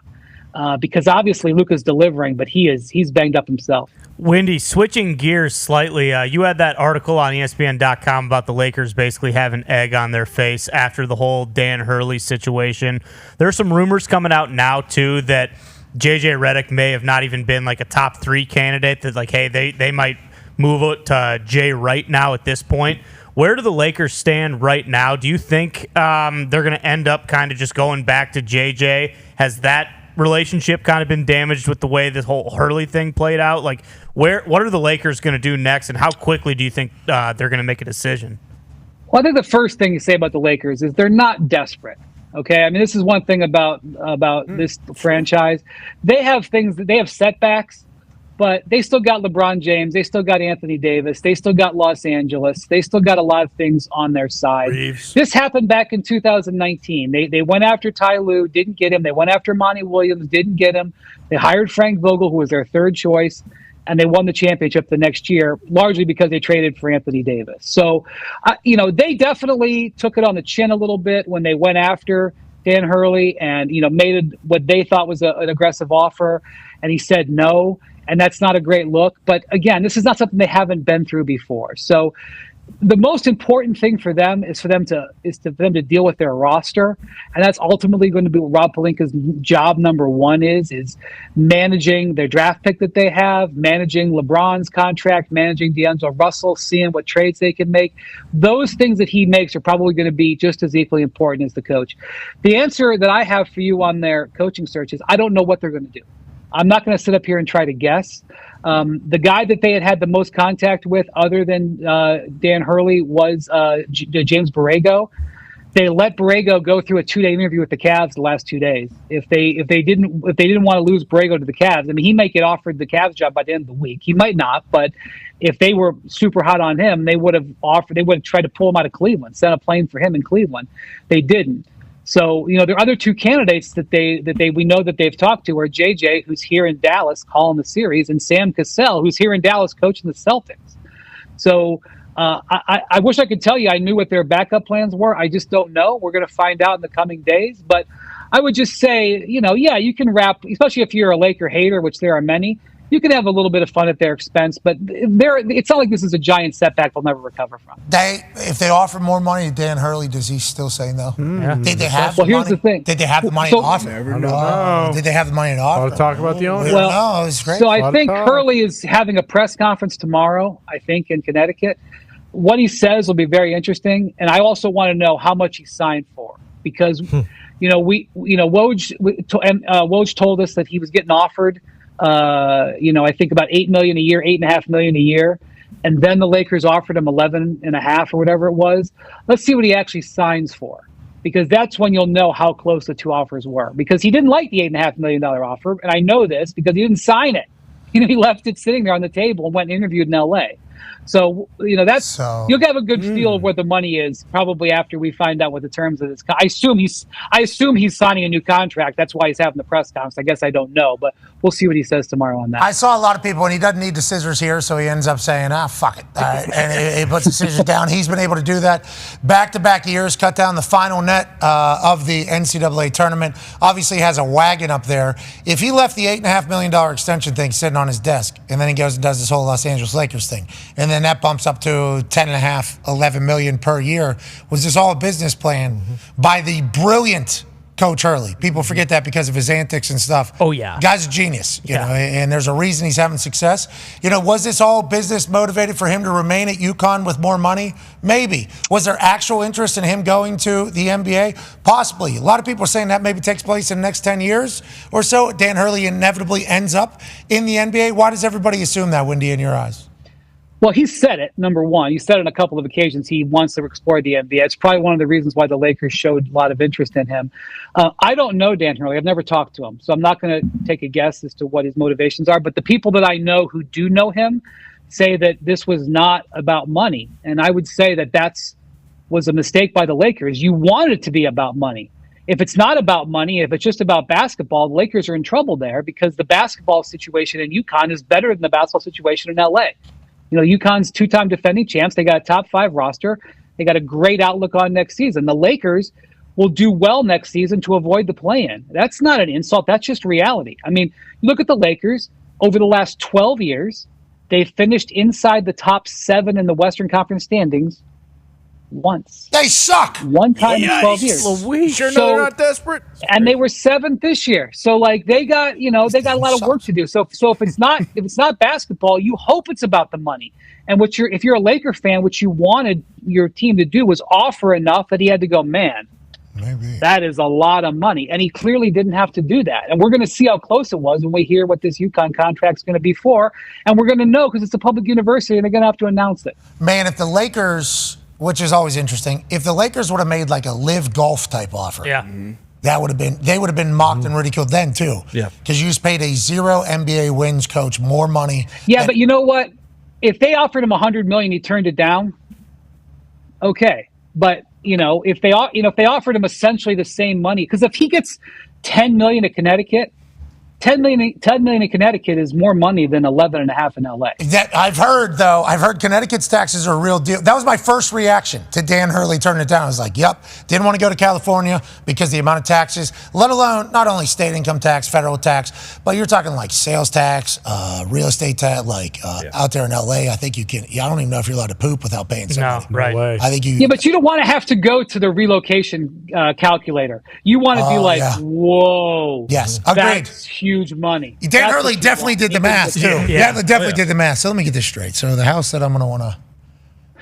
Speaker 18: Because obviously Luka's delivering, but he's banged up himself.
Speaker 4: Wendy, switching gears slightly, you had that article on ESPN.com about the Lakers basically having egg on their face after the whole Dan Hurley situation. There are some rumors coming out now, too, that J.J. Redick may have not even been like a top 3 candidate, that hey, they might move it to Jay Wright now at this point. Where do the Lakers stand right now? Do you think they're going to end up kind of just going back to J.J.? Has that relationship kind of been damaged with the way this whole Hurley thing played out? What are the Lakers going to do next, and how quickly do you think they're going to make a decision?
Speaker 18: Well, I think the first thing you say about the Lakers is they're not desperate. Okay, I mean, this is one thing about this franchise. They have setbacks, but they still got LeBron James. They still got Anthony Davis. They still got Los Angeles. They still got a lot of things on their side.
Speaker 5: Reeves.
Speaker 18: This happened back in 2019. They went after Ty Lue, didn't get him. They went after Monty Williams, didn't get him. They hired Frank Vogel, who was their third choice, and they won the championship the next year, largely because they traded for Anthony Davis. So, they definitely took it on the chin a little bit when they went after Dan Hurley and, made what they thought was an aggressive offer, and he said no. And that's not a great look. But again, this is not something they haven't been through before. So the most important thing for them is for them to deal with their roster. And that's ultimately going to be what Rob Pelinka's job number 1 is managing their draft pick that they have, managing LeBron's contract, managing D'Angelo Russell, seeing what trades they can make. Those things that he makes are probably going to be just as equally important as the coach. The answer that I have for you on their coaching search is I don't know what they're going to do. I'm not going to sit up here and try to guess. The guy that they had the most contact with, other than Dan Hurley, was James Borrego. They let Borrego go through a 2-day interview with the Cavs the last 2 days. If they didn't want to lose Borrego to the Cavs, I mean, he might get offered the Cavs job by the end of the week. He might not, but if they were super hot on him, they would have tried to pull him out of Cleveland, sent a plane for him in Cleveland. They didn't. So, there are other two candidates that we know that they've talked to are JJ, who's here in Dallas calling the series, and Sam Cassell, who's here in Dallas coaching the Celtics. So I wish I could tell you I knew what their backup plans were. I just don't know. We're going to find out in the coming days. But I would just say, you can wrap, especially if you're a Laker hater, which there are many, you can have a little bit of fun at their expense, but it's not like this is a giant setback they'll never recover from.
Speaker 3: If they offer more money to Dan Hurley, does he still say no?
Speaker 18: Yeah.
Speaker 3: Did they have
Speaker 18: here's the thing.
Speaker 3: Did they have the money to offer?
Speaker 5: Never know.
Speaker 3: Did they have the money to offer?
Speaker 5: Want to talk about the owner?
Speaker 3: No, it's great.
Speaker 18: So I think Hurley is having a press conference tomorrow, I think, in Connecticut. What he says will be very interesting, and I also want to know how much he signed for, because Woj told us that he was getting offered I think about $8 million a year, $8.5 million a year. And then the Lakers offered him 11.5 or whatever it was. Let's see what he actually signs for, because that's when you'll know how close the two offers were, because he didn't like the $8.5 million offer. And I know this because he didn't sign it. He left it sitting there on the table and went and interviewed in LA. So, you'll have a good feel of what the money is probably after we find out what the terms of this. I assume he's signing a new contract. That's why he's having the press conference. I guess I don't know, but we'll see what he says tomorrow on that.
Speaker 3: I saw a lot of people, and he doesn't need the scissors here, so he ends up saying, fuck it. And he puts the scissors down. He's been able to do that back-to-back years, cut down the final net of the NCAA tournament. Obviously has a wagon up there. If he left the $8.5 million extension thing sitting on his desk, and then he goes and does this whole Los Angeles Lakers thing, and then that bumps up to $10.5, $11 million per year, was this all a business plan by the brilliant Coach Hurley? People forget that because of his antics and stuff.
Speaker 1: Oh, yeah.
Speaker 3: Guy's a genius, you know, and there's a reason he's having success. Was this all business motivated for him to remain at UConn with more money? Maybe. Was there actual interest in him going to the NBA? Possibly. A lot of people are saying that maybe takes place in the next 10 years or so. Dan Hurley inevitably ends up in the NBA. Why does everybody assume that, Windy, in your eyes?
Speaker 18: Well, he said it, number one. He said it on a couple of occasions. He wants to explore the NBA. It's probably one of the reasons why the Lakers showed a lot of interest in him. I don't know Dan Hurley. I've never talked to him, so I'm not going to take a guess as to what his motivations are. But the people that I know who do know him say that this was not about money. And I would say that was a mistake by the Lakers. You want it to be about money. If it's not about money, if it's just about basketball, the Lakers are in trouble there, because the basketball situation in UConn is better than the basketball situation in LA. UConn's two-time defending champs. They got a top 5 roster. They got a great outlook on next season. The Lakers will do well next season to avoid the play-in. That's not an insult. That's just reality. I mean, look at the Lakers. Over the last 12 years, they've finished inside the top 7 in the Western Conference standings once.
Speaker 3: They suck.
Speaker 18: One time in 12 years.
Speaker 5: We sure know they're not desperate.
Speaker 18: And they were 7th this year. So they got a lot of work to do. So if it's not basketball, you hope it's about the money. And if you're a Laker fan, what you wanted your team to do was offer enough that he had to go, man, maybe that is a lot of money. And he clearly didn't have to do that. And we're going to see how close it was when we hear what this UConn contract is going to be for. And we're going to know, because it's a public university and they're going to have to announce it.
Speaker 3: Man, if the Lakers, which is always interesting, if the Lakers would have made like a live golf type offer, they would have been mocked and ridiculed then too. Yeah, because you just paid a 0 NBA wins coach more money.
Speaker 18: Yeah, but you know what? If they offered him $100 million, he turned it down. Okay, but if they offered him essentially the same money, because if he gets $10 million at Connecticut, $10 million in Connecticut is more money than 11.5 in LA.
Speaker 3: I've heard Connecticut's taxes are a real deal. That was my first reaction to Dan Hurley turning it down. I was like, yep, didn't want to go to California because the amount of taxes, let alone not only state income tax, federal tax, but you're talking like sales tax, real estate tax, out there in LA. I think you can, I don't even know if you're allowed to poop without paying something.
Speaker 4: No, right.
Speaker 3: I think you.
Speaker 18: Yeah, but you don't want to have to go to the relocation calculator. You want to be like, whoa.
Speaker 3: Yes, agreed.
Speaker 18: That's huge money.
Speaker 3: Dan Hurley definitely did the math, too. Yeah, definitely did the math. So let me get this straight. So the house that I'm going to want to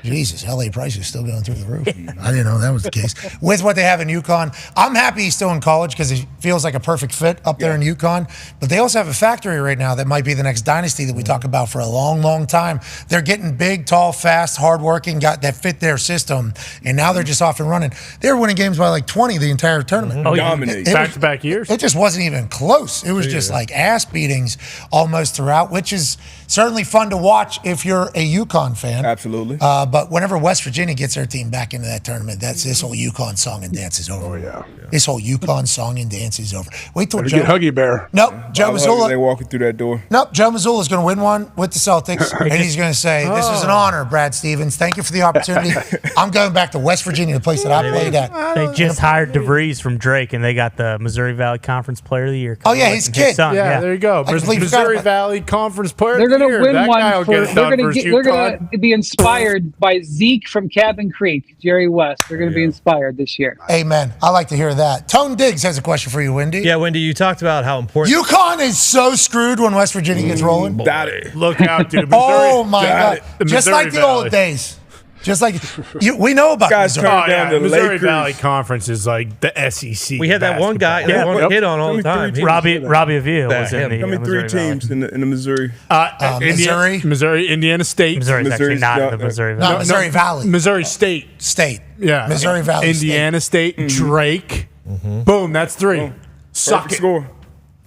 Speaker 3: Jesus, LA price is still going through the roof. I didn't know that was the case. With what they have in UConn, I'm happy he's still in college because he feels like a perfect fit up there in UConn. But they also have a factory right now that might be the next dynasty that we talk about for a long, long time. They're getting big, tall, fast, hardworking, got that fit their system, and now they're just off and running. They were winning games by like 20 the entire tournament.
Speaker 5: Dominate. Back-to-back years.
Speaker 3: It just wasn't even close. It was just like ass beatings almost throughout, which is certainly fun to watch if you're a UConn fan.
Speaker 7: Absolutely.
Speaker 3: But whenever West Virginia gets their team back into that tournament, this whole UConn song and dance is over. Oh, yeah. This whole UConn song and dance is over. Wait till Joe.
Speaker 17: Get Huggy Bear.
Speaker 3: Nope. Joe Mazzulla.
Speaker 7: They walking through that door.
Speaker 3: Nope. Joe Mazzulla is going to win one with the Celtics, and he's going to say, "This was an honor, Brad Stevens. Thank you for the opportunity. I'm going back to West Virginia, the place that I played at."
Speaker 4: They just hired DeVries from Drake, and they got the Missouri Valley Conference Player of the Year.
Speaker 3: Oh yeah, his kid.
Speaker 5: Yeah, there you go. Missouri Valley Conference Player
Speaker 18: They're
Speaker 5: of the
Speaker 18: going
Speaker 5: Year.
Speaker 18: to win
Speaker 5: That guy will
Speaker 18: one.
Speaker 5: get it done versus
Speaker 18: They're
Speaker 5: UConn.
Speaker 18: going to be inspired by Zeke from Cabin Creek, Jerry West. They're going to be inspired this year.
Speaker 3: Amen. I like to hear that. Tone Diggs has a question for you, Wendy.
Speaker 6: Yeah, Wendy, you talked about how important
Speaker 3: UConn is so screwed when West Virginia gets rolling.
Speaker 5: Look out, dude.
Speaker 3: Oh my God!
Speaker 5: The
Speaker 3: Just
Speaker 5: Missouri
Speaker 3: like the
Speaker 5: Valley.
Speaker 3: old days. Just like we know about
Speaker 7: Guys
Speaker 3: Missouri.
Speaker 7: turn down the
Speaker 5: Missouri
Speaker 7: Lakers.
Speaker 5: Valley Conference is like the SEC.
Speaker 6: We had that one guy, that one hit on all the time.
Speaker 4: Robbie Avila was in the
Speaker 7: Tell me three
Speaker 4: Missouri
Speaker 7: teams in the Missouri.
Speaker 3: Missouri,
Speaker 5: Indiana State.
Speaker 4: Missouri's actually not in the Missouri Valley.
Speaker 3: No, Missouri Valley.
Speaker 5: Missouri State. Yeah.
Speaker 3: Missouri Valley.
Speaker 5: Indiana State. Drake. Boom, that's three. Suck
Speaker 7: Perfect
Speaker 5: it.
Speaker 7: score.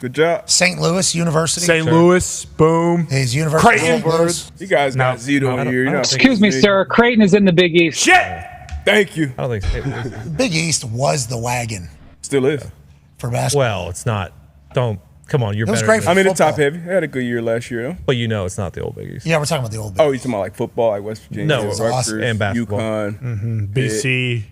Speaker 7: Good job.
Speaker 3: St. Louis University.
Speaker 5: St. Louis. Boom.
Speaker 3: His University.
Speaker 5: Creighton.
Speaker 3: of St. Louis.
Speaker 7: You guys got Zito here. You know.
Speaker 18: Excuse me, sir. Creighton is in the Big East.
Speaker 5: Shit.
Speaker 7: Thank you.
Speaker 6: I don't think
Speaker 3: Big East was the wagon
Speaker 7: Still is.
Speaker 3: for basketball.
Speaker 6: Well, it's not. Don't come on. You're
Speaker 3: It was
Speaker 6: better.
Speaker 3: great
Speaker 6: than
Speaker 3: for
Speaker 7: I mean,
Speaker 3: football.
Speaker 7: it's top heavy. They had a good year last year, though.
Speaker 6: But you know, it's not the old Big East.
Speaker 3: Yeah, we're talking about the old Big
Speaker 7: Oh, you talking about like football, like West Virginia,
Speaker 6: No,
Speaker 7: Rutgers,
Speaker 6: and basketball.
Speaker 7: UConn,
Speaker 5: BC.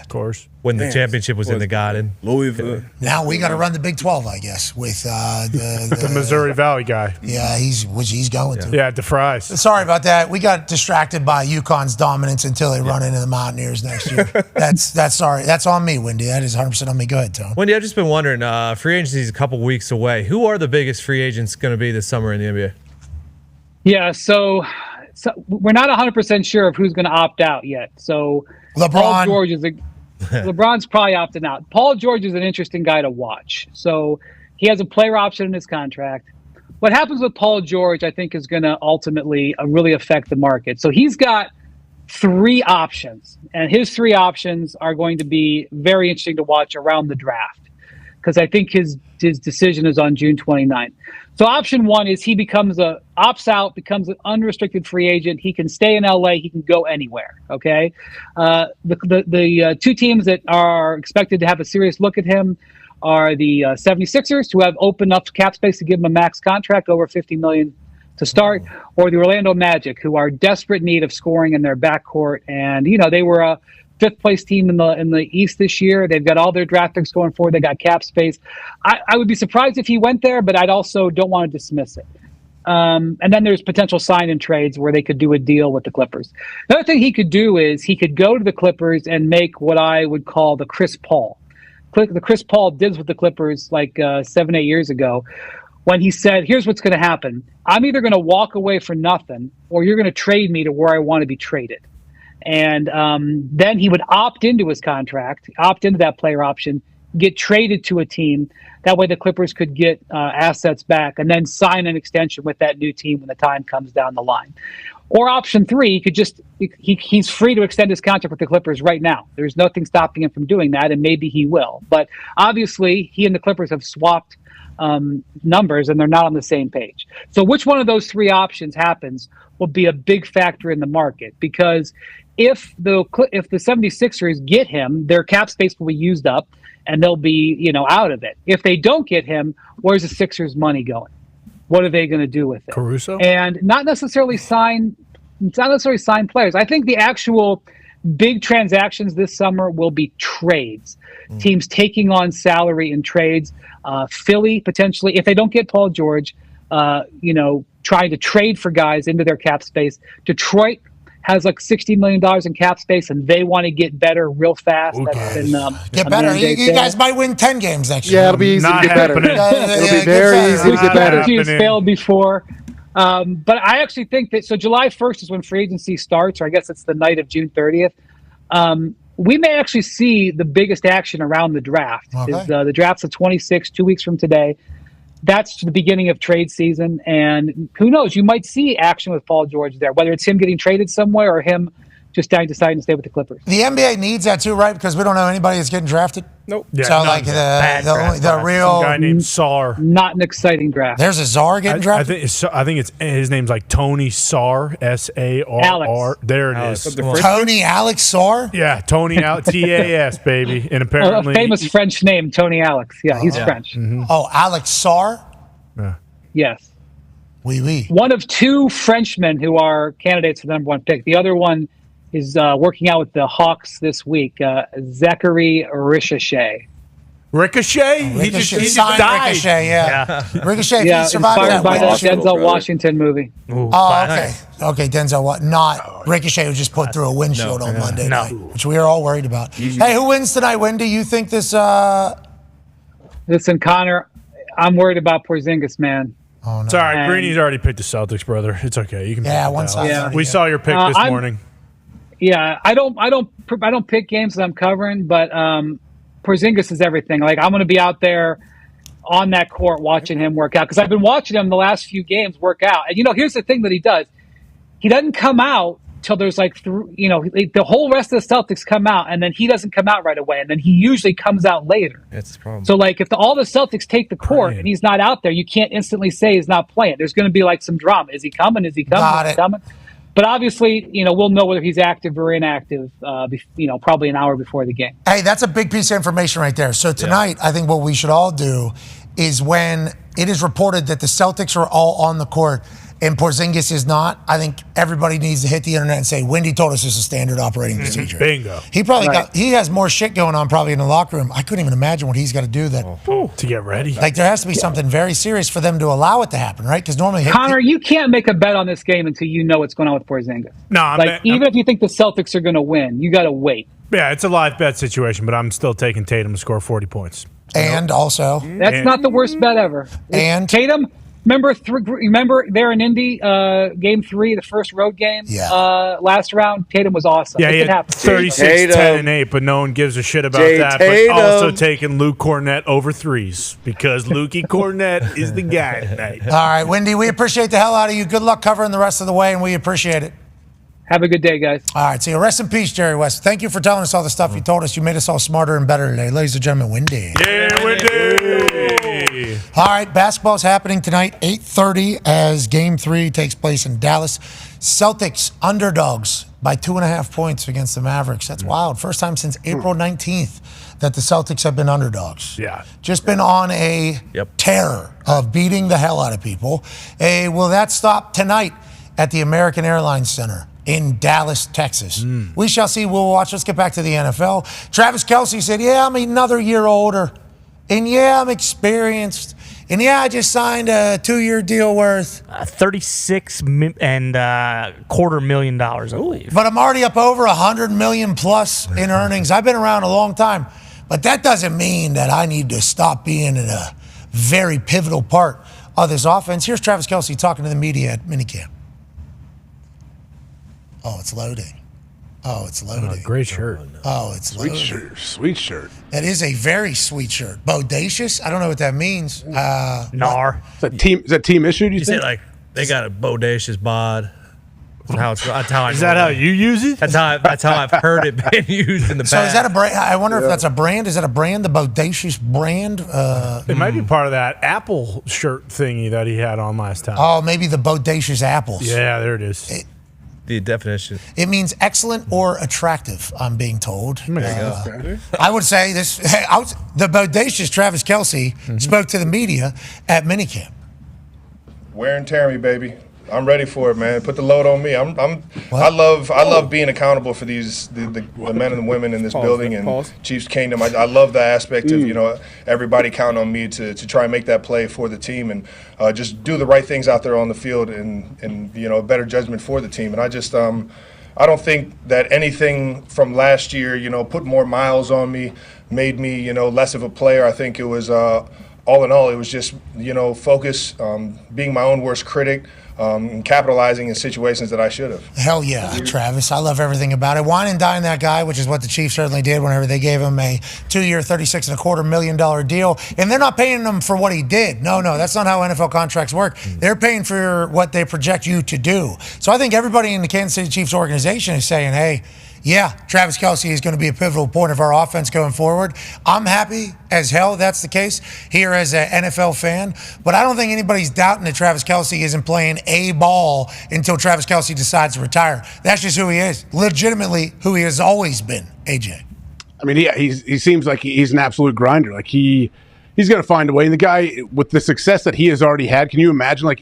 Speaker 5: Of course.
Speaker 6: When the
Speaker 7: Man,
Speaker 6: championship was in the Garden.
Speaker 7: Louisville.
Speaker 3: Now we got to run the Big 12, I guess, with
Speaker 5: The Missouri Valley guy.
Speaker 3: Yeah, he's going to.
Speaker 5: Yeah, DeFries.
Speaker 3: Sorry about that. We got distracted by UConn's dominance until they run into the Mountaineers next year. That's sorry. That's on me, Wendy. That is 100% on me. Go ahead, Tone.
Speaker 6: Wendy, I've just been wondering, free agency is a couple weeks away. Who are the biggest free agents going to be this summer in the NBA?
Speaker 18: Yeah, so we're not 100% sure of who's going to opt out yet. So
Speaker 3: LeBron.
Speaker 18: Paul George is LeBron's probably opting out. Paul George is an interesting guy to watch. So he has a player option in his contract. What happens with Paul George, I think, is going to ultimately really affect the market. So he's got three options, and his three options are going to be very interesting to watch around the draft, because I think his decision is on June 29th. So option one is he opts out, becomes an unrestricted free agent. He can stay in LA. He can go anywhere. Okay. The two teams that are expected to have a serious look at him are the 76ers, who have opened up cap space to give him a max contract over $50 million to start, or the Orlando Magic, who are desperate need of scoring in their backcourt. And, they were a fifth place team in the East this year. They've got all their draft picks going forward. They got cap space. I would be surprised if he went there, but I'd also don't want to dismiss it. And then there's potential sign-in trades where they could do a deal with the Clippers. The other thing he could do is he could go to the Clippers and make what I would call the Chris Paul. The Chris Paul did with the Clippers like 7-8 years ago, when he said, here's what's going to happen. I'm either going to walk away for nothing, or you're going to trade me to where I want to be traded. And then he would opt into his contract, opt into that player option, get traded to a team. That way the Clippers could get assets back and then sign an extension with that new team when the time comes down the line. Or option three, he's free to extend his contract with the Clippers right now. There's nothing stopping him from doing that, and maybe he will. But obviously, he and the Clippers have swapped numbers, and they're not on the same page. So which one of those three options happens will be a big factor in the market, because if the 76ers get him, their cap space will be used up, and they'll be out of it. If they don't get him, where's the Sixers' money going? What are they going to do with it?
Speaker 5: Caruso?
Speaker 18: And not necessarily sign players. I think the actual big transactions this summer will be trades. Teams taking on salary in trades. Philly, potentially, if they don't get Paul George, trying to trade for guys into their cap space. Detroit has like $60 million in cap space, and they want to get better real fast.
Speaker 3: Get better. You guys might win 10 games next year.
Speaker 19: Yeah, it'll be easy to get better. It'll be very easy to get better.
Speaker 18: He's failed before. But I actually think that July 1st is when free agency starts, or I guess it's the night of June 30th. We may actually see the biggest action around the draft.
Speaker 3: Okay.
Speaker 18: The draft's the 26th, 2 weeks from today. That's the beginning of trade season, and who knows? You might see action with Paul George there, whether it's him getting traded somewhere or him just deciding to stay with the Clippers.
Speaker 3: The NBA needs that too, right? Because we don't know anybody that's getting drafted.
Speaker 7: Nope.
Speaker 5: Yeah,
Speaker 3: So
Speaker 5: no,
Speaker 3: like the real
Speaker 5: Some guy named Sar.
Speaker 18: Not an exciting draft.
Speaker 3: There's a Czar getting drafted.
Speaker 5: I think it's his name's like Tony Sar, SARR.
Speaker 18: Alex.
Speaker 5: There it is.
Speaker 3: Tony Alex Sar.
Speaker 5: Yeah, Tony TAS baby, and apparently
Speaker 18: a famous French name, Tony Alex. Yeah, he's French.
Speaker 3: Oh, Alex Sar.
Speaker 18: Yes.
Speaker 3: Oui.
Speaker 18: One of two Frenchmen who are candidates for the number one pick. The other one is working out with the Hawks this week, Zachary Ricochet.
Speaker 5: Ricochet? He just died.
Speaker 3: Ricochet, yeah. Ricochet, if
Speaker 18: Yeah,
Speaker 3: he survived
Speaker 18: inspired
Speaker 3: that
Speaker 18: by the
Speaker 3: Windhorst.
Speaker 18: Denzel Washington movie.
Speaker 3: Okay, Denzel. What? Not Ricochet, who just put through a windshield on Monday night, which we were all worried about. Hey, who wins tonight, Wendy? You think this?
Speaker 18: Listen, Connor, I'm worried about Porzingis, man.
Speaker 3: Oh, no.
Speaker 5: It's all right. Greeny's already picked the Celtics, brother. It's okay. You can.
Speaker 3: Yeah,
Speaker 5: pick
Speaker 3: one
Speaker 5: Dallas.
Speaker 3: side.
Speaker 5: We saw your pick this morning.
Speaker 18: Yeah, I don't pick games that I'm covering, but Porzingis is everything. Like, I'm going to be out there on that court watching him work out, because I've been watching him the last few games work out. And here's the thing that he does: he doesn't come out till there's the whole rest of the Celtics come out, and then he doesn't come out right away, and then he usually comes out later.
Speaker 6: That's the problem.
Speaker 18: So if all the Celtics take the court and he's not out there, you can't instantly say he's not playing. There's going to be some drama. Is he coming? Is he coming?
Speaker 3: Got
Speaker 18: Is he
Speaker 3: it.
Speaker 18: coming? But obviously, we'll know whether he's active or inactive, probably an hour before the game.
Speaker 3: Hey, that's a big piece of information right there. So tonight, I think what we should all do is, when it is reported that the Celtics are all on the court and Porzingis is not, I think everybody needs to hit the internet and say, Wendy told us this is standard operating procedure.
Speaker 5: Bingo.
Speaker 3: He has more shit going on probably in the locker room. I couldn't even imagine what he's got to do
Speaker 5: to get ready.
Speaker 3: There has to be something very serious for them to allow it to happen, right? Because normally,
Speaker 18: Connor, you can't make a bet on this game until you know what's going on with Porzingis.
Speaker 5: No,
Speaker 18: even if you think the Celtics are going to win, you got to wait.
Speaker 5: Yeah, it's a live bet situation, but I'm still taking Tatum to score 40 points.
Speaker 3: And also,
Speaker 18: that's not the worst bet ever.
Speaker 3: And
Speaker 18: Tatum. Remember there in Indy, Game 3, the first road game, last round. Tatum was awesome.
Speaker 5: Yeah, he had 36, 10, and 8, but no one gives a shit about that. But also taking Luke Cornett over threes, because Lukey Cornett is the guy tonight.
Speaker 3: All right, Wendy, we appreciate the hell out of you. Good luck covering the rest of the way, and we appreciate it.
Speaker 18: Have a good day, guys.
Speaker 3: All right, see you. Rest in peace, Jerry West. Thank you for telling us all the stuff you told us. You made us all smarter and better today. Ladies and gentlemen, Wendy.
Speaker 5: Yeah, Wendy.
Speaker 3: All right, basketball's happening tonight, 8:30, as Game 3 takes place in Dallas. Celtics underdogs by 2.5 points against the Mavericks. That's wild. First time since April 19th that the Celtics have been underdogs.
Speaker 5: Yeah.
Speaker 3: Just been on a tear of beating the hell out of people. Will that stop tonight at the American Airlines Center in Dallas, Texas? We shall see. We'll watch. Let's get back to the NFL. Travis Kelce said, I'm another year older. And I'm experienced. And I just signed a 2-year deal worth
Speaker 4: $36.25 million, I believe.
Speaker 3: But I'm already up over $100 million plus in earnings. I've been around a long time. But that doesn't mean that I need to stop being in a very pivotal part of this offense. Here's Travis Kelce talking to the media at minicamp. Oh, it's loading.
Speaker 5: Great shirt.
Speaker 3: Oh, it's loading.
Speaker 17: Sweet shirt.
Speaker 3: That is a very sweet shirt. Bodacious? I don't know what that means.
Speaker 4: Nar.
Speaker 17: Is that team issued, you
Speaker 6: say
Speaker 17: think?
Speaker 6: they got a bodacious bod. That's how
Speaker 5: is that how you use it?
Speaker 6: That's how I've heard it being used in the past.
Speaker 3: So is that a brand? I wonder if that's a brand. Is that a brand, the Bodacious brand?
Speaker 5: It might be part of that Apple shirt thingy that he had on last time.
Speaker 3: Oh, maybe the Bodacious apples.
Speaker 5: Yeah, there it is.
Speaker 6: The definition.
Speaker 3: It means excellent or attractive, I'm being told.
Speaker 6: There you go.
Speaker 3: I would say this. The Bodacious Travis Kelce spoke to the media at minicamp.
Speaker 19: Wear and tear me, baby. I'm ready for it, man. Put the load on me. I love being accountable for the men and the women in this building and Chiefs Kingdom. I love the aspect of everybody counting on me to try and make that play for the team and just do the right things out there on the field and better judgment for the team. And I just I don't think that anything from last year put more miles on me, made me less of a player. I think it was all in all, it was just focus, being my own worst critic. and capitalizing in situations that I should have.
Speaker 3: Hell yeah, Travis. I love everything about it. Wine and dine that guy, which is what the Chiefs certainly did whenever they gave him a 2-year, $36.25 million deal. And they're not paying him for what he did. No, that's not how NFL contracts work. They're paying for what they project you to do. So I think everybody in the Kansas City Chiefs organization is saying, hey, yeah, Travis Kelce is going to be a pivotal point of our offense going forward. I'm happy as hell that's the case here as an NFL fan, but I don't think anybody's doubting that Travis Kelce isn't playing a ball until Travis Kelce decides to retire. That's just who he is, legitimately who he has always been, AJ.
Speaker 17: I mean, yeah, he seems like he's an absolute grinder. Like he's going to find a way. And the guy with the success that he has already had, can you imagine?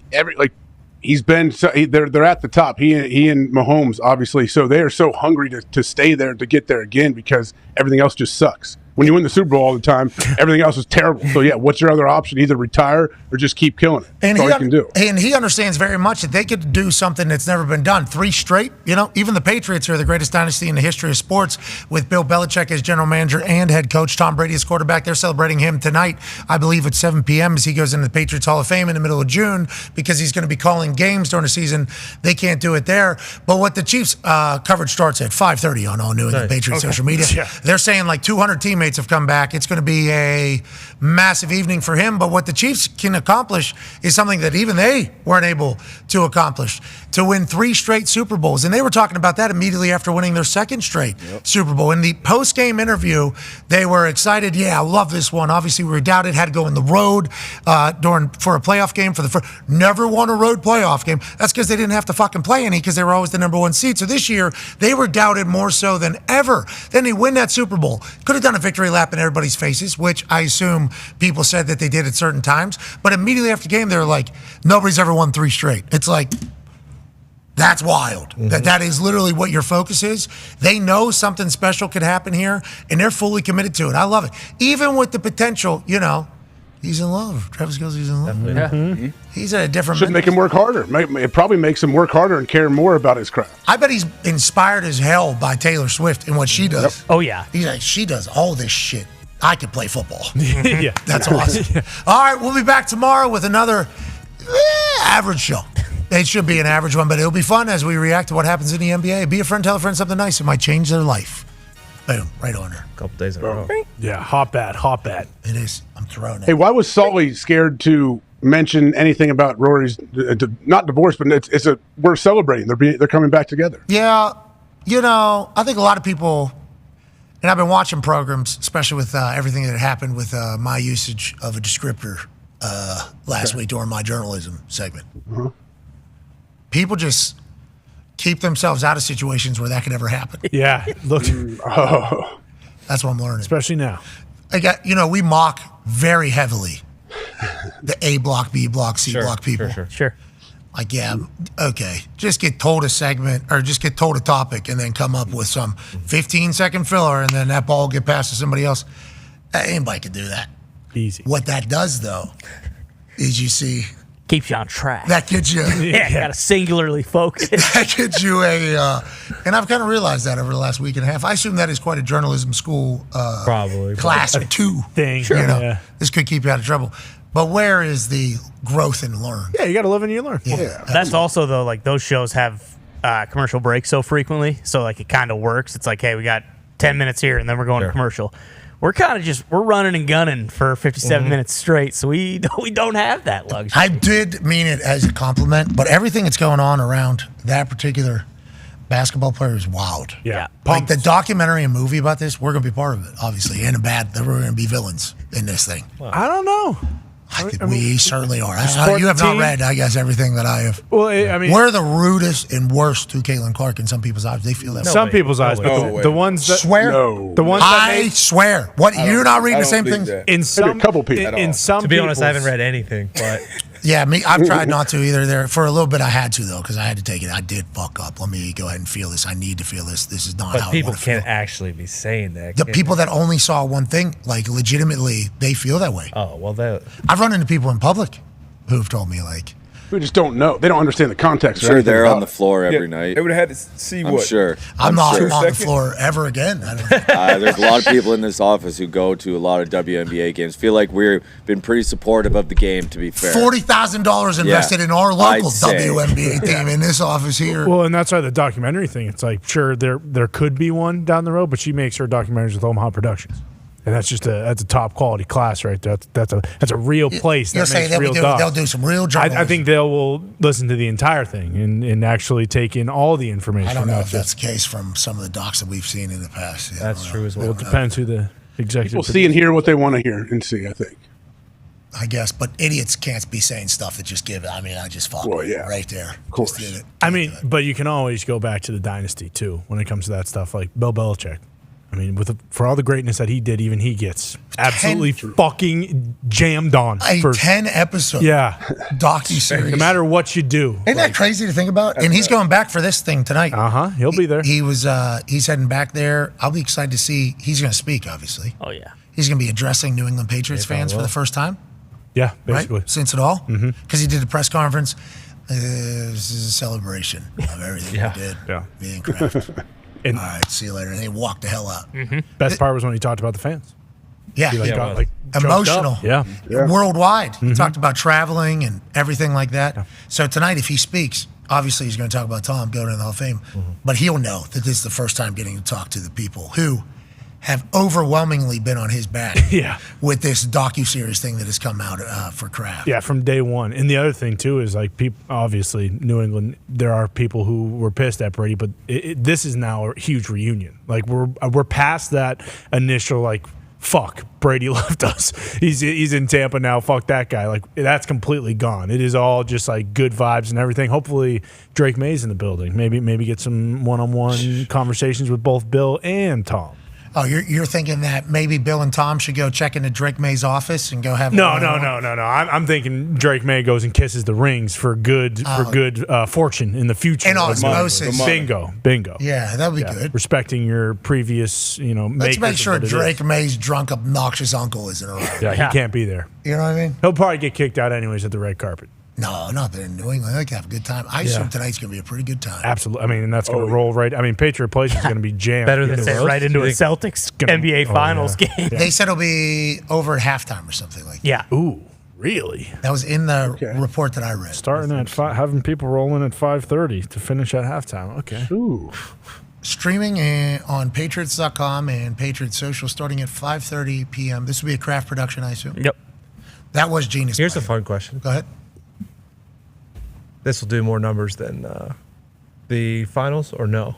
Speaker 17: He's been they're at the top. He and Mahomes, obviously, so they are so hungry to stay there, to get there again, because everything else just sucks. When you win the Super Bowl all the time, everything else is terrible. So yeah, what's your other option? Either retire or just keep killing it. That's all you can do.
Speaker 3: And he understands very much that they could do something that's never been done. 3 straight, even the Patriots are the greatest dynasty in the history of sports, with Bill Belichick as general manager and head coach, Tom Brady as quarterback. They're celebrating him tonight, I believe at 7 p.m. as he goes into the Patriots Hall of Fame in the middle of June, because he's going to be calling games during the season. They can't do it there. But what the Chiefs coverage starts at 5:30 on All New England Patriots social media. Yeah. They're saying 200 teammates have come back. It's going to be a massive evening for him. But what the Chiefs can accomplish is something that even they weren't able to accomplish, to win 3 straight Super Bowls. And they were talking about that immediately after winning their 2nd straight Super Bowl. In the post-game interview, they were excited. Yeah, I love this one. Obviously, we were doubted, had to go on the road for a playoff game for the first. Never won a road playoff game. That's because they didn't have to fucking play any, because they were always the number 1 seed. So this year, they were doubted more so than ever. Then they win that Super Bowl. Could have done a victory lap in everybody's faces, which I assume people said that they did at certain times. But immediately after the game, they were like, nobody's ever won 3 straight. It's like, that's wild. Mm-hmm. That is literally what your focus is. They know something special could happen here, and they're fully committed to it. I love it. Even with the potential, he's in love. Travis Kelce's in love.
Speaker 17: Yeah. Mm-hmm.
Speaker 3: He's at a different...
Speaker 17: Should make him work harder. It probably makes him work harder and care more about his craft.
Speaker 3: I bet he's inspired as hell by Taylor Swift and what she does.
Speaker 4: Yep. Oh, yeah.
Speaker 3: He's like, she does all this shit. I could play football.
Speaker 5: Yeah.
Speaker 3: That's awesome. Yeah. All right, we'll be back tomorrow with another average show. It should be an average one, but it'll be fun as we react to what happens in the NBA. Be a friend, tell a friend something nice. It might change their life. Boom, right on her.
Speaker 6: A couple days in a row.
Speaker 5: Yeah, hot bat.
Speaker 3: It is. I'm throwing it.
Speaker 17: Hey, why was Sully scared to mention anything about Rory's not divorce, but we're celebrating. They're coming back together.
Speaker 3: Yeah, I think a lot of people, and I've been watching programs, especially with everything that happened with my usage of a descriptor last week during my journalism segment.
Speaker 17: Uh-huh.
Speaker 3: People just keep themselves out of situations where that could ever happen.
Speaker 5: Yeah, look.
Speaker 3: That's what I'm learning.
Speaker 5: Especially now.
Speaker 3: We mock very heavily the A block, B block, C block people.
Speaker 4: Sure.
Speaker 3: Like, yeah, okay. Just get told a segment or just get told a topic and then come up with some 15-second filler, and then that ball will get passed to somebody else. Anybody can do that.
Speaker 5: Easy.
Speaker 3: What that does, though, is you see...
Speaker 4: Keeps you on track.
Speaker 3: That gets you...
Speaker 4: Got to singularly focus.
Speaker 3: That gets you and I've kind of realized that over the last week and a half. I assume that is quite a journalism school
Speaker 6: probably
Speaker 3: class or 2
Speaker 5: thing.
Speaker 3: Sure. This could keep you out of trouble. But where is the growth and learn?
Speaker 5: Yeah, you got to live and you learn.
Speaker 3: Yeah.
Speaker 4: That's also, though, those shows have commercial breaks so frequently. So, it kind of works. It's like, hey, we got 10 minutes here, and then we're going to commercial. We're kind of we're running and gunning for 57 minutes straight, so we don't have that luxury.
Speaker 3: I did mean it as a compliment, but everything that's going on around that particular basketball player is wild.
Speaker 5: Yeah.
Speaker 3: Like the documentary and movie about this, we're going to be part of it, obviously, and we're going to be villains in this thing.
Speaker 5: I don't know.
Speaker 3: We certainly are. You have not read, I guess, everything that I have.
Speaker 5: Well,
Speaker 3: we're the rudest and worst to Caitlin Clark in some people's eyes. They feel that.
Speaker 5: Some people's eyes, but the ones that
Speaker 3: swear.
Speaker 5: No. The ones that
Speaker 3: I swear. What you're not reading the same things?
Speaker 5: In some,
Speaker 17: a couple people.
Speaker 5: In some,
Speaker 6: to be honest, I haven't read anything, but.
Speaker 3: Yeah, I've tried not to either. There for a little bit, I had to though, because I had to take it. I did fuck up. Let me go ahead and feel this. I need to feel this. This is not how
Speaker 6: people
Speaker 3: I want
Speaker 6: can't actually be saying that.
Speaker 3: The people that only saw one thing, legitimately, they feel that way.
Speaker 6: Oh well,
Speaker 3: I've run into people in public who've told me
Speaker 17: We just don't know. They don't understand the context.
Speaker 14: I'm sure they're on the floor every night.
Speaker 7: They would have had to see
Speaker 14: I'm
Speaker 7: what.
Speaker 14: sure.
Speaker 3: I'm not
Speaker 14: sure.
Speaker 3: on the floor ever again. I don't
Speaker 14: There's a lot of people in this office who go to a lot of WNBA games. Feel like we've been pretty supportive of the game, to be fair.
Speaker 3: $40,000 invested in our local
Speaker 14: I'd say.
Speaker 3: WNBA team in this office here.
Speaker 5: Well, and that's why the documentary thing. It's like, sure, there could be one down the road, but she makes her documentaries with Omaha Productions, and that's a top quality class right there. That's a real place.
Speaker 3: You'll
Speaker 5: That
Speaker 3: say
Speaker 5: makes real docs.
Speaker 3: they'll do some real journalism.
Speaker 5: I think they will listen to the entire thing and actually take in all the information.
Speaker 3: I don't know
Speaker 5: not
Speaker 3: if
Speaker 5: just-
Speaker 3: that's the case from some of the docs that we've seen in the past.
Speaker 6: That's true as well.
Speaker 5: Well, it depends who the executive.
Speaker 17: People see and hear what they want to hear and see, I think.
Speaker 3: I guess, but idiots can't be saying stuff that just give it. I mean, I just fuck with it right there. Of
Speaker 17: course.
Speaker 3: Just did it.
Speaker 5: I mean, but you can always go back to the dynasty too when it comes to that stuff. Like Bill Belichick. I mean, for all the greatness that he did, even he gets absolutely fucking jammed on.
Speaker 3: A
Speaker 5: for
Speaker 3: 10-episode docuseries.
Speaker 5: No matter what you do.
Speaker 3: Isn't that crazy to think about? And he's going back for this thing tonight.
Speaker 5: He'll be there.
Speaker 3: He's heading back there. I'll be excited to see. He's going to speak, obviously.
Speaker 4: Oh, yeah.
Speaker 3: He's going to be addressing New England Patriots fans for the first time.
Speaker 5: Yeah, basically.
Speaker 3: Right? Since it all.
Speaker 5: Mm-hmm.
Speaker 3: Because he did the press conference. This is a celebration of everything we did.
Speaker 5: Yeah.
Speaker 3: Me and Kraft.
Speaker 5: And
Speaker 3: all right, see you later. And he walked the hell out.
Speaker 5: Best part was when he talked about the fans.
Speaker 3: Yeah.
Speaker 5: He got choked
Speaker 3: emotional.
Speaker 5: up. Yeah.
Speaker 3: Worldwide. He talked about traveling and everything like that. So tonight, if he speaks, obviously he's going to talk about Tom going to the Hall of Fame, but he'll know that this is the first time getting to talk to the people who have overwhelmingly been on his back with this docuseries thing that has come out for Kraft.
Speaker 5: Yeah, from day one. And the other thing, too, is like, obviously, New England, there are people who were pissed at Brady, but this is now a huge reunion. Like, we're past that initial, like, fuck, Brady left us. He's in Tampa now. Fuck that guy. Like, that's completely gone. It is all just, like, good vibes and everything. Hopefully, Drake May's in the building. Maybe get some one-on-one conversations with both Bill and Tom.
Speaker 3: Oh, you're thinking that maybe Bill and Tom should go check into Drake May's office and go have
Speaker 5: No. I'm thinking Drake May goes and kisses the rings for good fortune in the future.
Speaker 3: And osmosis.
Speaker 5: Bingo.
Speaker 3: Yeah, that would be good.
Speaker 5: Respecting your previous,
Speaker 3: Let's make sure Drake May's drunk, obnoxious uncle isn't around.
Speaker 5: Yeah, he can't be there.
Speaker 3: You know what I mean?
Speaker 5: He'll probably get kicked out anyways at the red carpet.
Speaker 3: No, not there in New England. They like to have a good time. I assume tonight's going to be a pretty good time.
Speaker 5: Absolutely. I mean, and that's going to roll right. I mean, Patriot Place is going to be jammed.
Speaker 4: Better than say right into a Celtics NBA Finals game.
Speaker 3: They said it'll be over at halftime or something like that.
Speaker 4: Yeah.
Speaker 5: Ooh, really?
Speaker 3: That was in the report that I read.
Speaker 5: Starting at having people rolling at 5:30 to finish at halftime. Okay.
Speaker 17: Ooh.
Speaker 3: Streaming on Patriots.com and Patriots Social starting at 5:30 p.m. This will be a Kraft production, I assume.
Speaker 4: Yep.
Speaker 3: That was genius.
Speaker 6: Here's a fun question.
Speaker 3: Go ahead.
Speaker 6: This will do more numbers than the finals, or no?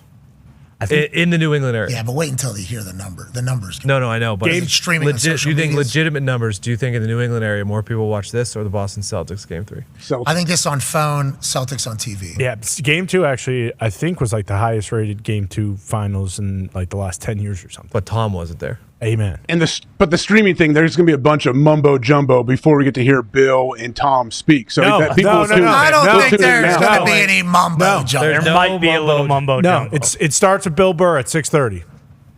Speaker 6: In the New England area.
Speaker 3: Yeah, but wait until they hear the number. The numbers.
Speaker 6: No, I know. But
Speaker 3: Game streaming on social
Speaker 6: you think
Speaker 3: medias.
Speaker 6: legitimate numbers? Do you think in the New England area more people watch this or the Boston Celtics Game 3?
Speaker 3: I think this on phone, Celtics on TV.
Speaker 5: Yeah, Game 2 actually, I think, was like the highest rated Game 2 finals in like the last 10 years or something.
Speaker 6: But Tom wasn't there.
Speaker 5: Amen.
Speaker 17: And the streaming thing, there's going to be a bunch of mumbo jumbo before we get to hear Bill and Tom speak. So
Speaker 5: No,
Speaker 17: that people
Speaker 5: no,
Speaker 17: will
Speaker 5: no,
Speaker 17: tune
Speaker 5: no.
Speaker 17: in.
Speaker 3: I don't
Speaker 17: They'll
Speaker 3: think
Speaker 17: tune in
Speaker 3: there's
Speaker 17: now.
Speaker 3: going to be any mumbo jumbo.
Speaker 4: There might be a little mumbo
Speaker 5: No,
Speaker 4: jumbo.
Speaker 5: it starts with Bill Burr at 6:30.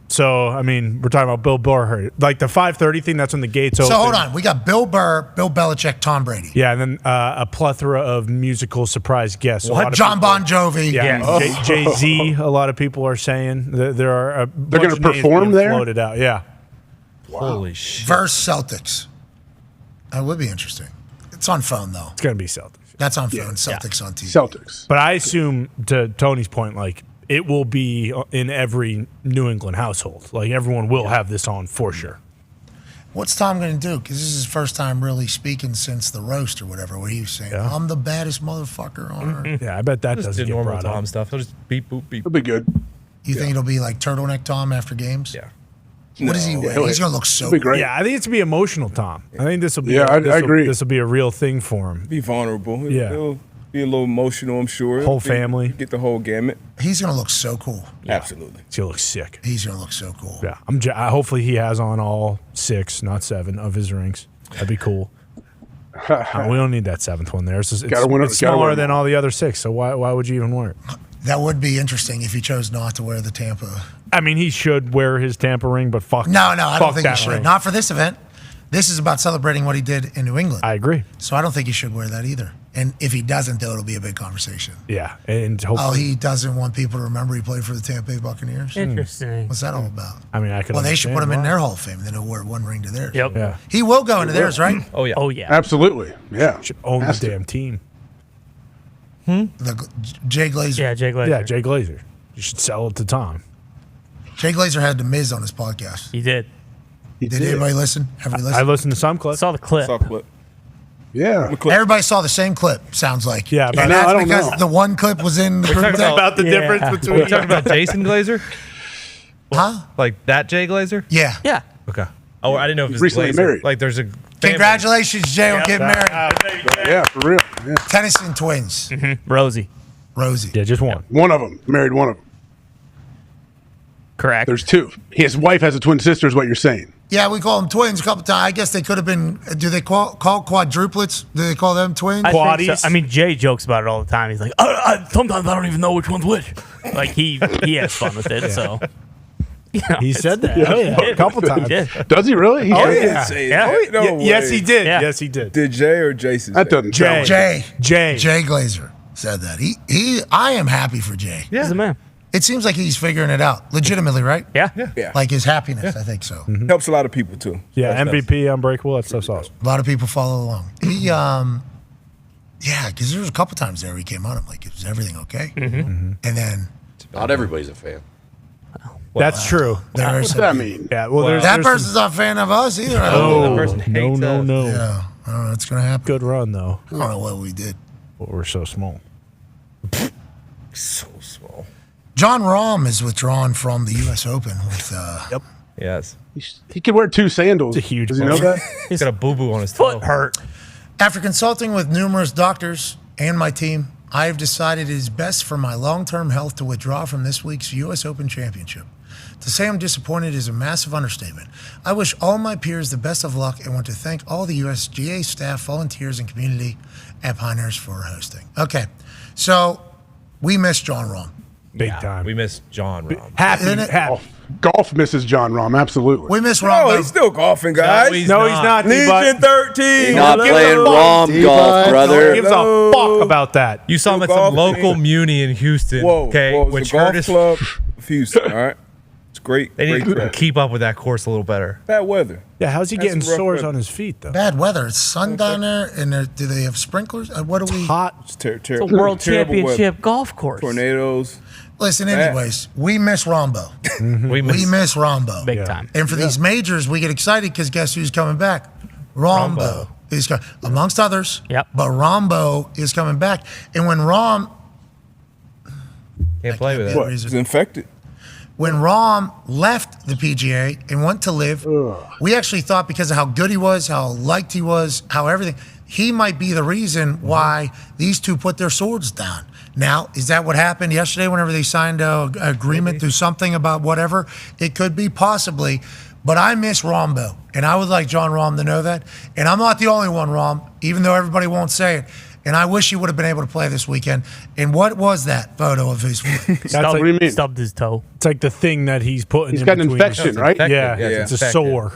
Speaker 5: So, I mean, we're talking about Bill Burr. Like the 5:30 thing, that's when the gates open.
Speaker 3: So hold on. We got Bill Burr, Bill Belichick, Tom Brady.
Speaker 5: Yeah, and then a plethora of musical surprise guests.
Speaker 3: What? John Bon Jovi.
Speaker 5: Yeah,
Speaker 3: Oh.
Speaker 5: Jay-Z, a lot of people are saying. There are a
Speaker 17: They're
Speaker 5: going to
Speaker 17: perform there?
Speaker 5: Floated out, yeah.
Speaker 6: Holy shit.
Speaker 3: Versus Celtics. That would be interesting. It's on phone, though.
Speaker 5: It's going to be Celtics.
Speaker 3: That's on phone. Celtics on TV.
Speaker 17: Celtics.
Speaker 5: But I assume, to Tony's point, like, it will be in every New England household. Like, everyone will have this on for sure.
Speaker 3: What's Tom going to do? Because this is his first time really speaking since the roast or whatever, where he was saying, I'm the baddest motherfucker on earth.
Speaker 5: Yeah, I bet that
Speaker 6: Just
Speaker 5: doesn't
Speaker 6: do
Speaker 5: get
Speaker 6: normal
Speaker 5: brought
Speaker 6: Tom
Speaker 5: up.
Speaker 6: stuff. He'll just beep, boop, beep.
Speaker 17: It'll be good.
Speaker 3: You think it'll be like turtleneck Tom after games?
Speaker 6: Yeah.
Speaker 3: What does he wear? He's going to look so
Speaker 17: It'll be great.
Speaker 5: Yeah, I think it's going to be emotional, Tom. I think this will be.
Speaker 17: Yeah, I agree.
Speaker 5: This will be a real thing for him.
Speaker 7: Be vulnerable.
Speaker 5: Yeah.
Speaker 7: He'll be a little emotional, I'm sure.
Speaker 5: Whole family.
Speaker 7: Get the whole gamut.
Speaker 3: He's going to look so cool.
Speaker 7: Absolutely.
Speaker 5: He looks sick.
Speaker 3: He's going to look so cool.
Speaker 5: Yeah, hopefully he has on all 6, not 7, of his rings. That'd be cool. We don't need that 7th one there. It's
Speaker 17: Gotta win it,
Speaker 5: it's
Speaker 17: gotta
Speaker 5: smaller
Speaker 17: win it.
Speaker 5: than all the other 6, so why would you even wear it?
Speaker 3: That would be interesting if he chose not to wear the Tampa.
Speaker 5: I mean, he should wear his Tampa ring, but fuck.
Speaker 3: No, I don't think he
Speaker 5: that
Speaker 3: should.
Speaker 5: ring.
Speaker 3: Not for this event. This is about celebrating what he did in New England.
Speaker 5: I agree.
Speaker 3: So I don't think he should wear that either. And if he doesn't, though, it'll be a big conversation.
Speaker 5: Yeah, and hopefully,
Speaker 3: he doesn't want people to remember he played for the Tampa Bay Buccaneers.
Speaker 4: Interesting.
Speaker 3: What's that all about?
Speaker 5: I mean, I could.
Speaker 3: Well, they should put him in
Speaker 5: understand
Speaker 3: their Hall of Fame. Then he'll wear one ring to theirs.
Speaker 4: Yep.
Speaker 5: Yeah.
Speaker 3: He will go into theirs, right?
Speaker 6: Oh yeah.
Speaker 4: Oh yeah.
Speaker 17: Absolutely. Yeah.
Speaker 5: Should own the damn team.
Speaker 3: Jay Glazer.
Speaker 4: Yeah, Jay Glazer.
Speaker 5: Yeah, Jay Glazer. You should sell it to Tom.
Speaker 3: Jay Glazer had The Miz on his podcast.
Speaker 4: He did.
Speaker 3: Did anybody listen? Everybody
Speaker 5: I
Speaker 3: listen?
Speaker 5: listened to some clips.
Speaker 4: Saw the clip.
Speaker 7: Saw clip.
Speaker 17: Yeah.
Speaker 3: Everybody saw the same clip, sounds like.
Speaker 5: Yeah, but
Speaker 3: and
Speaker 5: I
Speaker 3: that's
Speaker 5: don't
Speaker 3: because
Speaker 5: know.
Speaker 3: the one clip was in the group text.
Speaker 5: About the difference between.
Speaker 6: We're talking about Jason Glazer,
Speaker 3: Huh?
Speaker 6: like that Jay Glazer.
Speaker 3: Yeah.
Speaker 4: Yeah.
Speaker 6: Okay. Oh, I didn't know if it was
Speaker 17: Recently
Speaker 6: Glazer.
Speaker 17: married.
Speaker 6: Like there's a
Speaker 3: Congratulations, Jay, on getting married.
Speaker 17: Yeah, for real. Yeah.
Speaker 3: Tennyson twins.
Speaker 4: Rosie.
Speaker 3: Rosie.
Speaker 5: Yeah, just one.
Speaker 17: One of them married one of them.
Speaker 4: Correct.
Speaker 17: There's two. His wife has a twin sister, is what you're saying.
Speaker 3: Yeah, we call them twins a couple times. I guess they could have been. Do they call quadruplets? Do they call them twins?
Speaker 4: I think so. I mean, Jay jokes about it all the time. He's like, sometimes I don't even know which one's which. Like he has fun with it. So you know,
Speaker 5: He said that.
Speaker 17: Yeah.
Speaker 5: Oh, yeah. A couple times.
Speaker 17: Does he really? He
Speaker 5: Oh,
Speaker 17: said
Speaker 5: yeah.
Speaker 17: that?
Speaker 4: Yeah.
Speaker 7: No way.
Speaker 5: Yes, he did.
Speaker 4: Yeah.
Speaker 5: Yes, he did.
Speaker 7: Did Jay or Jason?
Speaker 17: That doesn't sound like it.
Speaker 3: Jay Glazer said that. I am happy for Jay.
Speaker 4: Yeah. He's the man.
Speaker 3: It seems like he's figuring it out legitimately, right?
Speaker 4: Yeah.
Speaker 7: Yeah.
Speaker 3: Like his happiness, I think so.
Speaker 7: Helps a lot of people too.
Speaker 5: Yeah, MVP, Unbreakable. That stuff's awesome.
Speaker 3: A lot of people follow along. Yeah, because there was a couple times there he came on. I'm like, is everything okay? And then
Speaker 9: Not everybody's a fan.
Speaker 5: That's true.
Speaker 3: there are
Speaker 17: What's
Speaker 3: some
Speaker 17: that mean?
Speaker 5: Yeah, well, there's
Speaker 3: that
Speaker 5: there's
Speaker 3: person's not a fan of us either. I don't
Speaker 5: some-
Speaker 3: know.
Speaker 6: That person hates
Speaker 5: no.
Speaker 3: Yeah, I don't know what's gonna happen.
Speaker 5: Good run though.
Speaker 3: I don't know what we did.
Speaker 5: But we're so small.
Speaker 6: so small.
Speaker 3: John Rahm is withdrawn from the U.S. Open with.
Speaker 5: Yep.
Speaker 6: Yes.
Speaker 17: He could wear two sandals.
Speaker 5: It's a huge
Speaker 17: Does he know
Speaker 5: ball.
Speaker 17: that?
Speaker 6: He's got a boo boo on his toe.
Speaker 4: Foot hurt.
Speaker 3: After consulting with numerous doctors and my team, I have decided it is best for my long-term health to withdraw from this week's U.S. Open Championship. To say I'm disappointed is a massive understatement. I wish all my peers the best of luck and want to thank all the USGA staff, volunteers, and community at Pinehurst for hosting. Okay, so we miss John Rahm.
Speaker 5: Big time.
Speaker 6: We miss John Rahm.
Speaker 5: Happy.
Speaker 17: Golf misses John Rahm, absolutely.
Speaker 3: We miss Rahm.
Speaker 7: No, he's still golfing, guys.
Speaker 6: he's
Speaker 5: No,
Speaker 6: not.
Speaker 5: he's not.
Speaker 7: Legion 13.
Speaker 14: Not
Speaker 5: Give
Speaker 14: playing
Speaker 5: a fuck.
Speaker 14: Rom golf, brother.
Speaker 5: Gives a fuck about that.
Speaker 6: You saw him at
Speaker 7: Still
Speaker 6: some
Speaker 7: golfing.
Speaker 6: local muni in Houston.
Speaker 7: Whoa,
Speaker 6: okay,
Speaker 7: whoa,
Speaker 6: which
Speaker 7: it's a golf
Speaker 6: hurt his.
Speaker 7: club of Houston. All right, it's great.
Speaker 6: They need
Speaker 7: Great
Speaker 6: to
Speaker 7: track.
Speaker 6: keep up with that course a little better.
Speaker 7: Bad weather.
Speaker 5: Yeah, how's he
Speaker 7: That's
Speaker 5: getting
Speaker 7: some rough
Speaker 5: sores
Speaker 7: weather.
Speaker 5: on his feet though?
Speaker 3: Bad weather. It's sun down there, and do they have sprinklers? What do we?
Speaker 5: Hot.
Speaker 7: It's
Speaker 4: It's a world
Speaker 7: terrible
Speaker 4: championship
Speaker 7: weather.
Speaker 4: golf course.
Speaker 7: Tornadoes.
Speaker 3: Listen, anyways, we miss Rombo.
Speaker 6: We
Speaker 3: We miss Rombo.
Speaker 4: Big time.
Speaker 3: And for these majors, we get excited because guess who's coming back? Rombo is coming, amongst others.
Speaker 4: Yep.
Speaker 3: But Rombo is coming back. And when
Speaker 6: can't play with
Speaker 3: What?
Speaker 6: it.
Speaker 7: He's infected.
Speaker 3: When Rahm left the PGA and went to live, we actually thought because of how good he was, how liked he was, how everything, he might be the reason why these two put their swords down. Now, is that what happened yesterday whenever they signed an agreement through something about whatever? It could be, possibly. But I miss Rombo, and I would like John Rahm to know that. And I'm not the only one, Rahm, even though everybody won't say it. And I wish he would have been able to play this weekend. And what was that photo of his?
Speaker 5: What do you mean?
Speaker 4: Stubbed his toe.
Speaker 5: It's like the thing that he's putting.
Speaker 17: He's
Speaker 5: in
Speaker 17: got an
Speaker 5: between
Speaker 17: infection,
Speaker 5: his-
Speaker 17: right?
Speaker 5: Yeah,
Speaker 17: Yeah,
Speaker 5: it's a
Speaker 17: infected.
Speaker 5: sore.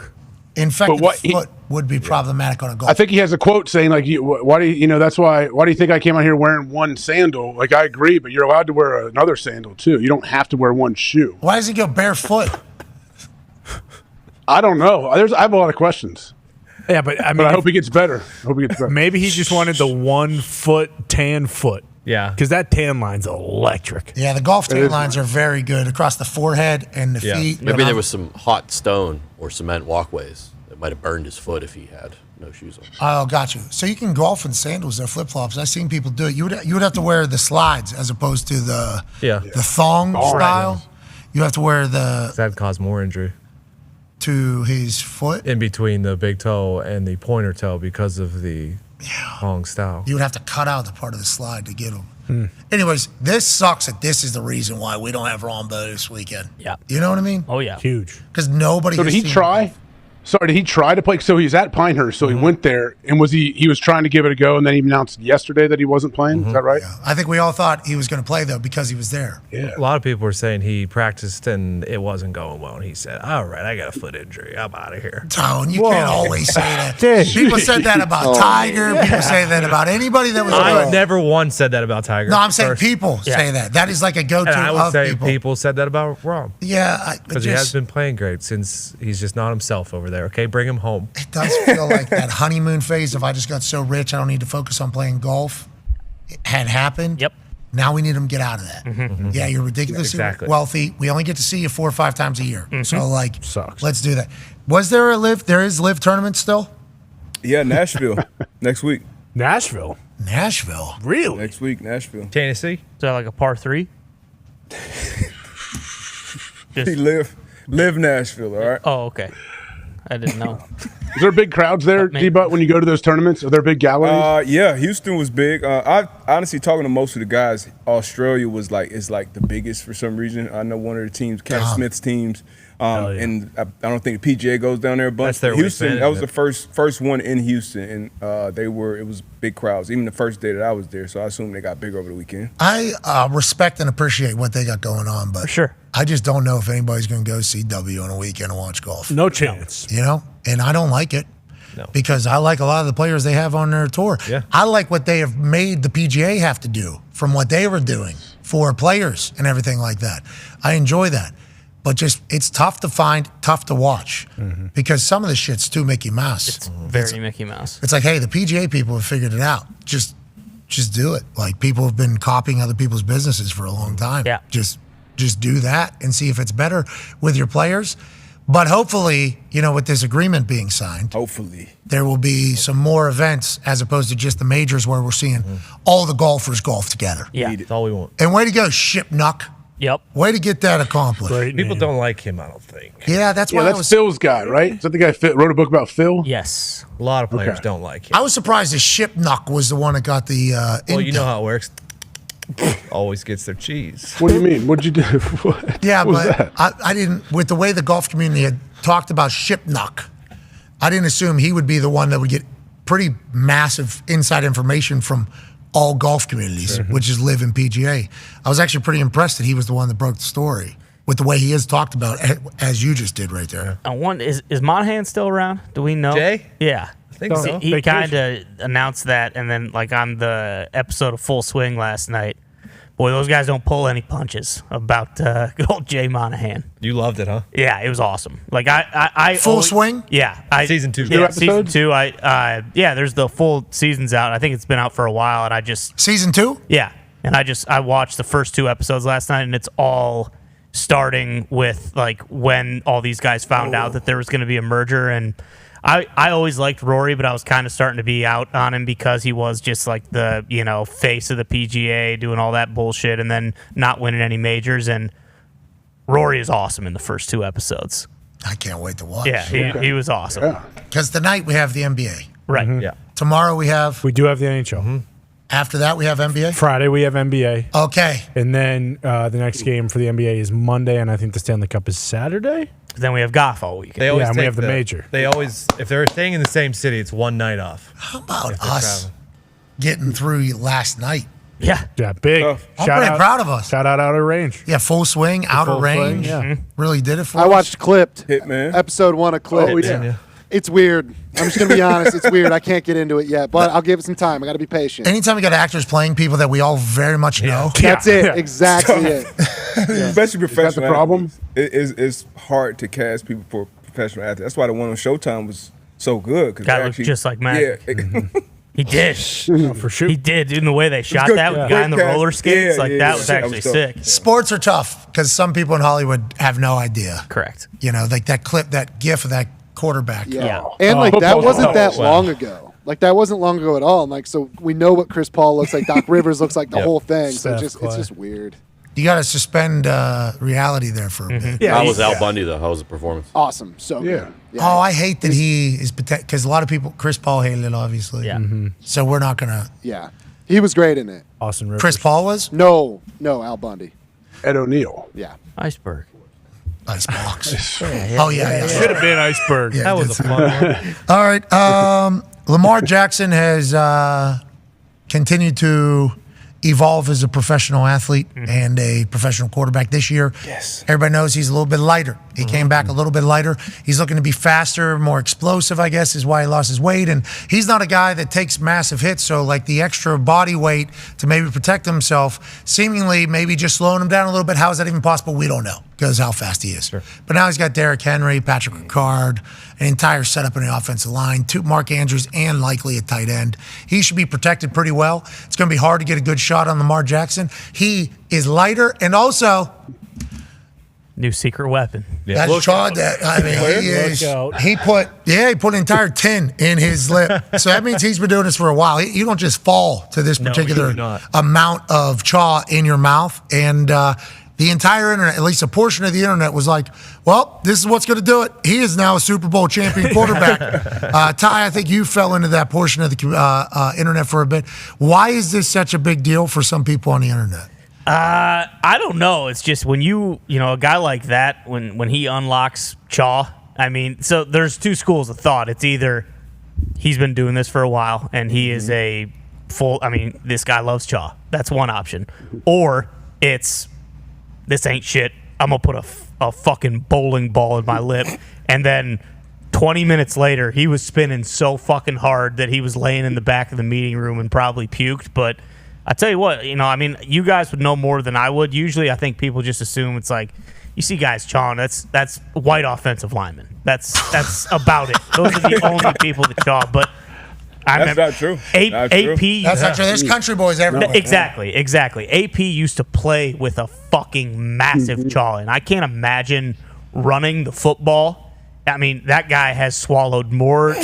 Speaker 3: Infected
Speaker 17: what
Speaker 3: foot would be problematic on a golf.
Speaker 17: I think he has a quote saying like, "Why do you know? That's why do you think I came out here wearing one sandal?" Like I agree, but you're allowed to wear another sandal too. You don't have to wear one shoe.
Speaker 3: Why does he go barefoot?
Speaker 17: I don't know. I have a lot of questions.
Speaker 5: Yeah, but I mean,
Speaker 17: But I hope he gets better. I hope he gets better.
Speaker 5: maybe he just wanted the 1 foot tan foot.
Speaker 6: Yeah,
Speaker 5: because that tan line's electric.
Speaker 3: Yeah, the golf tan lines are very good across the forehead and the feet.
Speaker 9: Maybe there was some hot stone or cement walkways that might have burned his foot if he had no shoes on.
Speaker 3: Oh, got you. So you can golf in sandals or flip flops. I've seen people do it. You would have to wear the slides as opposed to the thong style. You have to wear the
Speaker 6: That'd cause more injury
Speaker 3: to his foot
Speaker 6: in between the big toe and the pointer toe because of the long style.
Speaker 3: You would have to cut out the part of the slide to get them. Anyways, this sucks that this is the reason why we don't have Rombo this weekend.
Speaker 4: Yeah.
Speaker 3: You know what I mean?
Speaker 4: Oh, yeah.
Speaker 5: Huge.
Speaker 3: Because nobody
Speaker 17: So did
Speaker 3: has
Speaker 17: he
Speaker 3: seen
Speaker 17: try? Sorry, did he try to play? So he's at Pinehurst, so he went there, and he was trying to give it a go, and then he announced yesterday that he wasn't playing. Is that right?
Speaker 3: Yeah. I think we all thought he was going to play, though, because he was there.
Speaker 17: Yeah.
Speaker 6: A lot of people were saying he practiced and it wasn't going well, and he said, all right, I got a foot injury. I'm out of here.
Speaker 3: Tone, you can't always say that. People said that about Tiger. People say that about anybody that was
Speaker 6: I
Speaker 3: good.
Speaker 6: never once said that about Tiger.
Speaker 3: No, I'm saying people say that. That is like a go-to
Speaker 6: And I would
Speaker 3: of
Speaker 6: say
Speaker 3: people.
Speaker 6: said that about Rob.
Speaker 3: Yeah.
Speaker 6: Because he has been playing great since he's just not himself over there. Okay, bring him home.
Speaker 3: It does feel like that honeymoon phase of I just got so rich I don't need to focus on playing golf. It had happened.
Speaker 4: Yep.
Speaker 3: Now we need him to get out of that. Yeah, you're ridiculously wealthy. We only get to see you 4 or 5 times a year. So
Speaker 5: sucks.
Speaker 3: Let's do that. Was there a live? There is live tournament still?
Speaker 7: Yeah, Nashville next week.
Speaker 5: Nashville.
Speaker 7: Really? Next week, Nashville.
Speaker 6: Tennessee.
Speaker 4: Is that like a par 3?
Speaker 7: He live Nashville, all right?
Speaker 4: Oh, okay. I didn't know.
Speaker 17: Is there big crowds there, D-Butt, when you go to those tournaments? Are there big galleries?
Speaker 7: Yeah, Houston was big. I honestly, talking to most of the guys, Australia is like the biggest for some reason. I know one of the teams, Cam Smith's teams, and I don't think the PGA goes down there a bunch.
Speaker 6: That's their
Speaker 7: Houston,
Speaker 6: weekend,
Speaker 7: that was
Speaker 6: isn't
Speaker 7: the first one in Houston, and it was big crowds. Even the first day that I was there, so I assume they got bigger over the weekend.
Speaker 3: I respect and appreciate what they got going on, but
Speaker 4: sure.
Speaker 3: I just don't know if anybody's going to go see W on a weekend and watch golf.
Speaker 5: No chance.
Speaker 3: You know, and I don't like it.
Speaker 6: No.
Speaker 3: Because I like a lot of the players they have on their tour.
Speaker 6: Yeah.
Speaker 3: I like what they have made the PGA have to do from what they were doing for players and everything like that. I enjoy that. But just it's tough to find, tough to watch because some of the shit's too Mickey Mouse.
Speaker 4: It's very Mickey Mouse.
Speaker 3: It's like, hey, the PGA people have figured it out. Just do it. Like people have been copying other people's businesses for a long time.
Speaker 4: Yeah.
Speaker 3: Just do that and see if it's better with your players. But hopefully, with this agreement being signed, there will be some more events as opposed to just the majors where we're seeing all the golfers golf together.
Speaker 4: Yeah.
Speaker 6: That's all we want.
Speaker 3: And way to go, Shipnuck.
Speaker 4: Yep.
Speaker 3: Way to get that accomplished.
Speaker 6: People don't like him, I don't think.
Speaker 3: Yeah, that's why
Speaker 17: that's Phil's guy, right? Is that the guy wrote a book about Phil?
Speaker 4: Yes.
Speaker 6: A lot of players don't like him.
Speaker 3: I was surprised that Shipnuck was the one that got the
Speaker 6: Well, you know how it works. Always gets their cheese.
Speaker 17: What do you mean? What'd you do? What?
Speaker 3: Yeah,
Speaker 17: What was
Speaker 3: but
Speaker 17: that?
Speaker 3: I didn't, with the way the golf community had talked about Shipnuck, I didn't assume he would be the one that would get pretty massive inside information from all golf communities, which is live in PGA. I was actually pretty impressed that he was the one that broke the story with the way he is talked about, as you just did right there.
Speaker 4: Is Monahan still around? Do we know?
Speaker 6: Jay?
Speaker 4: Yeah.
Speaker 6: I think so.
Speaker 4: He kind of announced that, and then like on the episode of Full Swing last night, boy, those guys don't pull any punches about good old Jay Monahan.
Speaker 6: You loved it, huh?
Speaker 4: Yeah, it was awesome. Like I
Speaker 3: Full Swing?
Speaker 4: Yeah,
Speaker 6: Season 2.
Speaker 4: Yeah, season 2. There's the full season's out. I think it's been out for a while, and I just
Speaker 3: Season 2?
Speaker 4: Yeah, and I watched the first 2 episodes last night, and it's all starting with like when all these guys found out that there was going to be a merger. And I always liked Rory, but I was kind of starting to be out on him because he was just like the face of the PGA doing all that bullshit and then not winning any majors. And Rory is awesome in the first 2 episodes.
Speaker 3: I can't wait to watch.
Speaker 4: Yeah, he was awesome.
Speaker 3: Because tonight we have the NBA.
Speaker 4: Right.
Speaker 6: Yeah.
Speaker 3: Tomorrow we
Speaker 5: do have the NHL.
Speaker 3: After that we have NBA?
Speaker 5: Friday we have NBA.
Speaker 3: Okay.
Speaker 5: And then the next game for the NBA is Monday, and I think the Stanley Cup is Saturday.
Speaker 4: Then we have golf all weekend.
Speaker 6: They always
Speaker 5: and we have the major.
Speaker 6: They always, if they're staying in the same city, it's one night off.
Speaker 3: How about us getting through last night?
Speaker 4: Yeah.
Speaker 5: Yeah, big.
Speaker 3: I'm pretty proud of us.
Speaker 5: Shout out Outer Range.
Speaker 3: Yeah, Full Swing, Outer
Speaker 5: Full
Speaker 3: Range.
Speaker 5: Swing, yeah.
Speaker 3: Really did it for
Speaker 20: I
Speaker 3: us.
Speaker 20: watched Clipped.
Speaker 7: Hitman.
Speaker 20: Episode 1 of Clipped.
Speaker 5: Oh, we did.
Speaker 20: It's weird. I'm just going to be honest. It's weird. I can't get into it yet, but I'll give it some time. I got to be patient.
Speaker 3: Anytime we got actors playing people that we all very much know.
Speaker 20: That's it. Exactly it.
Speaker 7: Especially professional.
Speaker 17: Is that the problem?
Speaker 7: It's hard to cast people for professional athletes. That's why the one on Showtime was so good.
Speaker 4: Guy looked just like Mac.
Speaker 7: Yeah.
Speaker 4: He did.
Speaker 5: For sure.
Speaker 4: He did. In the way they shot
Speaker 7: good.
Speaker 4: that with the guy in the
Speaker 7: Great
Speaker 4: roller
Speaker 7: cast.
Speaker 4: skates,
Speaker 7: Yeah,
Speaker 4: that was
Speaker 7: yeah.
Speaker 4: actually
Speaker 7: That was dope.
Speaker 4: sick.
Speaker 3: Sports are tough because some people in Hollywood have no idea.
Speaker 4: Correct.
Speaker 3: Like that clip, that gif of that quarterback.
Speaker 4: Yeah.
Speaker 20: And like that
Speaker 17: football's
Speaker 20: wasn't that
Speaker 6: wow.
Speaker 20: long ago. Like that wasn't long ago at all. And like so we know what Chris Paul looks like. Doc Rivers looks like the whole thing. So
Speaker 5: Steph
Speaker 20: it's
Speaker 5: Clay.
Speaker 20: just weird.
Speaker 3: You got to suspend reality there for a bit.
Speaker 9: How was Al Bundy though? How was the performance?
Speaker 20: Awesome. So
Speaker 17: Yeah.
Speaker 20: good.
Speaker 3: Oh, I hate that he is because a lot of people. Chris Paul hated it, obviously.
Speaker 4: Yeah.
Speaker 3: So we're not gonna.
Speaker 20: Yeah. He was great in it.
Speaker 5: Austin Rivers.
Speaker 3: Chris Paul was.
Speaker 20: No, Al Bundy.
Speaker 17: Ed O'Neill.
Speaker 20: Yeah.
Speaker 4: Iceberg.
Speaker 3: Icebox. Oh, yeah.
Speaker 5: Should have been iceberg.
Speaker 3: Yeah,
Speaker 6: That was a fun one.
Speaker 3: All right. Lamar Jackson has continued to evolve as a professional athlete and a professional quarterback this year.
Speaker 7: Yes.
Speaker 3: Everybody knows he's a little bit lighter. He came back a little bit lighter. He's looking to be faster, more explosive, I guess, is why he lost his weight. And he's not a guy that takes massive hits. So, like, the extra body weight to maybe protect himself, seemingly maybe just slowing him down a little bit. How is that even possible? We don't know because how fast he is. Sure. But now he's got Derrick Henry, Patrick Ricard, an entire setup in the offensive line, Mark Andrews, and likely a tight end. He should be protected pretty well. It's going to be hard to get a good shot on Lamar Jackson. He is lighter, and also
Speaker 4: new secret weapon.
Speaker 3: That's Chad. He put an entire tin in his lip. So that means he's been doing this for a while. You don't just fall to this particular amount of chaw in your mouth. And the entire internet, at least a portion of the internet, was like, well, this is what's going to do it. He is now a Super Bowl champion quarterback. Ty, I think you fell into that portion of the internet for a bit. Why is this such a big deal for some people on the internet?
Speaker 4: I don't know. It's just when a guy like that, when he unlocks chaw, I mean, so there's two schools of thought. It's either he's been doing this for a while and he is this guy loves chaw. That's one option. Or it's, this ain't shit. I'm going to put a fucking bowling ball in my lip. And then 20 minutes later, he was spinning so fucking hard that he was laying in the back of the meeting room and probably puked. But I tell you what, you guys would know more than I would. Usually, I think people just assume it's like, you see guys chawing, that's white offensive linemen. That's about it. Those are the only people that chaw. But
Speaker 7: that's not true.
Speaker 3: AP. That's not true. There's country boys everywhere.
Speaker 4: Exactly. AP used to play with a fucking massive chaw, and I can't imagine running the football. I mean, that guy has swallowed more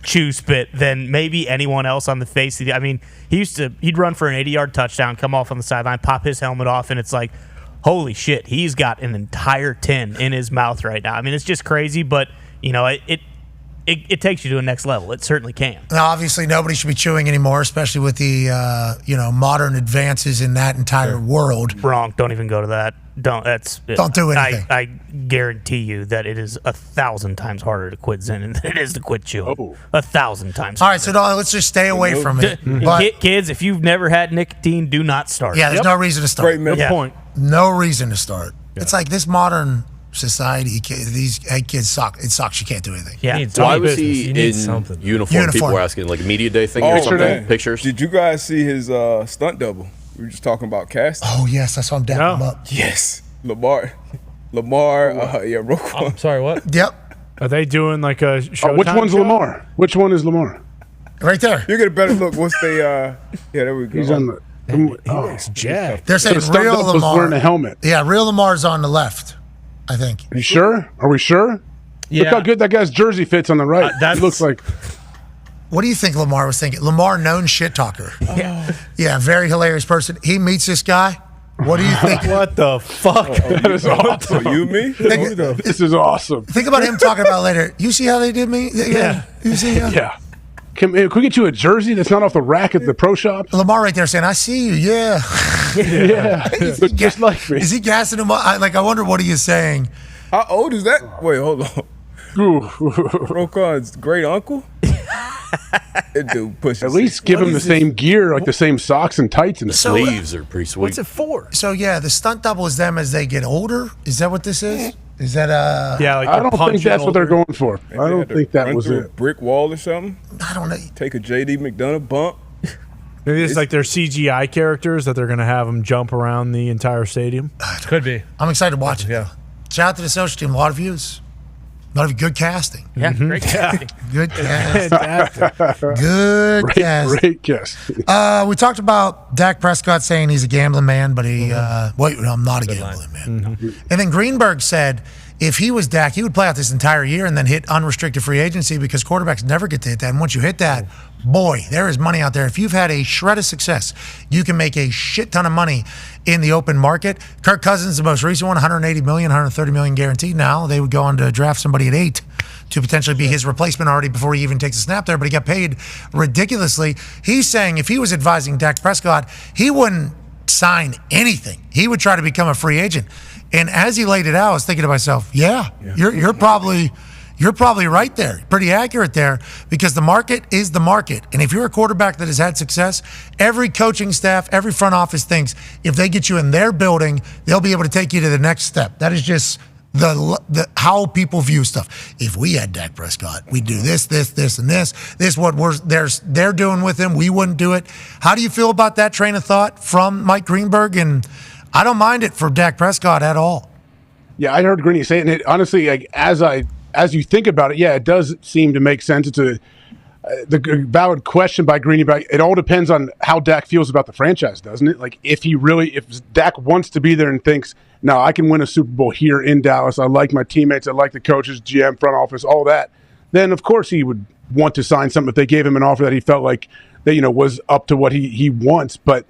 Speaker 4: chew spit than maybe anyone else on the face of the. I mean, he'd run for an 80-yard touchdown, come off on the sideline, pop his helmet off, and it's like, holy shit, he's got an entire tin in his mouth right now. I mean, it's just crazy, but it takes you to a next level. It certainly can.
Speaker 3: Now, obviously, nobody should be chewing anymore, especially with the modern advances in that entire world.
Speaker 4: Wrong. Don't even go to that. Don't
Speaker 3: do anything.
Speaker 4: I guarantee you that it is 1,000 times harder to quit zen than it is to quit chewing. 1,000 times.
Speaker 3: All right, so let's just stay away from it. But,
Speaker 4: kids, if you've never had nicotine, do not start.
Speaker 3: Yeah, there's no reason to start.
Speaker 7: Great middle point.
Speaker 3: No reason to start. Yeah. It's like this modern society. These kids suck. It sucks. You can't do anything.
Speaker 4: Yeah.
Speaker 9: Why was he in uniform? People were asking, like, media day thing or something.
Speaker 7: Man.
Speaker 9: Pictures.
Speaker 7: Did you guys see his stunt double? We were just talking about casting.
Speaker 3: Oh yes, I saw him dap him up.
Speaker 7: Yes, Lamar. Roquan.
Speaker 6: I'm sorry, what?
Speaker 3: Yep.
Speaker 5: Are they doing like a show?
Speaker 17: Which one's Lamar? Which one is Lamar?
Speaker 3: Right there.
Speaker 7: You get a better look once they. Yeah, there we go.
Speaker 17: He's on the.
Speaker 5: He looks jacked.
Speaker 3: They're saying
Speaker 17: so
Speaker 3: real Lamar
Speaker 17: was wearing a helmet.
Speaker 3: Yeah, real Lamar's on the left, I think.
Speaker 17: Are you sure? Are we sure?
Speaker 6: Yeah.
Speaker 17: Look how good that guy's jersey fits on the right. That looks like.
Speaker 3: What do you think Lamar was thinking? Lamar, known shit talker. Yeah, very hilarious person. He meets this guy. What do you think?
Speaker 5: What the fuck?
Speaker 17: That is awesome.
Speaker 7: You, me?
Speaker 17: This is awesome.
Speaker 3: Think about him talking about later. You see how they did me? Yeah. You see how?
Speaker 17: Yeah. Can we get you a jersey that's not off the rack at the pro shop?
Speaker 3: Lamar right there saying, I see you, yeah.
Speaker 17: Yeah. Just like me.
Speaker 3: Is he gassing him up? I wonder what he is saying.
Speaker 7: How old is that? Wait, hold on. Roquan's great uncle? That dude pushes.
Speaker 17: At least give him the same gear, like the same socks and tights, and the
Speaker 9: sleeves are pretty sweet.
Speaker 5: What's it for?
Speaker 3: So yeah, the stunt double is them as they get older. Is that what this is? Is that
Speaker 5: Yeah, like
Speaker 17: I don't think that's what they're going for.
Speaker 7: Maybe
Speaker 17: I don't think that was
Speaker 7: a
Speaker 17: it.
Speaker 7: brick wall or something.
Speaker 3: I don't know.
Speaker 7: Take a JD McDonough bump.
Speaker 5: Maybe it's like their CGI characters that they're going to have them jump around the entire stadium.
Speaker 6: Could be.
Speaker 3: I'm excited to watch it.
Speaker 6: Yeah.
Speaker 3: Shout out to the social team. A lot of views. A lot of good casting.
Speaker 4: Yeah, great casting.
Speaker 3: Good casting. Good casting.
Speaker 17: Great casting.
Speaker 3: We talked about Dak Prescott saying he's a gambling man, but I'm not a gambling man. And then Greenberg said if he was Dak, he would play out this entire year and then hit unrestricted free agency because quarterbacks never get to hit that. And once you hit that, boy, there is money out there. If you've had a shred of success, you can make a shit ton of money in the open market. Kirk Cousins, the most recent one, $180 million, $130 million guaranteed. Now they would go on to draft somebody at 8 to potentially be his replacement already before he even takes a snap there, but he got paid ridiculously. He's saying if he was advising Dak Prescott, he wouldn't sign anything. He would try to become a free agent. And as he laid it out, I was thinking to myself, you're probably right there, pretty accurate there, because the market is the market. And if you're a quarterback that has had success, every coaching staff, every front office thinks if they get you in their building, they'll be able to take you to the next step. That is just the how people view stuff. If we had Dak Prescott, we'd do this, and this. This what they're doing with him. We wouldn't do it. How do you feel about that train of thought from Mike Greenberg? And I don't mind it for Dak Prescott at all.
Speaker 17: Yeah, I heard Greeny say it, and it honestly, like, as you think about it, yeah, it does seem to make sense. It's the valid question by Greeny, but it all depends on how Dak feels about the franchise, doesn't it? Like, if Dak wants to be there and thinks, no, I can win a Super Bowl here in Dallas, I like my teammates, I like the coaches, GM, front office, all that, then of course he would want to sign something if they gave him an offer that he felt like that, was up to what he wants. But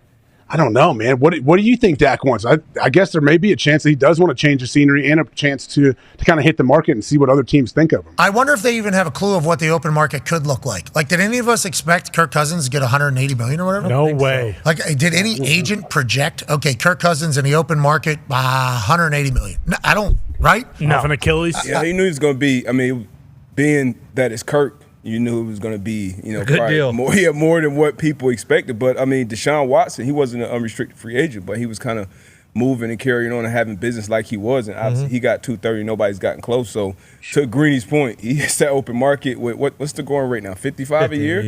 Speaker 17: I don't know, man. What do you think Dak wants? I guess there may be a chance that he does want to change the scenery and a chance to kind of hit the market and see what other teams think of him.
Speaker 3: I wonder if they even have a clue of what the open market could look like. Like, did any of us expect Kirk Cousins to get $180 million or whatever?
Speaker 5: No way.
Speaker 3: So. Like, did any agent project, okay, Kirk Cousins in the open market, $180 million? No, I don't, right?
Speaker 5: No. Off an Achilles?
Speaker 7: Yeah, he knew he was going to be, being that it's Kirk, you knew it was going to be,
Speaker 6: good deal.
Speaker 7: More than what people expected. But, Deshaun Watson, he wasn't an unrestricted free agent, but he was kind of moving and carrying on and having business like he was. And obviously he got 230, nobody's gotten close. So to Greeny's point, he hits that open market with what's the going rate now? 55 a year?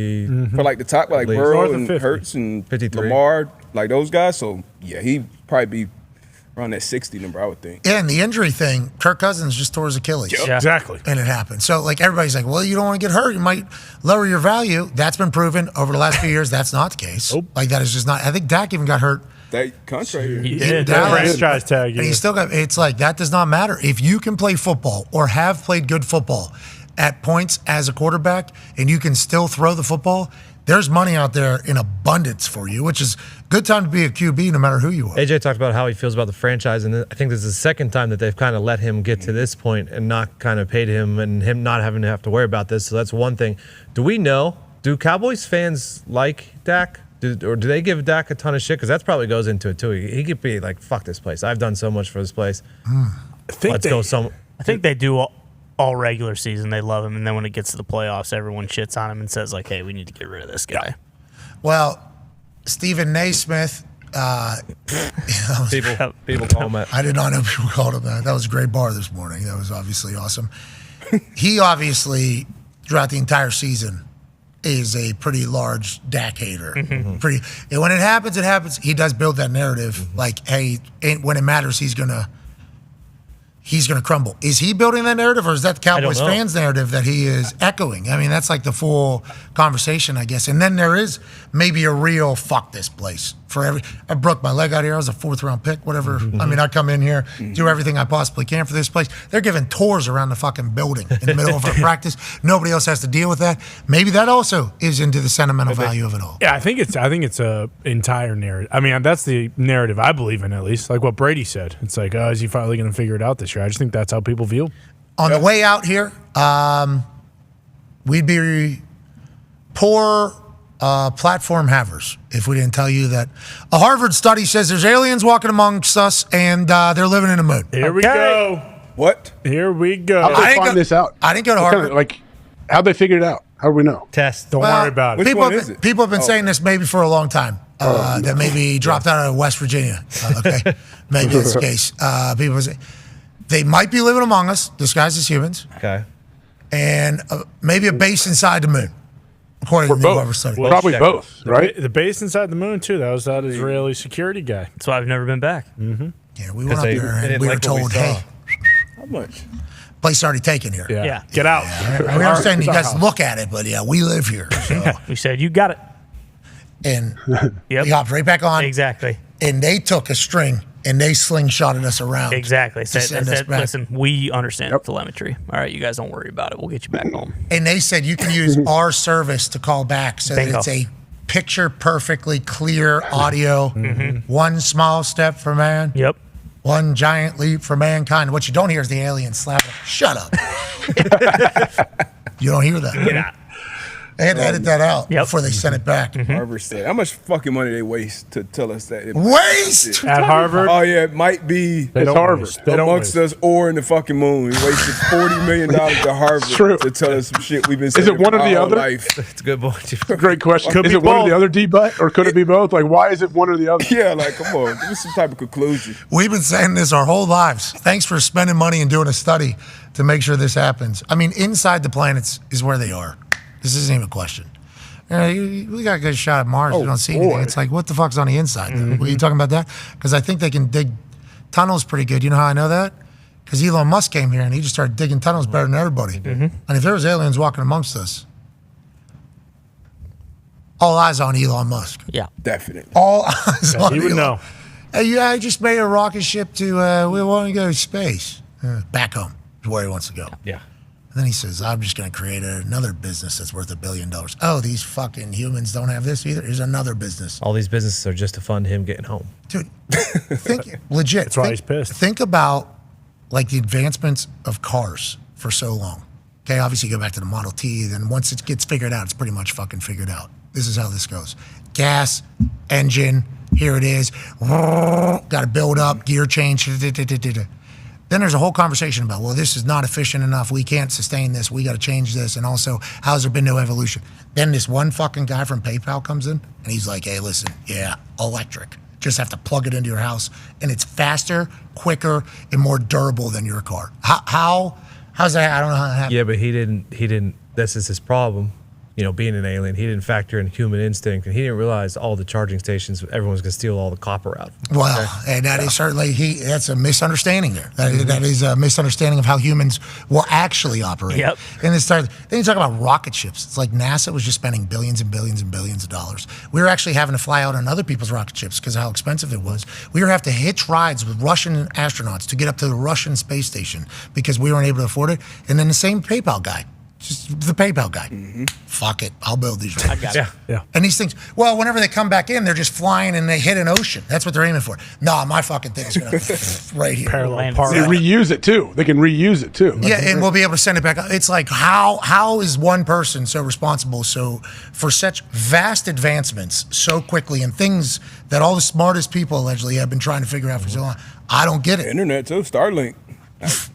Speaker 7: For like the top, like Burrow and Hurts and
Speaker 6: 53.
Speaker 7: Lamar, like those guys. So, yeah, he'd probably be around that 60 number, I would think.
Speaker 3: Yeah, and the injury thing, Kirk Cousins just tore his Achilles.
Speaker 7: Yep. Yeah.
Speaker 5: Exactly.
Speaker 3: And it happened. So, like, everybody's like, well, you don't want to get hurt. You might lower your value. That's been proven over the last few years. That's not the case.
Speaker 5: Nope.
Speaker 3: Like, that is just not. I think Dak even got hurt.
Speaker 7: That contract.
Speaker 5: He did. That franchise tag.
Speaker 3: And he still got, it's like, that does not matter. If you can play football or have played good football at points as a quarterback and you can still throw the football, there's money out there in abundance for you, which is good time to be a QB no matter who you are.
Speaker 6: AJ talked about how he feels about the franchise, and I think this is the second time that they've kind of let him get to this point and not kind of paid him and him not having to have to worry about this. So that's one thing. Do Cowboys fans like Dak? Or do they give Dak a ton of shit? Because that probably goes into it too. He could be like, fuck this place. I've done so much for this place.
Speaker 4: I think they do all regular season. They love him. And then when it gets to the playoffs, everyone shits on him and says, like, hey, we need to get rid of this guy.
Speaker 3: Well, Stephen Naismith.
Speaker 6: People call him that.
Speaker 3: I did not know people called him that. That was a great bar this morning. That was obviously awesome. He obviously, throughout the entire season, is a pretty large Dak hater. And when it happens. He does build that narrative. Like, hey, when it matters, he's gonna crumble. Is he building that narrative, or is that the Cowboys fans' narrative that he is echoing? I mean, that's like the full conversation, I guess. And then there is maybe a real fuck this place for I broke my leg out here. I was a 4th-round pick, whatever. I mean, I come in here, do everything I possibly can for this place. They're giving tours around the fucking building in the middle of our practice. Nobody else has to deal with that. Maybe that also is into the sentimental value of it all.
Speaker 5: Yeah, I think it's a entire narrative. I mean, that's the narrative I believe in, at least. Like what Brady said. It's like, is he finally going to figure it out this year? I just think that's how people feel.
Speaker 3: On the way out here, we'd be poor platform havers if we didn't tell you that a Harvard study says there's aliens walking amongst us and they're living in the moon.
Speaker 5: Here we go.
Speaker 7: What?
Speaker 5: Here we go.
Speaker 17: How'd they find this out?
Speaker 3: I didn't go to Harvard.
Speaker 17: How'd they figure it out? How do we know?
Speaker 6: Test.
Speaker 5: Don't worry about it.
Speaker 3: People have been saying this maybe for a long time. That maybe dropped out of West Virginia. Okay, maybe that's the case. People say they might be living among us, disguised as humans.
Speaker 6: Okay.
Speaker 3: And maybe a base inside the moon, according to the Harvard study.
Speaker 17: Probably both, right?
Speaker 5: The base inside the moon, too. That was that Israeli security guy.
Speaker 4: That's why I've never been back.
Speaker 3: Yeah, we went up there and we were told, hey,
Speaker 7: how much?
Speaker 3: Place already taken here.
Speaker 5: Yeah. Get out.
Speaker 3: We understand you guys look at it, but yeah, we live here. So.
Speaker 4: We said, you got it.
Speaker 3: And we hopped right back on.
Speaker 4: Exactly.
Speaker 3: And they took a string and they slingshotted us around.
Speaker 4: Exactly. Said, listen, we understand telemetry. All right, you guys don't worry about it. We'll get you back home.
Speaker 3: And they said you can use our service to call back so that it's a picture perfectly clear audio. One small step for man.
Speaker 4: Yep.
Speaker 3: One giant leap for mankind. What you don't hear is the alien slapping. Shut up. You don't hear that.
Speaker 4: Get out.
Speaker 3: They had to edit that out before they sent it back.
Speaker 7: Harvard said, how much fucking money they waste to tell us that?
Speaker 3: Waste?
Speaker 5: At Harvard?
Speaker 7: Oh, yeah, it might be amongst us or in the fucking moon. We wasted $40 million to Harvard to tell us some shit we've been saying
Speaker 17: Is it one or the other?
Speaker 7: life.
Speaker 6: It's a good point.
Speaker 17: Great question.
Speaker 7: Could
Speaker 17: Is
Speaker 7: be
Speaker 17: it one or
Speaker 7: both.
Speaker 17: the other, D-Butt? Or could it be both? Like, why is it one or the other?
Speaker 7: Yeah, like, come on. Give us some type of conclusion.
Speaker 3: We've been saying this our whole lives. Thanks for spending money and doing a study to make sure this happens. I mean, inside the planets is where they are. This isn't even a question. We got a good shot at Mars. We don't see anything. It's like, what the fuck's on the inside? Were you talking about that? Because I think they can dig tunnels pretty good. You know how I know that? Because Elon Musk came here and he just started digging tunnels better than everybody. And if there was aliens walking amongst us, all eyes on Elon Musk.
Speaker 1: Yeah.
Speaker 7: Definitely.
Speaker 3: All eyes on
Speaker 5: He would
Speaker 3: Elon.
Speaker 5: know.
Speaker 3: Hey, yeah, I just made a rocket ship to, we want to go to space. Back home is where he wants to go.
Speaker 6: Yeah.
Speaker 3: And then he says, I'm just going to create another business that's worth $1 billion. Oh, these fucking humans don't have this either? Here's another business.
Speaker 6: All these businesses are just to fund him getting home.
Speaker 3: Dude, think, legit.
Speaker 5: That's why he's pissed.
Speaker 3: Think about, like, the advancements of cars for so long. Okay, obviously you go back to the Model T, then once it gets figured out, it's pretty much fucking figured out. This is how this goes. Gas, engine, here it is. Got to build up, gear change. Then there's a whole conversation about, well, this is not efficient enough. We can't sustain this. We got to change this. And also, how's there been no evolution? Then this one fucking guy from PayPal comes in and he's like, hey, listen, yeah, electric. Just have to plug it into your house. And it's faster, quicker, and more durable than your car. How's that? I don't know how that happened.
Speaker 6: Yeah, but he didn't. This is his problem. You know, being an alien, he didn't factor in human instinct, and he didn't realize all the charging stations, everyone's going to steal all the copper out.
Speaker 3: Well, and that is certainly, that's a misunderstanding there. That is a misunderstanding of how humans will actually operate.
Speaker 1: Yep.
Speaker 3: And then you talk about rocket ships. It's like NASA was just spending billions and billions and billions of dollars. We were actually having to fly out on other people's rocket ships because of how expensive it was. We were having to hitch rides with Russian astronauts to get up to the Russian space station because we weren't able to afford it. And then the same PayPal guy. Just the PayPal guy. Fuck it. I'll build these.
Speaker 1: I got it.
Speaker 5: Yeah.
Speaker 3: And these things, well, whenever they come back in, they're just flying and they hit an ocean. That's what they're aiming for. No, my fucking thing's going to right here.
Speaker 5: Parallel
Speaker 17: They
Speaker 5: park.
Speaker 17: reuse it too. They can reuse it too.
Speaker 3: Yeah, and we'll be able to send it back. It's like, how is one person so responsible for such vast advancements so quickly and things that all the smartest people allegedly have been trying to figure out for so long? I don't get it.
Speaker 7: Internet, too. Starlink.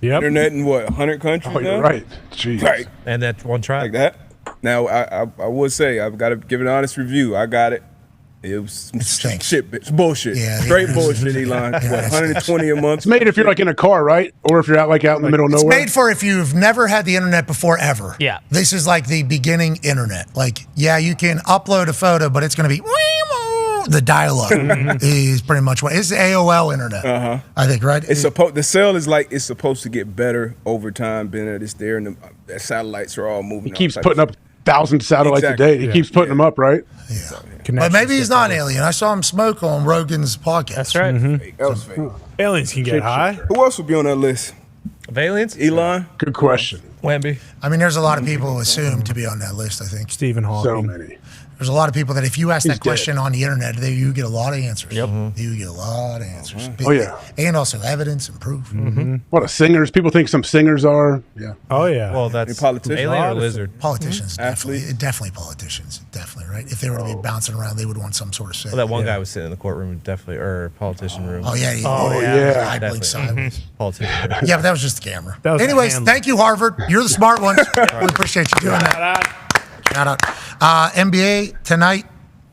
Speaker 5: Yep.
Speaker 7: Internet in what, 100 countries
Speaker 17: Oh,
Speaker 7: now?
Speaker 17: you're right. Jeez.
Speaker 7: Right.
Speaker 6: And that one try.
Speaker 7: Like that. Now, I would say, I've got to give an honest review. I got it. It was some shit, bitch. Bullshit.
Speaker 3: Yeah,
Speaker 7: Straight bullshit, Elon. What, 120 a month?
Speaker 17: It's made if you're like in a car, right? Or if you're out like out in the middle of
Speaker 3: It's
Speaker 17: nowhere.
Speaker 3: made for if you've never had the internet before ever.
Speaker 1: Yeah.
Speaker 3: This is like the beginning internet. Like, yeah, you can upload a photo, but it's going to be the dial-up is pretty much what it's AOL internet. I think, right?
Speaker 7: It's supposed. The cell is like it's supposed to get better over time. Being that it's there, and the satellites are all moving.
Speaker 17: He keeps putting up thousands of satellites a day. He keeps putting them up, right?
Speaker 3: But maybe he's not an alien. I saw him smoke on Rogan's podcast.
Speaker 1: That's right.
Speaker 7: That was fake.
Speaker 5: Aliens can get high.
Speaker 7: Who else would be on that list?
Speaker 6: Of aliens?
Speaker 7: Elon.
Speaker 17: Good question.
Speaker 6: Wemby.
Speaker 3: I mean, there's a lot of people who assume to be on that list, I think.
Speaker 5: Stephen Hawking.
Speaker 17: So many.
Speaker 3: There's a lot of people that if you ask
Speaker 17: He's
Speaker 3: that question on the internet, you get a lot of answers.
Speaker 1: Yep.
Speaker 3: You get a lot of answers.
Speaker 17: Oh, yeah.
Speaker 3: And also evidence and proof.
Speaker 17: What a singers. People think some singers are. Yeah.
Speaker 5: Oh, yeah.
Speaker 6: Well, that's
Speaker 7: politicians.
Speaker 6: alien or lizard.
Speaker 3: Politicians,
Speaker 7: Athletes.
Speaker 3: definitely politicians, definitely, right? If they were to be bouncing around, they would want some sort of say.
Speaker 6: Well, that one guy was sitting in the courtroom, definitely, or politician room.
Speaker 3: Oh, yeah.
Speaker 17: yeah.
Speaker 3: I blink sideways.
Speaker 6: Politician room.
Speaker 3: Yeah, but that was just the camera.
Speaker 5: That was
Speaker 3: Anyways,
Speaker 5: the
Speaker 3: thank you, Harvard. You're the smart ones. We appreciate you doing that. Shout out. NBA tonight,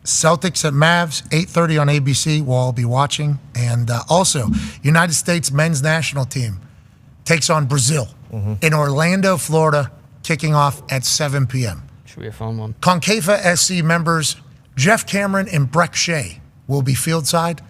Speaker 3: Celtics at Mavs, 8:30 on ABC. We'll all be watching. And also, United States men's national team takes on Brazil in Orlando, Florida, kicking off at 7 p.m.
Speaker 1: Should be a fun one.
Speaker 3: Concava SC members Jeff Cameron and Breck Shea will be fieldside,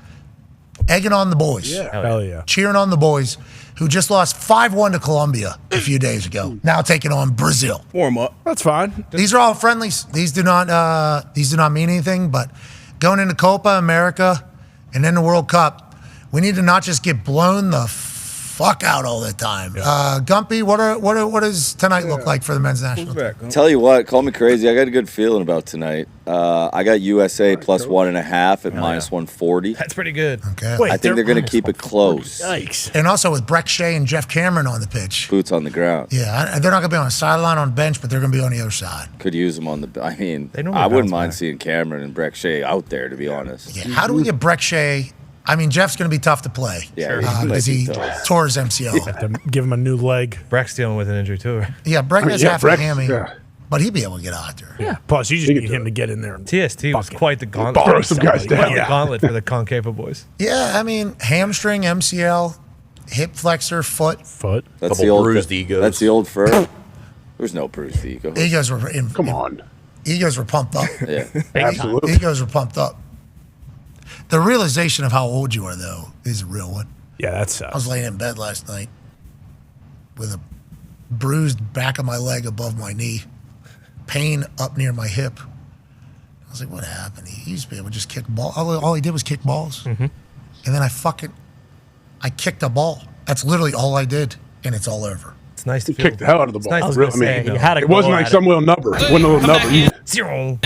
Speaker 3: egging on the boys.
Speaker 5: Hell yeah.
Speaker 3: Cheering on the boys who just lost 5-1 to Colombia a few days ago. Now taking on Brazil.
Speaker 7: Warm up.
Speaker 5: That's fine.
Speaker 3: These are all friendlies. These do not mean anything, but going into Copa America and then the World Cup, we need to not just get blown the fuck out all the time. Gumpy, what does tonight look like for the men's national team?
Speaker 14: Tell you what, call me crazy. I got a good feeling about tonight. I got USA plus 1.5 at minus 140.
Speaker 6: That's pretty good.
Speaker 3: Okay.
Speaker 14: I think they're going to keep it close.
Speaker 3: Yikes. And also with Breck Shea and Jeff Cameron on the pitch.
Speaker 14: Boots on the ground.
Speaker 3: Yeah, they're not going to be on the sideline on the bench, but they're going to be on the other side.
Speaker 14: Could use them on the. I mean,
Speaker 6: normally
Speaker 14: I wouldn't
Speaker 6: bounce
Speaker 14: mind
Speaker 6: back.
Speaker 14: seeing Cameron and Breck Shea out there, to be honest.
Speaker 3: Yeah. How do we get Breck Shea? I mean, Jeff's going to be tough to play.
Speaker 14: Yeah,
Speaker 3: because he tore his MCL.
Speaker 5: Have to give him a new leg.
Speaker 6: Breck's dealing with an injury too.
Speaker 3: Yeah, Breck has half a hammy,
Speaker 5: yeah.
Speaker 3: but he'd be able to get out there.
Speaker 5: Yeah. Plus, you just need him to get in there. And
Speaker 6: TST was quite the gauntlet.
Speaker 5: Borrow some guys down.
Speaker 6: Quite the gauntlet for the Concavo boys.
Speaker 3: Yeah, I mean, hamstring, MCL, hip flexor, foot.
Speaker 14: That's the old bruised egos. That's the old fur. There's no bruised ego.
Speaker 3: Egos were Egos were pumped up.
Speaker 14: Yeah,
Speaker 3: absolutely. Egos were pumped up. The realization of how old you are, though, is a real one.
Speaker 5: Yeah, that sucks.
Speaker 3: I was laying in bed last night with a bruised back of my leg above my knee, pain up near my hip. I was like, what happened? He used to be able to just kick ball. All he did was kick balls.
Speaker 6: Mm-hmm.
Speaker 3: And then I kicked a ball. That's literally all I did, and it's all over.
Speaker 6: It's nice to
Speaker 17: kick the hell out of the ball.
Speaker 6: nice to
Speaker 17: Really,
Speaker 6: say, you had a
Speaker 17: it wasn't
Speaker 6: go
Speaker 17: like
Speaker 6: at
Speaker 17: some
Speaker 6: it.
Speaker 17: little number. It wasn't a little number.
Speaker 6: Zero.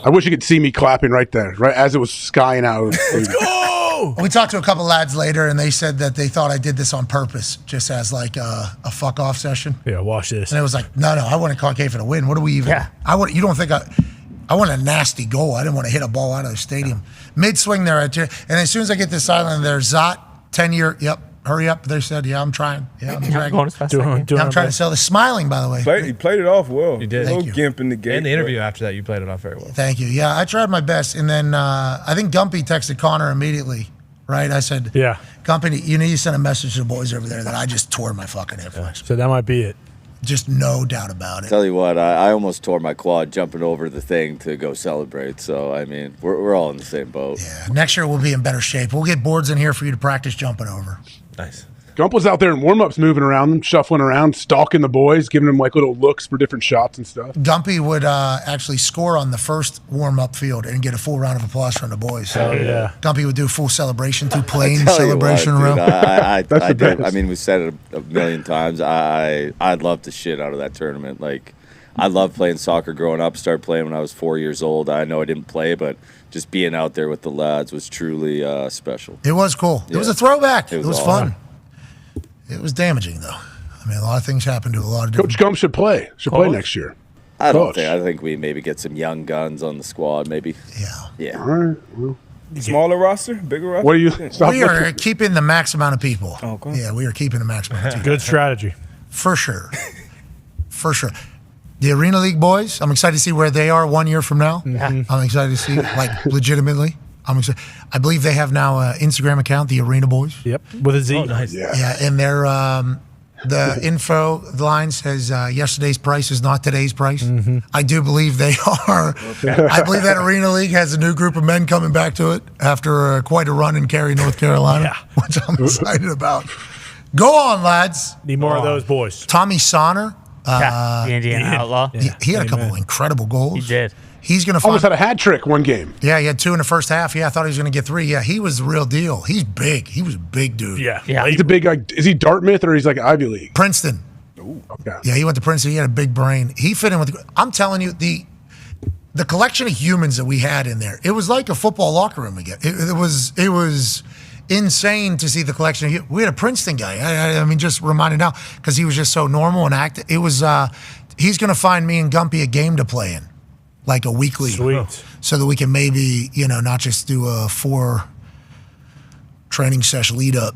Speaker 17: I wish you could see me clapping right there, right as it was skying out.
Speaker 3: Let's go! We talked to a couple lads later, and they said that they thought I did this on purpose, just as like a fuck off session.
Speaker 5: Yeah, watch this.
Speaker 3: And it was like, no, I wanted Concavo to win. What do we even? Yeah. You don't think I want a nasty goal. I didn't want to hit a ball out of the stadium. Mid swing there, and as soon as I get this island, there's Zot 10-year. Yep. Hurry up. They said, yeah, I'm trying. Yeah, I'm
Speaker 6: going as fast as I can.
Speaker 3: I'm trying to sell this. Smiling, by the way.
Speaker 7: He played it off well.
Speaker 6: You did.
Speaker 7: No gimp in the game.
Speaker 6: And the interview after that, you played it off very well.
Speaker 3: Thank you. Yeah, I tried my best. And then I think Gumpy texted Connor immediately, right? I said,
Speaker 5: yeah,
Speaker 3: Gumpy, you need to send a message to the boys over there that I just tore my fucking hip flexor.
Speaker 5: So that might be it.
Speaker 3: Just no doubt about it.
Speaker 14: Tell you what, I almost tore my quad jumping over the thing to go celebrate. So, I mean, we're all in the same boat.
Speaker 3: Yeah, next year we'll be in better shape. We'll get boards in here for you to practice jumping over.
Speaker 6: Nice.
Speaker 17: Gump was out there in warm-ups moving around, shuffling around, stalking the boys, giving them like little looks for different shots and stuff.
Speaker 3: Gumpy would actually score on the first warm-up field and get a full round of applause from the boys.
Speaker 5: Oh, yeah.
Speaker 3: Gumpy would do a full celebration, 2 plane
Speaker 14: Tell you
Speaker 3: celebration
Speaker 14: what,
Speaker 3: room.
Speaker 14: dude, I did. I mean, we said it a million times. I'd love the shit out of that tournament. Like, I loved playing soccer growing up. Started playing when I was 4 years old. I know I didn't play, but just being out there with the lads was truly special.
Speaker 3: It was cool.
Speaker 14: Yeah.
Speaker 3: It was a throwback.
Speaker 14: It
Speaker 3: It
Speaker 14: was
Speaker 3: was
Speaker 14: awesome.
Speaker 3: fun. It was damaging, though. I mean, a lot of things happened to a lot of different
Speaker 17: Coach Gump should play. Should play next year.
Speaker 14: I
Speaker 17: Coach.
Speaker 14: think we maybe get some young guns on the squad. Maybe. Yeah.
Speaker 17: All right. Well,
Speaker 7: Smaller roster, bigger roster.
Speaker 17: what do you?
Speaker 3: We are keeping the max amount of people. Yeah, we are keeping the max amount of people.
Speaker 5: Good strategy.
Speaker 3: For sure. For sure. The Arena League boys, I'm excited to see where they are 1 year from now. I'm excited to see, like, legitimately. I'm excited. I believe they have now an Instagram account, the Arena Boys.
Speaker 5: Yep, with a Z.
Speaker 6: Oh, nice.
Speaker 3: Yeah, and their the info line says yesterday's price is not today's price. I do believe they are. I believe that Arena League has a new group of men coming back to it after quite a run in Cary, North Carolina, which I'm excited about. Go on, lads.
Speaker 5: Need more of those boys.
Speaker 3: Tommy Sonner.
Speaker 4: The Indiana Outlaw.
Speaker 3: He had a couple of incredible goals.
Speaker 4: He did.
Speaker 3: He's going to
Speaker 17: almost had a hat trick one game.
Speaker 3: Yeah, he had 2 in the first half. Yeah, I thought he was going to get 3. Yeah, he was the real deal. He's big. He was a big dude.
Speaker 5: Yeah.
Speaker 17: He's a big guy. Is he Dartmouth or he's like Ivy League?
Speaker 3: Princeton.
Speaker 17: Ooh, okay.
Speaker 3: Yeah, he went to Princeton. He had a big brain. He fit in with. I'm telling you, the collection of humans that we had in there, it was like a football locker room again. It was insane to see the collection. We had a Princeton guy. I mean, just reminded now because he was just so normal and active. It was. He's going to find me and Gumpy a game to play in, like a weekly.
Speaker 5: Sweet.
Speaker 3: So that we can maybe, not just do a 4 training session lead up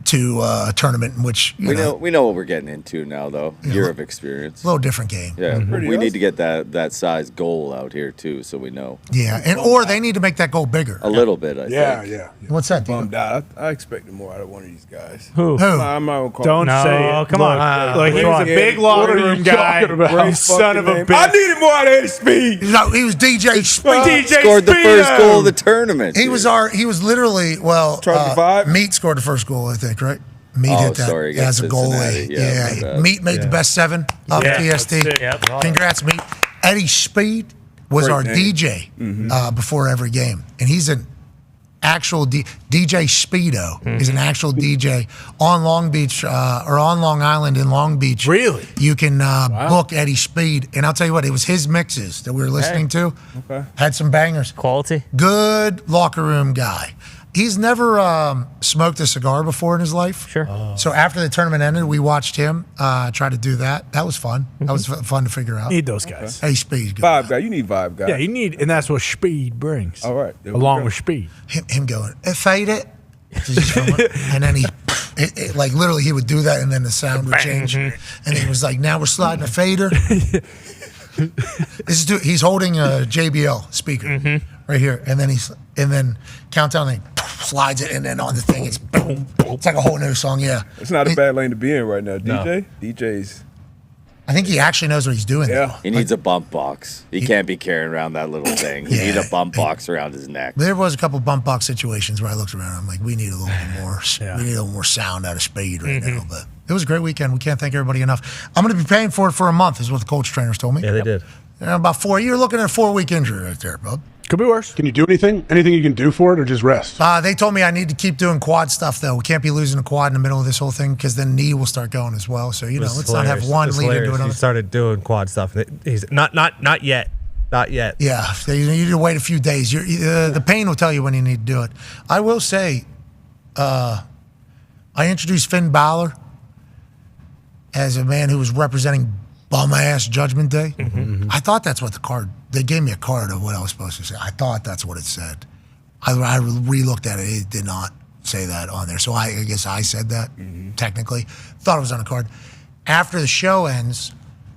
Speaker 3: to a tournament in which
Speaker 14: we know what we're getting into now, though. Year of experience.
Speaker 3: A little different game.
Speaker 14: Yeah, we need to get that size goal out here too, so we know.
Speaker 3: Yeah, or they need to make that goal bigger.
Speaker 14: A little bit, I think.
Speaker 17: Yeah.
Speaker 3: What's that?
Speaker 7: Bummed out. I expected more out of one of these guys.
Speaker 5: Who?
Speaker 7: I'm not gonna
Speaker 5: Don't
Speaker 7: call
Speaker 5: say it. Come on. Like he was a big locker room guy. Son of a bitch.
Speaker 7: I needed more out of his speed.
Speaker 3: He was DJ Speed.
Speaker 14: Scored the first goal of the tournament.
Speaker 3: He was literally Meat scored the first goal, I think, right? Meat hit that as a goalie. Yeah. Meat made the best 7 of TST.
Speaker 4: Yep.
Speaker 3: Congrats, Meat. Eddie Speed was
Speaker 7: Great
Speaker 3: our
Speaker 7: name.
Speaker 3: DJ before every game, and he's an actual DJ Speedo is an actual DJ on Long Beach or on Long Island in Long Beach.
Speaker 5: Really?
Speaker 3: You can book Eddie Speed, and I'll tell you what, it was his mixes that we were listening to.
Speaker 7: Okay.
Speaker 3: Had some bangers.
Speaker 4: Quality.
Speaker 3: Good locker room guy. He's never smoked a cigar before in his life.
Speaker 4: Sure.
Speaker 3: So after the tournament ended, we watched him try to do that. That was fun. That was fun to figure out.
Speaker 5: Need those guys.
Speaker 3: Hey, Speed. Good.
Speaker 7: Vibe guy. You need vibe guy.
Speaker 5: Yeah, you need, and that's what speed brings.
Speaker 7: All right. there we
Speaker 5: Along
Speaker 7: go.
Speaker 5: with speed.
Speaker 3: Him going, fade it. And then he, like literally he would do that and then the sound would change. And he was like, now we're sliding a fader. He's holding a JBL speaker right here. And then countdown, and he slides it, and then on the thing, it's boom. It's like a whole new song, yeah.
Speaker 7: It's not a bad lane to be in right now. DJs.
Speaker 3: I think he actually knows what he's doing.
Speaker 7: Yeah.
Speaker 14: He needs a bump box. He can't be carrying around that little thing. He needs a bump box around his neck.
Speaker 3: There was a couple bump box situations where I looked around. I'm like, we need a little bit more. We need a little more sound out of Speed right now. But it was a great weekend. We can't thank everybody enough. I'm going to be paying for it for a month, is what the coach trainers told me.
Speaker 6: Yeah, they did.
Speaker 3: About 4. You're looking at a 4-week injury right there, bub.
Speaker 17: Could be worse. Can you do anything? Anything you can do for it, or just rest?
Speaker 3: They told me I need to keep doing quad stuff, though. We can't be losing a quad in the middle of this whole thing because then knee will start going as well. So, let's not have one lead into another.
Speaker 6: He started doing quad stuff. He's not yet. Not yet.
Speaker 3: Yeah, you need to wait a few days. The pain will tell you when you need to do it. I will say, I introduced Finn Balor as a man who was representing bum-ass Judgment Day. I thought that's what the card, they gave me a card of what I was supposed to say. I thought that's what it said. I re-looked at it. It did not say that on there. So I guess I said that, technically. Thought it was on a card. After the show ends,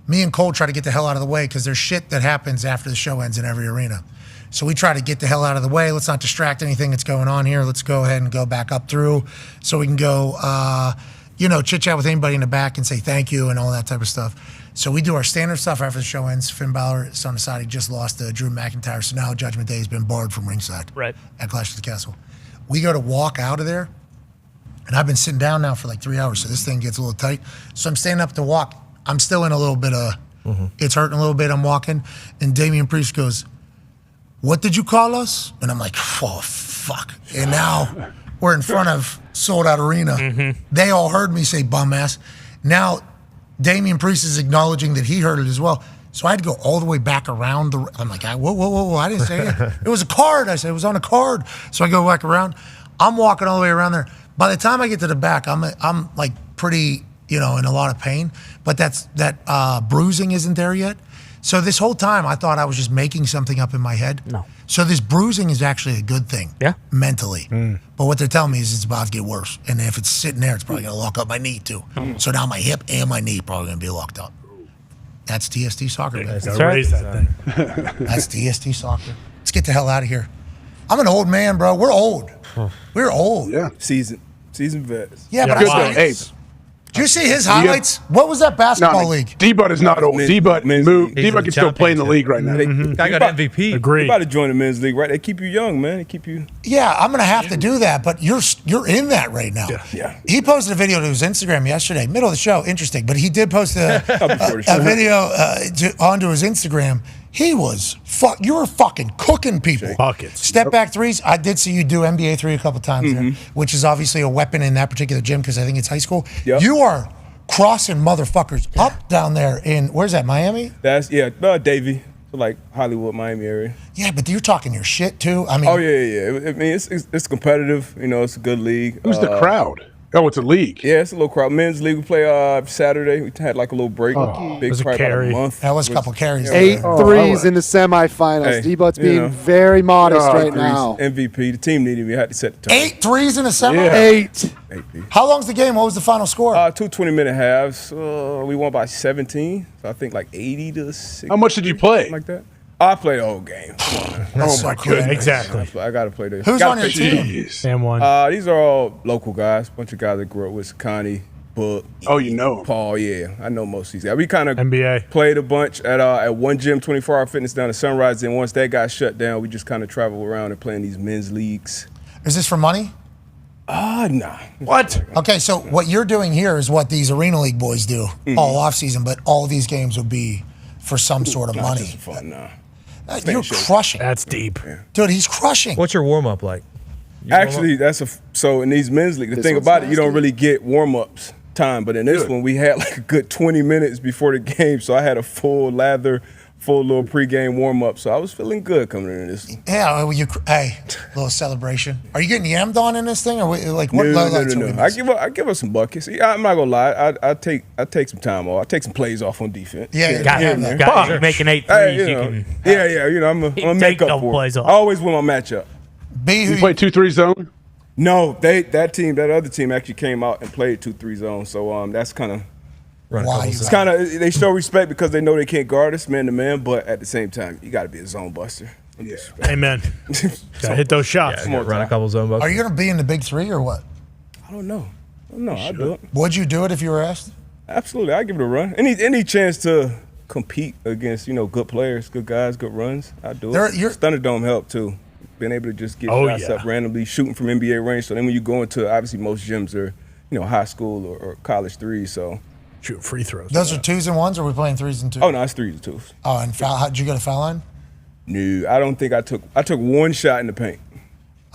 Speaker 3: me and Cole try to get the hell out of the way because there's shit that happens after the show ends in every arena. So we try to get the hell out of the way. Let's not distract anything that's going on here. Let's go ahead and go back up through so we can go, chit-chat with anybody in the back and say thank you and all that type of stuff. So we do our standard stuff after the show ends. Finn Balor is on the side. He just lost to Drew McIntyre, so now Judgment Day has been barred from ringside at Clash of the Castle. We go to walk out of there, and I've been sitting down now for like 3 hours, so this thing gets a little tight. So I'm standing up to walk. I'm still in a little bit of, it's hurting a little bit. I'm walking, and Damian Priest goes, "What did you call us?" And I'm like, oh, fuck. And now we're in front of sold out arena. They all heard me say bum ass. Now Damian Priest is acknowledging that he heard it as well. So I had to go all the way back around the. I'm like, whoa, I didn't say it. It was a card. I said it was on a card. So I go back around. I'm walking all the way around there. By the time I get to the back, I'm like pretty, in a lot of pain. But that bruising isn't there yet. So this whole time I thought I was just making something up in my head.
Speaker 4: No.
Speaker 3: So this bruising is actually a good thing.
Speaker 4: Yeah.
Speaker 3: Mentally. But what they're telling me is it's about to get worse. And if it's sitting there, it's probably going to lock up my knee too. So now my hip and my knee probably going to be locked up. That's TST soccer. Baby.
Speaker 5: That's right. Raise that thing.
Speaker 3: That's TST soccer. Let's get the hell out of here. I'm an old man, bro. We're old. We're old.
Speaker 17: Yeah.
Speaker 7: Season vets.
Speaker 3: Yeah, but
Speaker 17: Hey,
Speaker 3: did you see his highlights? What was that basketball league?
Speaker 17: D-Bud is not old. D-Bud moved. D-Bud can still play in the league right now.
Speaker 6: Guy got MVP.
Speaker 5: Agreed.
Speaker 7: You about to join the men's league, right? They keep you young, man. They keep you.
Speaker 3: Yeah, I'm gonna have to do that, but you're in that right now.
Speaker 7: Yeah.
Speaker 3: He posted a video to his Instagram yesterday, middle of the show. Interesting, but he did post a video onto his Instagram. He was you were fucking cooking people.
Speaker 5: Buckets.
Speaker 3: Step back threes. I did see you do NBA 3 a couple times, there, which is obviously a weapon in that particular gym because I think it's high school.
Speaker 7: Yep.
Speaker 3: You are crossing motherfuckers up down there in where's that, Miami?
Speaker 7: That's Davie, so like Hollywood, Miami area.
Speaker 3: Yeah, but you're talking your shit too. I mean,
Speaker 7: Oh yeah. I mean, it's competitive. It's a good league.
Speaker 17: Who's the crowd? Oh, it's a league.
Speaker 7: Yeah, it's a little crowd. Men's league. We play Saturday. We had like a little break. Big
Speaker 5: was a
Speaker 7: probably about
Speaker 5: carry.
Speaker 7: a month.
Speaker 3: That was a couple carries.
Speaker 20: 8 threes in the semifinals.
Speaker 7: Hey,
Speaker 20: D-But's being very modest right now.
Speaker 7: MVP. The team needed me. I had to set the tone.
Speaker 3: 8 threes in a semi?
Speaker 17: Yeah.
Speaker 20: 8.
Speaker 3: How long's the game? What was the final score?
Speaker 7: 2 20-minute halves. We won by 17. So I think like 80 to 60.
Speaker 17: How much did you play?
Speaker 7: Like that. I played the whole game. Come on, man.
Speaker 3: So cool.
Speaker 5: Exactly.
Speaker 7: I got to play this.
Speaker 3: Who's on your team?
Speaker 17: Jeez.
Speaker 5: And one.
Speaker 7: These are all local guys. A bunch of guys that grew up with Connie, Book.
Speaker 17: Oh, you know.
Speaker 7: Paul, yeah. I know most of these guys. We kind of
Speaker 5: NBA.
Speaker 7: played a bunch at one gym, 24-hour fitness down at Sunrise. And once that got shut down, we just kind of travel around and play in these men's leagues.
Speaker 3: Is this for money?
Speaker 7: Nah.
Speaker 5: What?
Speaker 3: Okay, so what you're doing here is what these Arena League boys do all off season, but all of these games would be for some sort of
Speaker 7: Not
Speaker 3: money.
Speaker 7: just for fun, nah.
Speaker 3: You're crushing.
Speaker 5: That's deep.
Speaker 3: Dude, he's crushing.
Speaker 6: What's your warm up like?
Speaker 7: Actually, so in these men's league, the thing about it, you don't really get warm-ups time, but in this one, we had like a good 20 minutes before the game, so I had a full little pregame warm-up, so I was feeling good coming into this.
Speaker 3: Yeah, little celebration. Are you getting yammed on in this thing, or like what?
Speaker 7: No. I give us some buckets. I'm not gonna lie. I take some time off. I take some plays off on defense.
Speaker 4: Yeah, got making 8 threes.
Speaker 7: I'm gonna make up for it. I always win my matchup.
Speaker 17: You play 2-3 zone?
Speaker 7: No, that other team actually came out and played 2-3 zone. So that's kind of
Speaker 3: why
Speaker 7: it's kind of they show respect because they know they can't guard us man to man, but at the same time, you got to be a zone buster.
Speaker 5: Yeah. Amen. Gotta hit those shots.
Speaker 6: Yeah, run a couple zone busters.
Speaker 3: Are you going to be in the big three or what?
Speaker 7: I don't know. I'll do it.
Speaker 3: Would you do it if you were asked?
Speaker 7: Absolutely, I'd give it a run. Any chance to compete against good players, good guys, good runs, I'd do it. Thunderdome helped too. Being able to just get shots up randomly, shooting from NBA range. So then when you go into, obviously most gyms are, high school or college threes. So
Speaker 5: shoot free throws.
Speaker 3: Those are 2s and 1s, or are we playing 3s and 2s?
Speaker 7: Oh no, it's 3s and 2s.
Speaker 3: Oh, and foul? Did you go to foul line?
Speaker 7: No, I don't think I took one shot in the paint.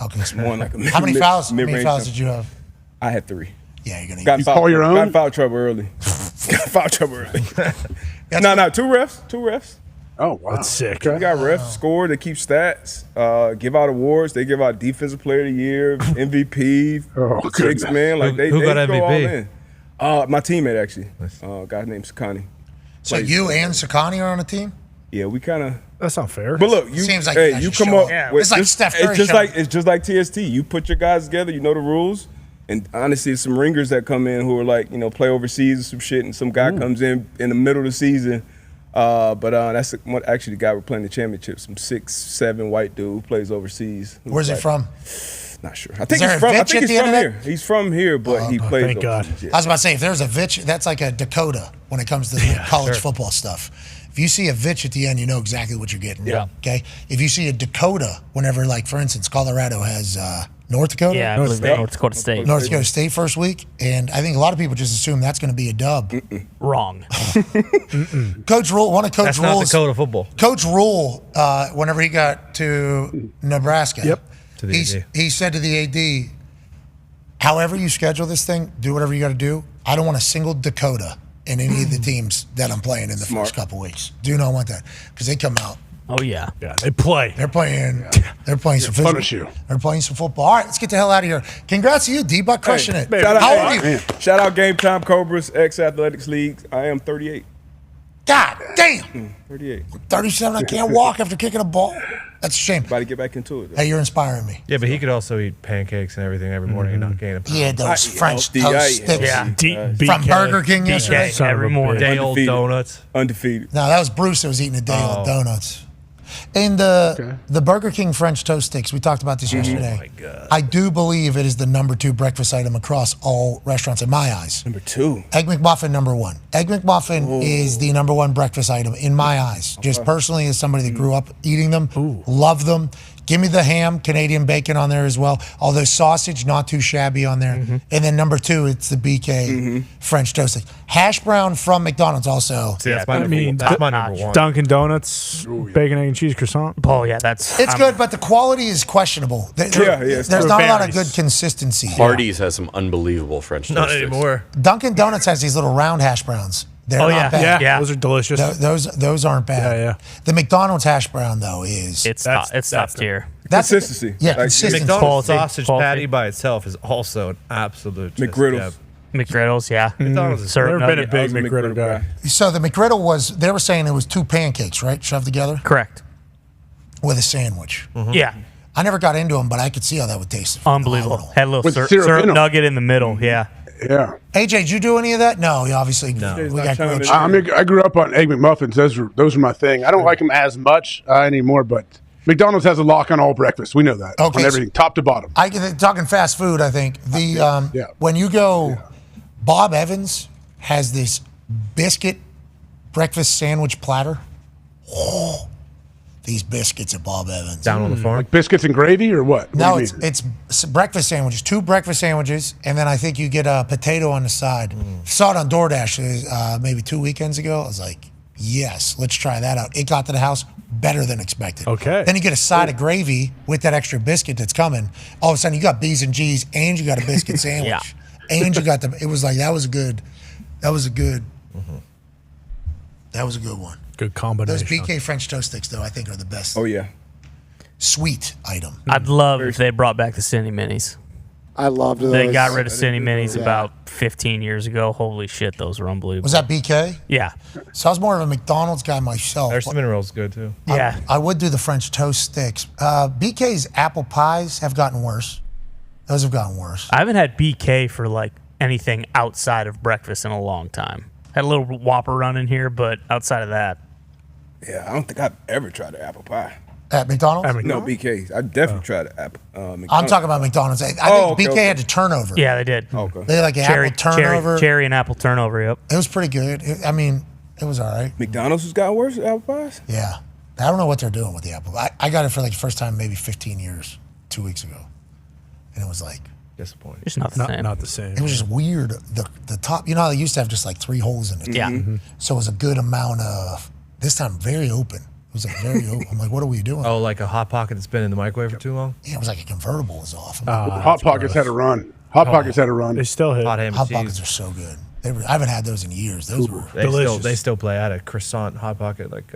Speaker 3: Okay,
Speaker 7: one like a
Speaker 3: how many fouls? How many fouls did you have?
Speaker 7: I had 3.
Speaker 3: Yeah, you're gonna
Speaker 17: call your own.
Speaker 7: Got foul trouble early. Got foul trouble early. No, 2 refs.
Speaker 17: Oh, wow.
Speaker 5: That's sick.
Speaker 7: We got refs score. They keep stats, give out awards. They give out Defensive Player of the Year, MVP, six man. Like
Speaker 6: who got
Speaker 7: go
Speaker 6: MVP?
Speaker 7: all in. My teammate actually, a guy named Sakani.
Speaker 3: So you and Sakani are on a team?
Speaker 7: Yeah, we kind of.
Speaker 5: That's not fair.
Speaker 7: But look,
Speaker 3: seems like
Speaker 7: you come up.
Speaker 3: It's like Steph Curry.
Speaker 7: It's just like TST. You put your guys together. You know the rules. And honestly, it's some ringers that come in who are like, play overseas or some shit, and some guy comes in the middle of the season. But that's actually the guy we're playing the championship. Some 6'7" white dude who plays overseas.
Speaker 3: Where's he from?
Speaker 7: Not sure. I think he's from here. He's from here, but he plays.
Speaker 5: Thank God.
Speaker 7: Yeah.
Speaker 3: I was about to say, if there's a Vitch, that's like a Dakota when it comes to college football stuff. If you see a Vitch at the end, you know exactly what you're getting.
Speaker 5: Yeah.
Speaker 3: Okay. If you see a Dakota, whenever, like, for instance, Colorado has North Dakota.
Speaker 4: Yeah, North Dakota State.
Speaker 3: North Dakota State first week, and I think a lot of people just assume that's going to be a dub.
Speaker 4: Wrong.
Speaker 3: Coach Rule, one of Coach
Speaker 6: That's
Speaker 3: Rule's.
Speaker 6: not Dakota football.
Speaker 3: Coach Rule, whenever he got to Nebraska,
Speaker 6: To the AD.
Speaker 3: he said to the AD, however you schedule this thing, do whatever you got to do. I don't want a single Dakota in any of the teams that I'm playing in the first couple weeks. Do not want that because they come out.
Speaker 4: Oh yeah.
Speaker 5: Yeah, they play.
Speaker 3: They're playing some physical.
Speaker 17: Punish you.
Speaker 3: They're playing some football. All right, let's get the hell out of here. Congrats to you, D-Buck, crushing it.
Speaker 7: Shout out,
Speaker 3: How old are you?
Speaker 7: Shout out Game Time Cobras, ex-athletics league. I am 38.
Speaker 3: God damn.
Speaker 7: 38.
Speaker 3: 37, I can't walk after kicking a ball. That's a shame.
Speaker 7: About to get back into it.
Speaker 3: Hey, you're inspiring me.
Speaker 6: Yeah, but he could also eat pancakes and everything every morning and not gain a pound.
Speaker 3: He had those French
Speaker 7: LDI,
Speaker 3: toast sticks from Burger King yesterday.
Speaker 4: Every morning.
Speaker 6: Day-old donuts.
Speaker 7: Undefeated.
Speaker 3: No, that was Bruce that was eating the day-old donuts. And the Burger King French toast sticks, we talked about this yesterday.
Speaker 6: Oh, my God.
Speaker 3: I do believe it is the #2 breakfast item across all restaurants in my eyes.
Speaker 7: #2.
Speaker 3: Egg McMuffin, #1. Egg McMuffin is the #1 breakfast item in my eyes. Just personally, as somebody that grew up eating them, love them. Give me the ham, Canadian bacon on there as well. Although sausage, not too shabby on there. And then #2, it's the BK French toast stick. Hash brown from McDonald's also.
Speaker 6: See, that's my number one.
Speaker 5: Dunkin' Donuts, bacon, egg, and cheese croissant.
Speaker 4: Oh yeah, that's.
Speaker 3: It's good, but the quality is questionable. There's not a lot of good consistency.
Speaker 9: Hardee's has some unbelievable French toast
Speaker 6: Not
Speaker 9: sticks.
Speaker 6: anymore.
Speaker 3: Dunkin' Donuts has these little round hash browns. They're not bad.
Speaker 5: Yeah, those are delicious.
Speaker 3: Those aren't bad.
Speaker 5: Yeah.
Speaker 3: The McDonald's hash brown though is
Speaker 4: It's top tier.
Speaker 3: that's
Speaker 7: Consistency.
Speaker 3: Yeah,
Speaker 7: Like,
Speaker 3: consistency.
Speaker 6: McDonald's
Speaker 4: Quality.
Speaker 6: sausage patty by itself is also an absolute just,
Speaker 7: McGriddles.
Speaker 4: McGriddles, yeah.
Speaker 6: McDonald's is
Speaker 5: Never been a
Speaker 4: nugget.
Speaker 5: big
Speaker 7: I was a
Speaker 5: McGriddle guy.
Speaker 3: So the McGriddle they were saying it was 2 pancakes, right, shoved together
Speaker 4: Correct.
Speaker 3: with a sandwich.
Speaker 4: Yeah.
Speaker 3: I never got into them, but I could see how that would taste.
Speaker 4: Unbelievable.
Speaker 3: Phenomenal.
Speaker 4: Had a little
Speaker 17: With
Speaker 4: syrup
Speaker 17: syrup in 'em.
Speaker 4: nugget in the middle. Yeah.
Speaker 17: Yeah.
Speaker 3: AJ, did you do any of that? No, obviously.
Speaker 6: No.
Speaker 3: We got
Speaker 7: Not
Speaker 3: grilled
Speaker 7: trying
Speaker 3: chicken.
Speaker 17: I grew up on Egg McMuffins. Those are my thing. I don't like them as much anymore, but McDonald's has a lock on all breakfast. We know that.
Speaker 3: Okay,
Speaker 17: On everything, top to bottom.
Speaker 3: Talking fast food, I think when you go, Bob Evans has this biscuit breakfast sandwich platter. Oh, these biscuits at Bob Evans.
Speaker 6: down on the farm.
Speaker 17: Like biscuits and gravy or what?
Speaker 3: No,
Speaker 17: What do you mean?
Speaker 3: it's breakfast sandwiches, 2 breakfast sandwiches, and then I think you get a potato on the side. Saw it on DoorDash maybe 2 weekends ago. I was like, Yes, let's try that out. It got to the house better than expected.
Speaker 5: Okay.
Speaker 3: Then you get a side of gravy with that extra biscuit that's coming. All of a sudden, you got B's and G's, and you got a biscuit sandwich.
Speaker 4: Yeah.
Speaker 3: And you got it was like, that was a good one.
Speaker 5: Good combination.
Speaker 3: Those BK French toast sticks, though, I think are the best.
Speaker 7: Oh, yeah.
Speaker 3: Sweet item.
Speaker 4: I'd love if they brought back the Cindy Minis.
Speaker 20: I loved those.
Speaker 4: They got rid of Cindy Minis
Speaker 20: Yeah.
Speaker 4: about 15 years ago. Holy shit, those were unbelievable.
Speaker 3: Was that BK?
Speaker 4: Yeah.
Speaker 3: So I was more of a McDonald's guy myself.
Speaker 6: There's cinnamon rolls good too.
Speaker 4: Yeah.
Speaker 3: I would do the French toast sticks. BK's apple pies have gotten worse. Those have gotten worse.
Speaker 4: I haven't had BK for like anything outside of breakfast in a long time. Had a little Whopper run in here, but outside of that.
Speaker 7: Yeah, I don't think I've ever tried an apple pie.
Speaker 3: At McDonald's?
Speaker 7: No, BK. I definitely tried an apple. McDonald's.
Speaker 3: I'm talking about McDonald's. I think BK had a turnover.
Speaker 4: Yeah, they did.
Speaker 7: Okay.
Speaker 3: They had like an apple turnover.
Speaker 4: Cherry and apple turnover, yep.
Speaker 3: It was pretty good. It was all right.
Speaker 7: McDonald's has gotten worse with apple pies?
Speaker 3: Yeah. I don't know what they're doing with the apple. I got it for like the first time maybe 15 years, 2 weeks ago. And it was like...
Speaker 6: disappointing.
Speaker 4: Just not the same.
Speaker 5: Not the same.
Speaker 3: It was just weird. The top, you know how they used to have just like 3 holes in it?
Speaker 4: Yeah. Mm-hmm.
Speaker 3: So it was a good amount of... This time, very open. It was like very open. I'm like, what are we doing?
Speaker 6: Oh, like a Hot Pocket that's been in the microwave for too long?
Speaker 3: Yeah, it was like a convertible was off.
Speaker 17: Hot Pockets had a run. Hot Pockets had a run.
Speaker 5: They still hit.
Speaker 6: Hot ham and
Speaker 3: Hot
Speaker 6: cheese.
Speaker 3: Pockets are so good. I haven't had those in years. Those were...
Speaker 6: They still play. I had a croissant Hot Pocket like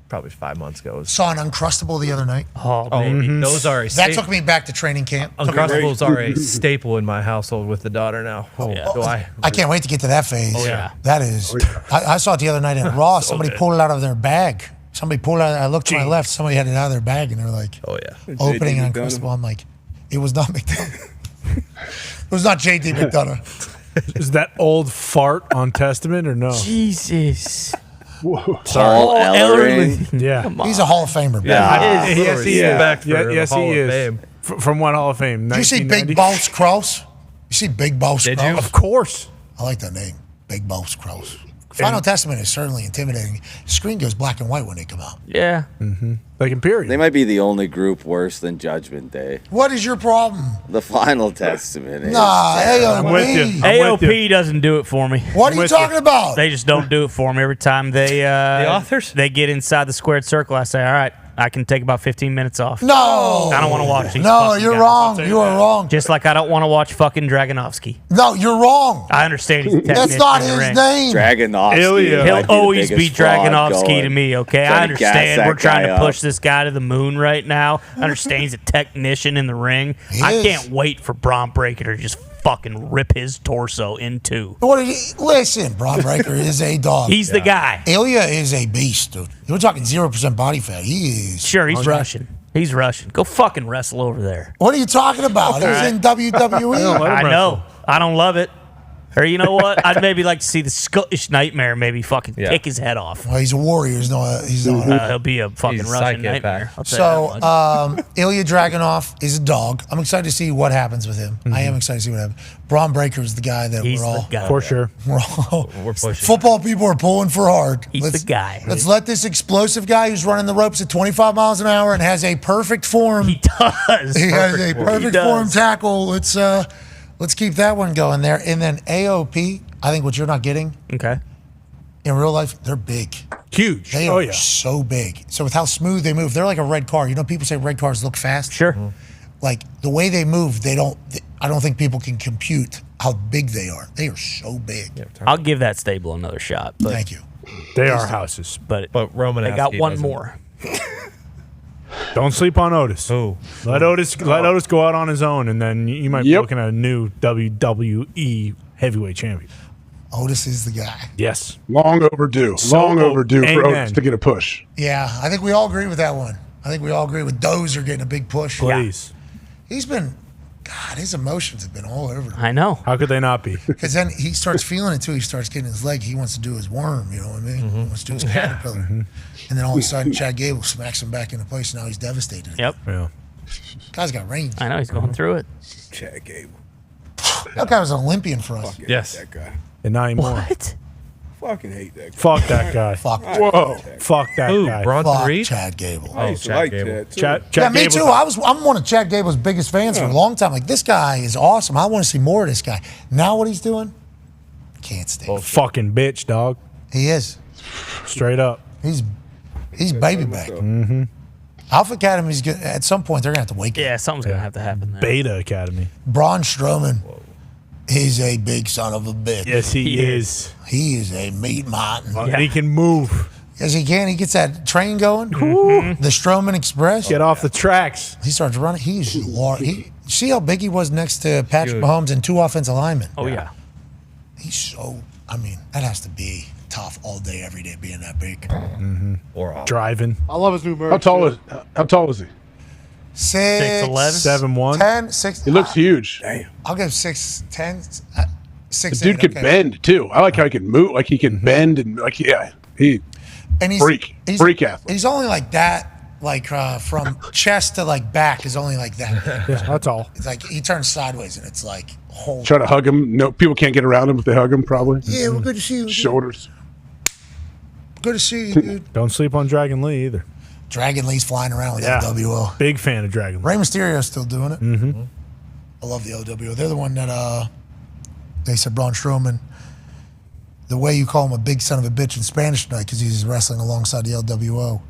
Speaker 6: probably 5 months ago.
Speaker 3: Saw an Uncrustable the other night.
Speaker 4: Oh, baby.
Speaker 6: Those are a
Speaker 3: That took me back to training camp.
Speaker 6: Uncrustables are a staple in my household with the daughter now.
Speaker 4: Yeah.
Speaker 6: So
Speaker 3: I can't wait to get to that phase.
Speaker 6: Oh, yeah.
Speaker 3: That is... I saw it the other night at Raw. Somebody pulled it out of their bag. Somebody pulled it out. I looked to my left. Somebody had it out of their bag, and they're like,
Speaker 6: oh, yeah.
Speaker 3: Opening an Uncrustable. I'm like, it was not McDonough. It was not J.D. McDonough.
Speaker 5: Is that old fart on Testament or no?
Speaker 4: Jesus.
Speaker 5: Whoa.
Speaker 14: Paul Ellering.
Speaker 5: Yeah.
Speaker 3: He's a Hall of Famer.
Speaker 14: Yeah.
Speaker 5: Yes, he
Speaker 6: Back
Speaker 5: is.
Speaker 6: for
Speaker 5: Yes,
Speaker 6: the Hall
Speaker 5: he
Speaker 6: of
Speaker 5: is.
Speaker 6: Fame.
Speaker 5: From what Hall of Fame?
Speaker 3: Did you see
Speaker 5: 1990?
Speaker 3: Big Boss Cross? You see Big Boss
Speaker 6: Did
Speaker 3: Cross?
Speaker 6: you?
Speaker 5: Of course.
Speaker 3: I like that name, Big Boss Cross. Final Testament is certainly intimidating. The screen goes black and white when they come out.
Speaker 4: Yeah.
Speaker 5: Like Imperial.
Speaker 14: They might be the only group worse than Judgment Day.
Speaker 3: What is your problem?
Speaker 14: The Final Testament is.
Speaker 3: Nah,
Speaker 5: I'm with you.
Speaker 4: AOP doesn't do it for me.
Speaker 3: What are you talking about?
Speaker 4: They just don't do it for me. Every time they
Speaker 6: The authors?
Speaker 4: they get inside the squared circle, I say, all right, I can take about 15 minutes off.
Speaker 3: No.
Speaker 4: I don't want to watch these.
Speaker 3: No,
Speaker 4: fucking
Speaker 3: you're
Speaker 4: guys.
Speaker 3: wrong. You are wrong.
Speaker 4: Just like I don't want to watch fucking Dragonovsky.
Speaker 3: No, you're wrong.
Speaker 4: I understand he's a
Speaker 3: That's
Speaker 4: technician
Speaker 3: not
Speaker 4: in the
Speaker 3: his
Speaker 4: ring.
Speaker 3: name.
Speaker 14: Dragonovsky.
Speaker 5: Ilya.
Speaker 14: might
Speaker 4: He'll
Speaker 14: be the
Speaker 4: always
Speaker 14: biggest
Speaker 4: be
Speaker 14: fraud
Speaker 4: Dragonovsky
Speaker 14: going.
Speaker 4: to me, okay? I
Speaker 14: Trying to gas
Speaker 4: understand
Speaker 14: that
Speaker 4: we're trying
Speaker 14: guy
Speaker 4: to push
Speaker 14: up.
Speaker 4: this guy to the moon right now. I understand he's a technician in the ring.
Speaker 3: He
Speaker 4: I
Speaker 3: is.
Speaker 4: can't wait for Braun Breaker to just fucking rip his torso in two.
Speaker 3: What did listen, Braun Breaker is a dog.
Speaker 4: He's the guy.
Speaker 3: Ilya is a beast, dude. We're talking 0% body fat. He is.
Speaker 4: Sure, he's Russian. He's Russian. Go fucking wrestle over there.
Speaker 3: What are you talking about? He's in WWE.
Speaker 4: I know. I don't love it. Or you know what? I'd maybe like to see the Scottish Nightmare maybe fucking kick his head off.
Speaker 3: Well, he's a warrior. He's not.
Speaker 4: He'll be a fucking
Speaker 6: He's
Speaker 4: Russian
Speaker 6: psychic,
Speaker 4: nightmare.
Speaker 6: Pat.
Speaker 4: I'll tell you that much.
Speaker 3: Ilya Dragunov is a dog. I'm excited to see what happens with him. I am excited to see what happens. Braun Breaker is the guy that
Speaker 4: He's
Speaker 3: we're all.
Speaker 4: the guy.
Speaker 5: For sure.
Speaker 3: We're all.
Speaker 6: We're pushing.
Speaker 3: Football people are pulling for hard.
Speaker 4: He's the guy.
Speaker 3: Let's let this explosive guy who's running the ropes at 25 miles an hour and has a perfect form.
Speaker 4: He does.
Speaker 3: He has a
Speaker 4: He
Speaker 3: perfect
Speaker 4: does.
Speaker 3: form tackle. Let's keep that one going there. And then AOP, I think what you're not getting
Speaker 4: Okay.
Speaker 3: in real life, they're big.
Speaker 5: Huge.
Speaker 3: They
Speaker 5: Oh,
Speaker 3: are
Speaker 5: yeah.
Speaker 3: so big. So with how smooth they move, they're like a red car. You know, people say red cars look fast.
Speaker 4: Sure.
Speaker 3: Like the way they move, I don't think people can compute how big they are. They are so big.
Speaker 4: I'll give that stable another shot. But,
Speaker 3: Thank you.
Speaker 5: They are houses.
Speaker 4: But
Speaker 6: Roman
Speaker 4: they got one more.
Speaker 5: Don't sleep on Otis.
Speaker 6: Oh.
Speaker 5: Let Otis go out on his own, and then you might be looking at a new WWE heavyweight champion.
Speaker 3: Otis is the guy.
Speaker 5: Yes.
Speaker 17: Long overdue.
Speaker 5: So
Speaker 17: Long overdue for
Speaker 5: amen.
Speaker 17: Otis to get a push.
Speaker 3: Yeah, I think we all agree with that one. I think we all agree with Dozer getting a big push.
Speaker 5: Please.
Speaker 3: He's been, God, his emotions have been all over.
Speaker 4: I know.
Speaker 5: How could they not be?
Speaker 3: Because then he starts feeling it too. He starts getting his leg. He wants to do his worm, you know what I mean? He wants to do his caterpillar. And then all of a sudden, Chad Gable smacks him back into place. And now he's devastated.
Speaker 4: Yep.
Speaker 5: Yeah.
Speaker 3: Guy's got range.
Speaker 4: I know he's going through it.
Speaker 7: Chad Gable.
Speaker 3: That guy was an Olympian for us.
Speaker 6: Yes.
Speaker 7: That guy.
Speaker 5: And not anymore.
Speaker 4: What?
Speaker 7: Fucking hate that guy.
Speaker 5: Fuck that guy.
Speaker 3: Fuck.
Speaker 5: Whoa. Fuck that
Speaker 6: Who?
Speaker 5: guy.
Speaker 6: Bronson
Speaker 3: Fuck
Speaker 6: Reed?
Speaker 3: Chad Gable.
Speaker 7: I used to
Speaker 6: Chad
Speaker 7: like
Speaker 6: Gable.
Speaker 7: Chad, too.
Speaker 5: Chad
Speaker 3: Yeah, me
Speaker 5: Gable's
Speaker 3: too. I'm one of Chad Gable's biggest fans for a long time. Like, this guy is awesome. I want to see more of this guy. Now what he's doing, can't stand.
Speaker 5: a fucking bitch, dog.
Speaker 3: He is.
Speaker 5: Straight up.
Speaker 3: He's baby back.
Speaker 5: Mm-hmm.
Speaker 3: Alpha Academy's good. At some point, they're gonna have to wake up.
Speaker 4: Yeah, something's gonna have to happen there.
Speaker 5: Beta Academy.
Speaker 3: Braun Strowman is a big son of a bitch.
Speaker 5: Yes, he is.
Speaker 3: He is a meat mountain.
Speaker 5: And he can move.
Speaker 3: Yes, he can. He gets that train going. The Strowman Express.
Speaker 5: Get off the tracks.
Speaker 3: He starts running. He's large. See how big he was next to Patrick Mahomes and 2 offensive linemen.
Speaker 4: Oh yeah.
Speaker 3: He's so. I mean, that has to be tough all day, every day, being that big.
Speaker 5: Mm-hmm.
Speaker 6: Or
Speaker 5: driving.
Speaker 20: I love his new merch.
Speaker 17: How tall is he?
Speaker 3: 6'11",
Speaker 5: 7'1",
Speaker 3: 10, 6.
Speaker 17: He looks huge.
Speaker 3: Damn. I'll give 6'10",
Speaker 17: The
Speaker 3: 6'8".
Speaker 17: dude can bend too. I like how he can move. Like he can bend and like he.
Speaker 3: And he's
Speaker 17: freak athlete.
Speaker 3: He's only like that. Like from chest to like back is only like that.
Speaker 5: Yeah, that's all.
Speaker 3: It's like he turns sideways and it's like whole.
Speaker 17: Try to hug him. No, people can't get around him if they hug him. Probably.
Speaker 3: Yeah, well, good to see you. Dude.
Speaker 17: Shoulders.
Speaker 3: Good to see you, dude.
Speaker 5: Don't sleep on Dragon Lee either.
Speaker 3: Dragon Lee's flying around with LWO.
Speaker 5: Big fan of Dragon Lee.
Speaker 3: Rey Mysterio's still doing it.
Speaker 5: Mm-hmm.
Speaker 3: I love the LWO. They're the one that they said Braun Strowman. The way you call him a big son of a bitch in Spanish tonight because he's wrestling alongside the LWO.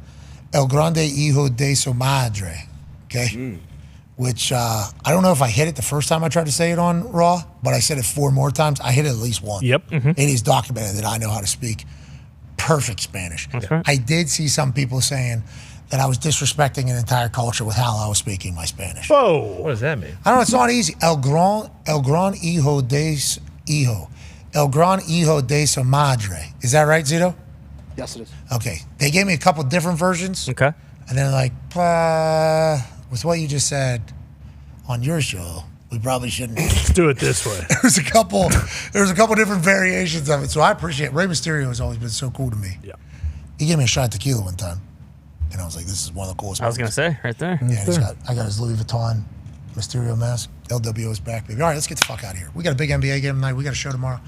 Speaker 3: El Grande Hijo de su Madre. Okay? Which I don't know if I hit it the first time I tried to say it on Raw, but I said it 4 more times. I hit it at least once.
Speaker 5: Yep. Mm-hmm.
Speaker 3: It is documented that I know how to speak perfect Spanish.
Speaker 4: That's right.
Speaker 3: I did see some people saying that I was disrespecting an entire culture with how I was speaking my Spanish.
Speaker 5: Whoa.
Speaker 6: What does that mean?
Speaker 3: I don't know. It's not easy. El gran hijo de su hijo. El gran hijo de su madre. Is that right, Zito?
Speaker 20: Yes, it is.
Speaker 3: Okay. They gave me a couple different versions.
Speaker 4: Okay.
Speaker 3: And then like, with what you just said on your show, we probably shouldn't.
Speaker 5: Let's do it this way.
Speaker 3: There's a couple different variations of it. So I appreciate it. Rey Mysterio has always been so cool to me.
Speaker 5: Yeah.
Speaker 3: He gave me a shot of tequila one time. And I was like, this is one of the coolest
Speaker 4: I was gonna say right there.
Speaker 3: Yeah, I got his Louis Vuitton Mysterio mask. LWO is back, baby. All right, let's get the fuck out of here. We got a big NBA game tonight. We got a show tomorrow.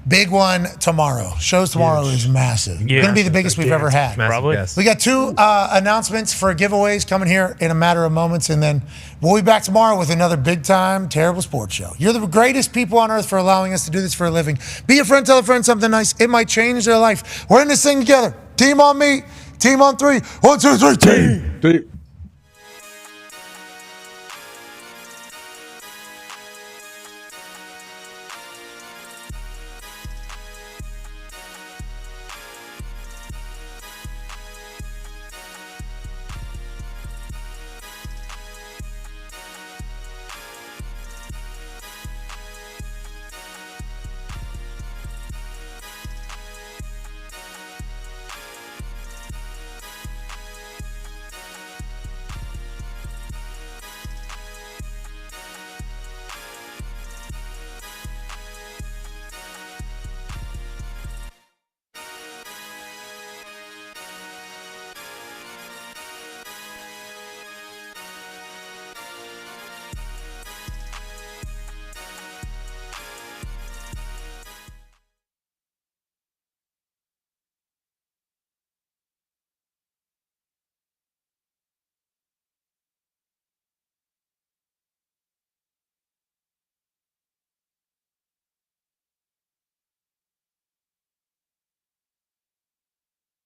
Speaker 3: Big one tomorrow. Shows tomorrow is massive.
Speaker 4: Yeah.
Speaker 3: Going to be the biggest we've ever had.
Speaker 4: Probably.
Speaker 6: Yes.
Speaker 3: We got 2 announcements for giveaways coming here in a matter of moments, and then we'll be back tomorrow with another big-time, terrible sports show. You're the greatest people on earth for allowing us to do this for a living. Be a friend, tell a friend something nice. It might change their life. We're in this thing together. Team on me, team on 3. 1, 2, 3, team.